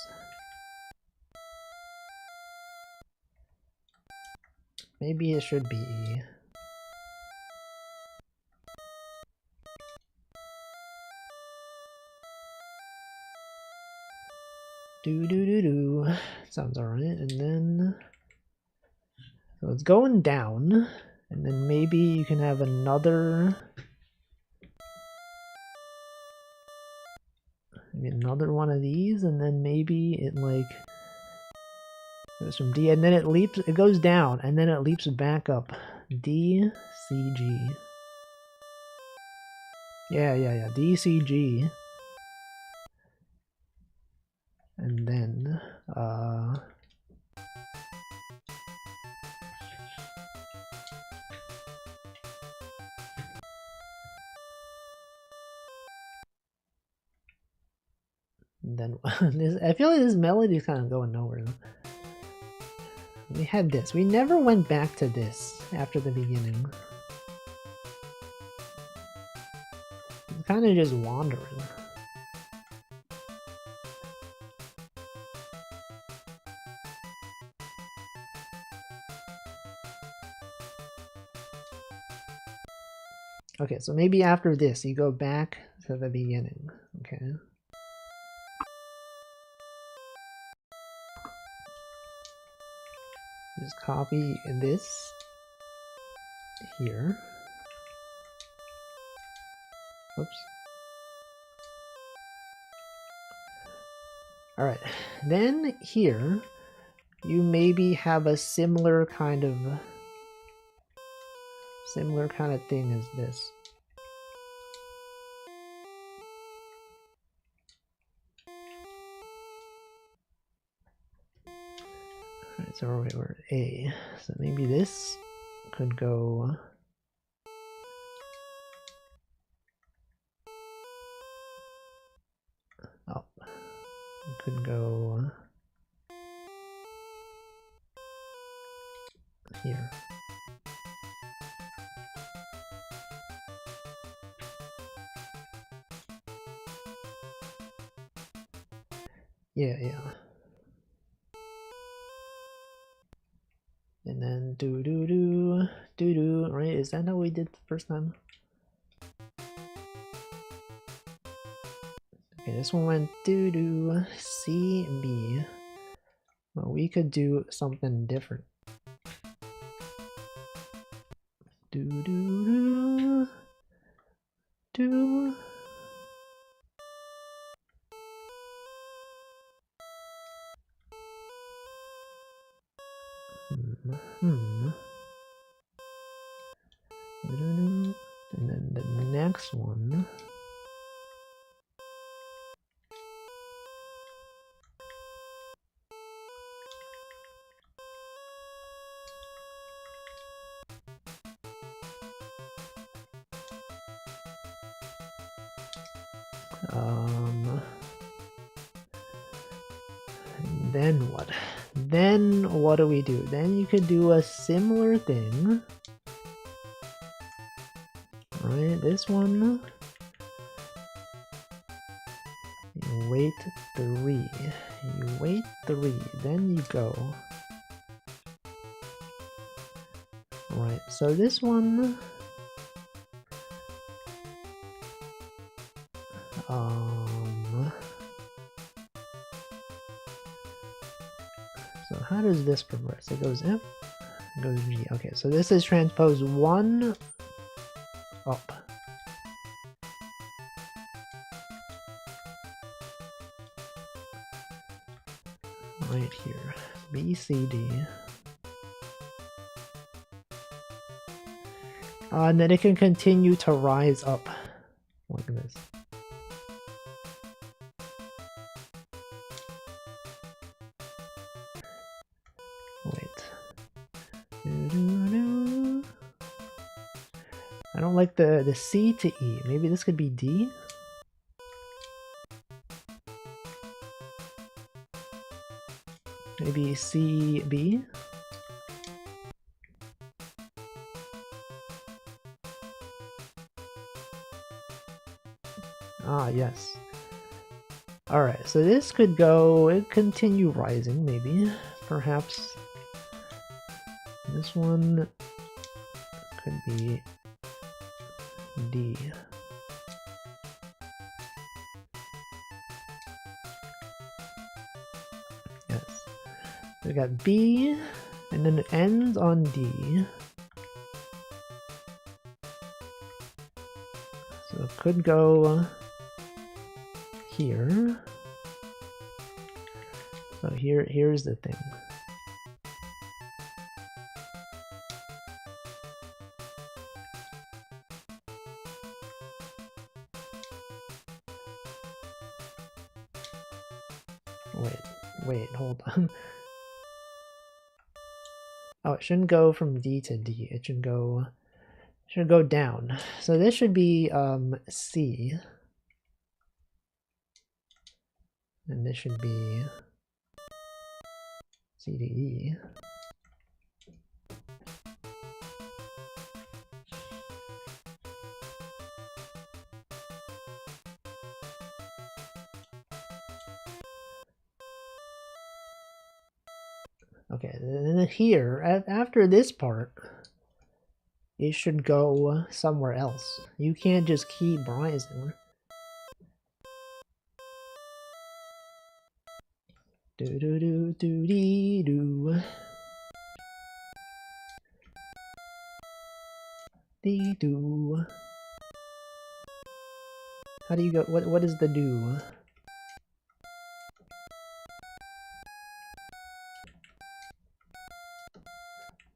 Maybe it should be E. Do. Sounds alright. And then, so it's going down, and then maybe you can have another, maybe another one of these, and then maybe it like goes from D, and then it leaps, it goes down, and then it leaps back up. D, C, G. Yeah. D, C, G. And then, this, I feel like this melody is kind of going nowhere. We had this. We never went back to this after the beginning. It's kind of just wandering. Okay, so maybe after this, you go back to the beginning, okay? Just copy this here. Whoops. Alright, then here, you maybe have a similar kind of thing as this. Alright, so we're at A. So maybe this could go up. It could go here. Yeah. And then do, right? Is that how we did the first time? Okay, this one went do, C, B. Well, we could do something different. Do. And then the next one. Then what? Then what do we do? Then you could do a similar thing. Right, this one. You wait 3. You wait 3. Then you go. Right, so this one. So how does this progress? It goes F, Goes G. Okay, so this is transpose 1 up. Right here. B, C, D. And then it can continue to rise up like this. Wait. I don't like the C to E. Maybe this could be D? Maybe C, B? Ah, yes. Alright, so this could go, it continue rising, maybe. Perhaps. This one could be D. Yes. We got B, and then it ends on D. So it could go here. So here's the thing. Wait, hold on. Oh, it shouldn't go from D to D. It should go down. So this should be C. And this should be C to E. Okay, and then here, after this part, it should go somewhere else. You can't just keep rising. Do do do do dee do. Dee do. How do you go? What is the do?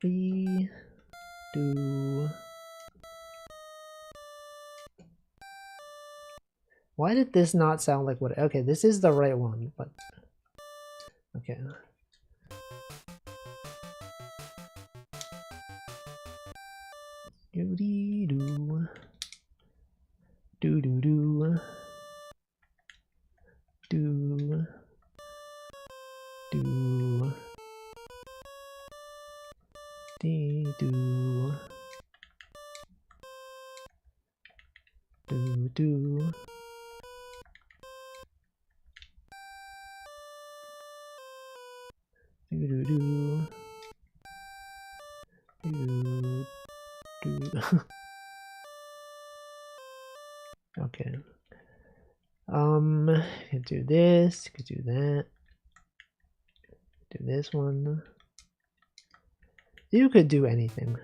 Dee do. Why did this not sound like what? Okay, this is the right one, but okay. Do dee do. Do do do. Do. Do. Dee do. Do do. Do do do. Do do. Okay. You could do this, you could do that. Do this one. You could do anything.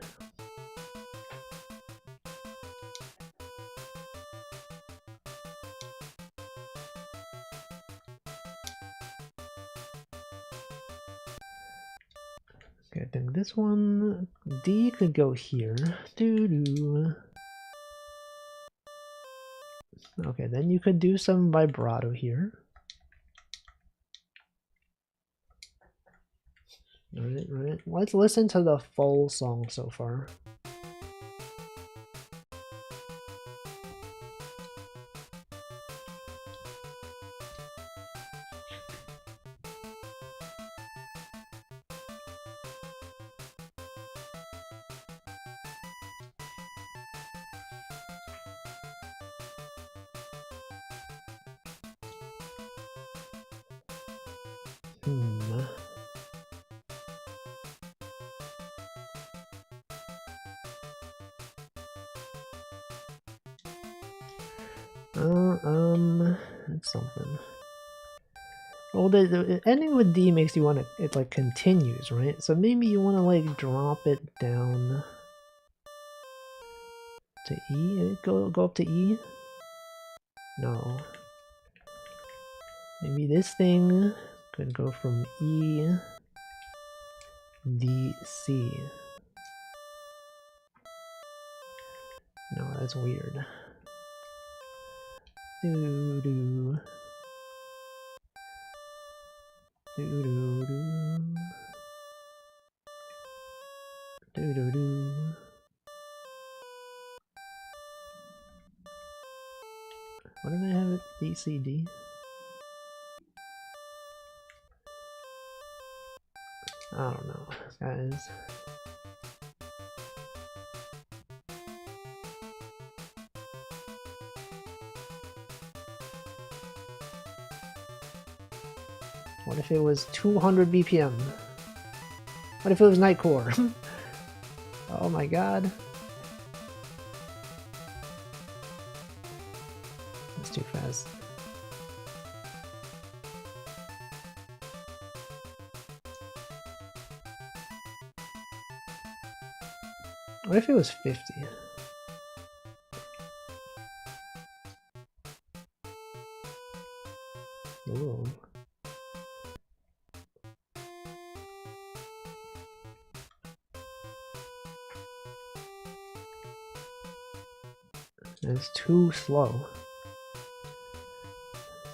Okay, I think this one, D could go here. Doo-doo. Okay, then you could do some vibrato here. Right. Let's listen to the full song so far. That's something. Well, the ending with D makes you want to, it like continues, right? So maybe you want to like drop it down to E. Go up to E. No. Maybe this thing could go from E, D, C. No, that's weird. Do do. Do do do. Do do do. Why did I have it? D, C, D? I don't know, guys. What if it was 200 BPM? What if it was Nightcore? Oh my god. That's too fast. What if it was 50? Ooh. It's too slow.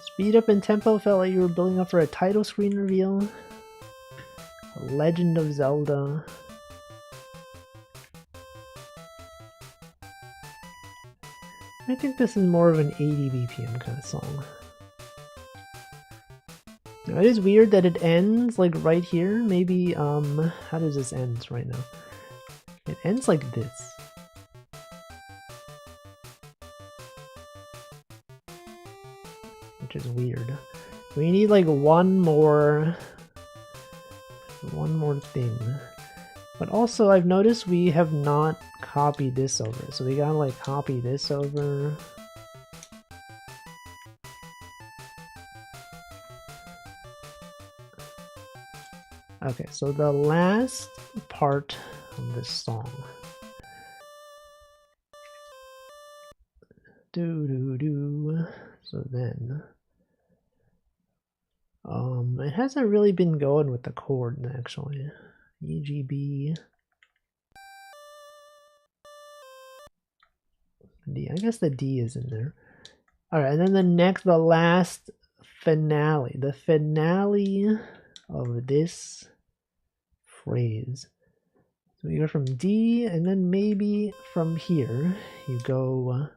Speed up and tempo felt like you were building up for a title screen reveal. A Legend of Zelda. I think this is more of an 80 BPM kind of song. Now, it is weird that it ends like right here. Maybe, how does this end right now? It ends like this. Which is weird. We need like one more thing. But also I've noticed we have not copied this over. So we gotta like copy this over. Okay, so the last part of this song. Do do do. So then it hasn't really been going with the chord actually. E, G, B, D. I guess the D is in there. Alright, and then the last finale. The finale of this phrase. So you go from D, and then maybe from here you go.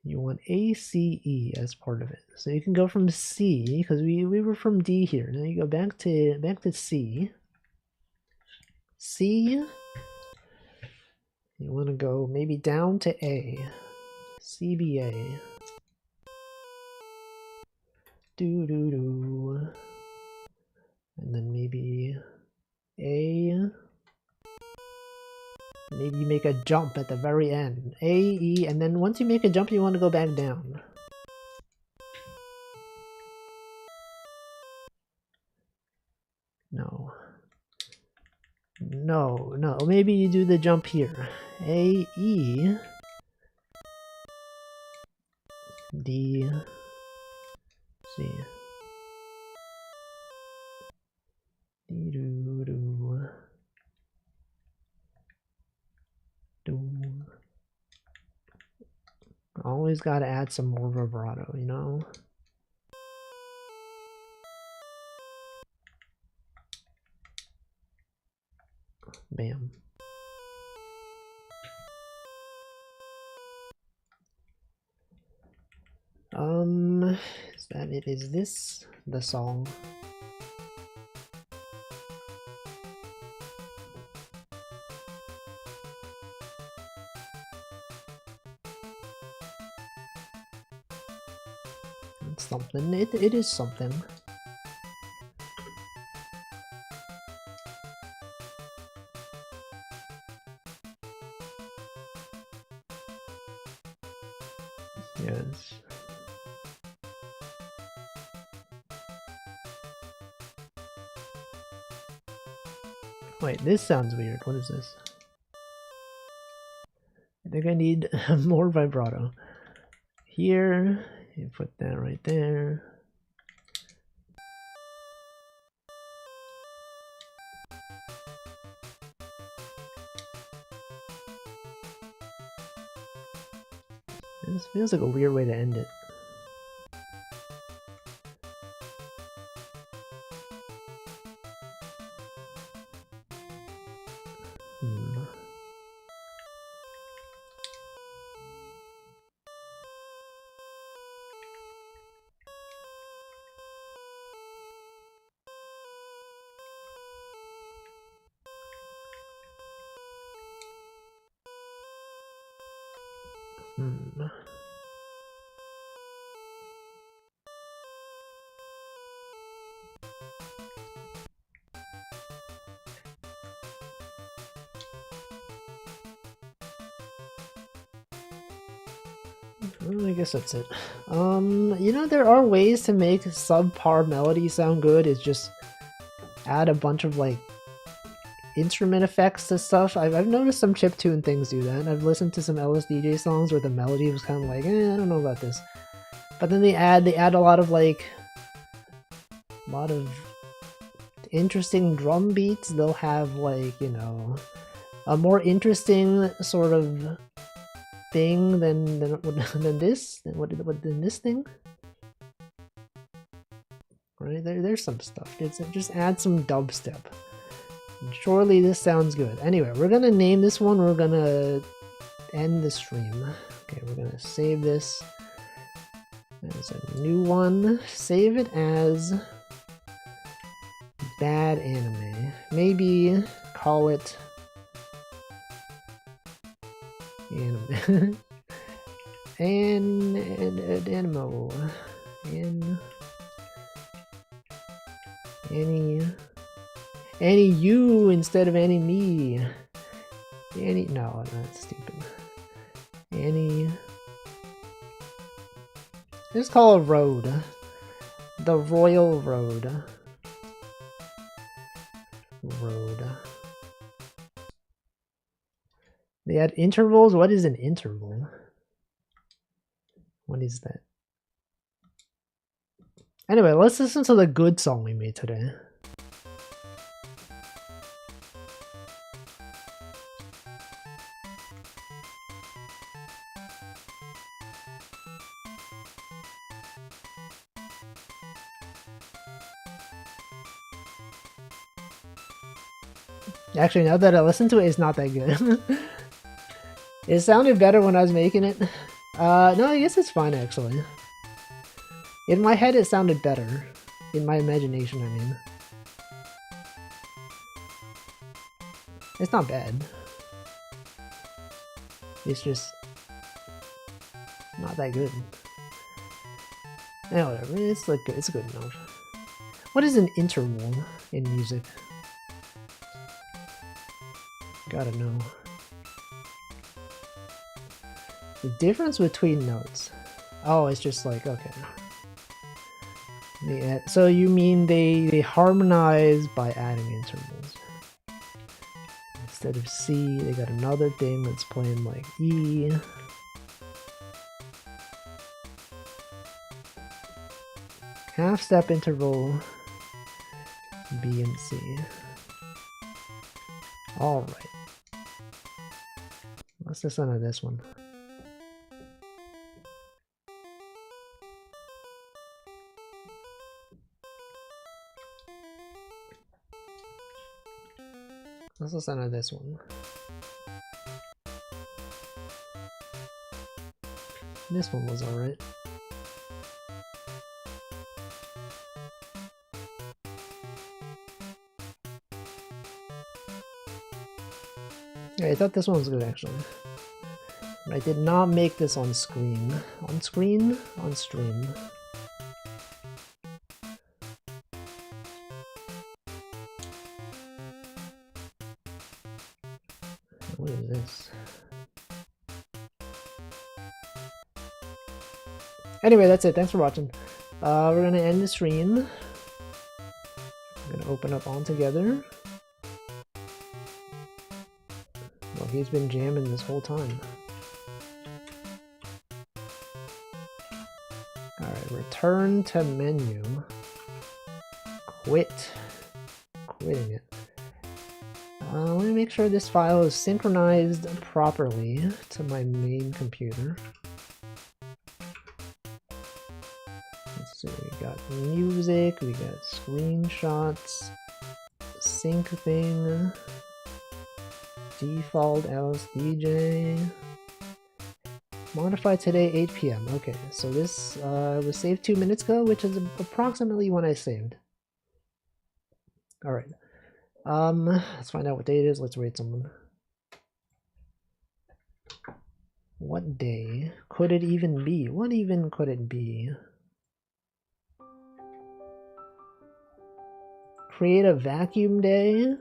You want A, C, E as part of it. So you can go from C, because we were from D here. Now you go back to C. C. You want to go maybe down to A. C, B, A. Do do do. And then maybe A. Maybe you make a jump at the very end. A, E, and then once you make a jump, you want to go back down. No. No, no. Maybe you do the jump here. A, E, D, C. D, do, do. Always gotta add some more vibrato, you know? Bam. Is that it? Is this the song? It's something. It is something. Yes. Wait, this sounds weird. What is this? I think I need more vibrato. Here, you put that right there. This feels like a weird way to end it. Well, I guess that's it. You know, there are ways to make subpar melody sound good. It's just add a bunch of like instrument effects to stuff. I've noticed some chiptune things do that. I've listened to some LSDj songs where the melody was kind of like, I don't know about this. But then they add a lot of interesting drum beats. They'll have like, you know, a more interesting sort of thing than this thing. Right there's some stuff. Just add some dubstep. Surely this sounds good. Anyway, we're gonna name this one. We're gonna end the stream. Okay, we're gonna save this as a new one. Save it as bad anime. Maybe call it anime. Animo. Any you instead of any me. No, that's stupid. Just call it road. The Royal Road. They had intervals? What is an interval? What is that? Anyway, let's listen to the good song we made today. Actually, now that I listen to it, it's not that good. It sounded better when I was making it. No, I guess it's fine, actually. In my head, it sounded better. In my imagination, I mean. It's not bad. It's just not that good. Yeah, whatever. It's like it's good enough. What is an interval in music? Gotta know. The difference between notes. Oh, it's just like, okay. So you mean they harmonize by adding intervals. Instead of C, they got another thing that's playing like E. Half step interval B and C. Alright. Let's listen to this one. Let's listen to this one. This one was alright. Yeah, I thought this one was good actually. But I did not make this on screen. On screen? On stream. What is this? Anyway, that's it. Thanks for watching. We're gonna end the stream. I'm gonna open up On Together. he's been jamming this whole time. Alright, return to menu. Quitting it. Let me make sure this file is synchronized properly to my main computer. Let's see, we got music, we got screenshots, sync thing, default LSDj. Modify today 8 PM. Okay, so this was saved 2 minutes ago, which is approximately when I saved. Alright. Let's find out what day it is. Let's rate someone. What day could it even be? What even could it be? Create a vacuum day?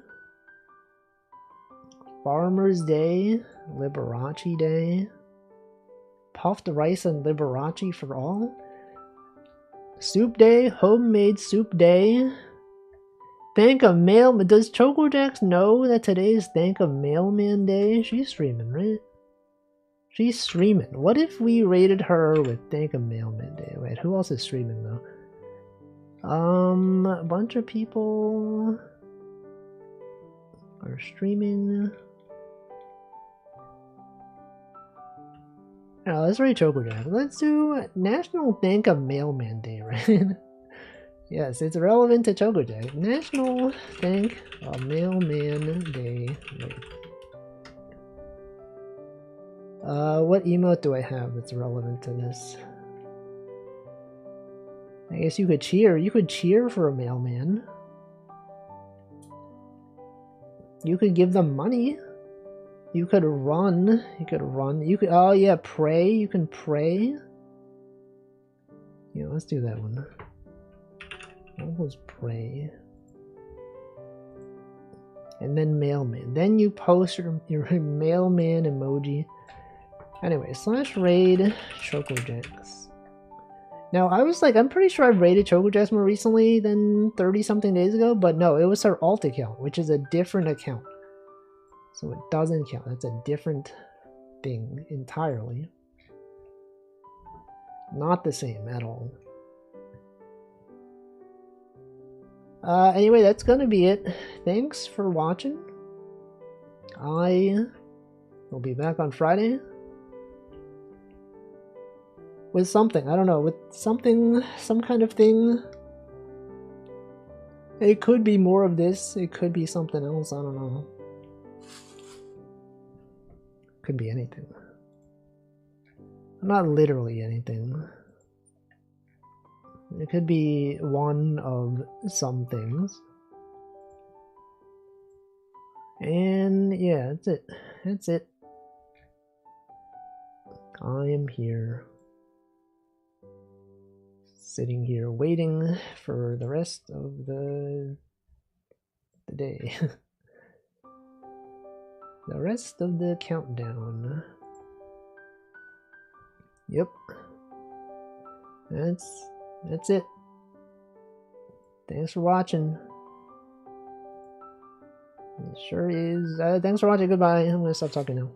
Farmer's Day? Liberace Day? Puffed rice and Liberace for all? Soup Day? Homemade soup day? Thank a mail. Does ChocoJax know that today is Thank a Mailman Day? She's streaming, right? She's streaming. What if we rated her with Thank a Mailman Day? Wait, who else is streaming though? A bunch of people are streaming. Oh, let's rate ChocoJax. Let's do National Thank a Mailman Day, right? Yes, it's relevant to ChocoJax. National Thank a Mailman Day. What emote do I have that's relevant to this? I guess you could cheer. You could cheer for a mailman. You could give them money. You could run. You could run. You could. Oh yeah, pray. You can pray. Yeah, let's do that one. What was pray? And then mailman. Then you post your mailman emoji. Anyway, / raid ChocoJax. Now, I was like, I'm pretty sure I've raided ChocoJax more recently than 30-something days ago, but no, it was her alt account, which is a different account. So it doesn't count. That's a different thing entirely. Not the same at all. Anyway, that's gonna be it. Thanks for watching. I will be back on Friday with something. I don't know, with something, some kind of thing. It could be more of this. It could be something else. I don't know. Could be anything. Not literally anything. It could be one of some things. And yeah, that's it. That's it. I am here. Sitting here waiting for the rest of the day. The rest of the countdown. Yep. That's it. Thanks for watching. It sure is. Thanks for watching. Goodbye. I'm gonna stop talking now.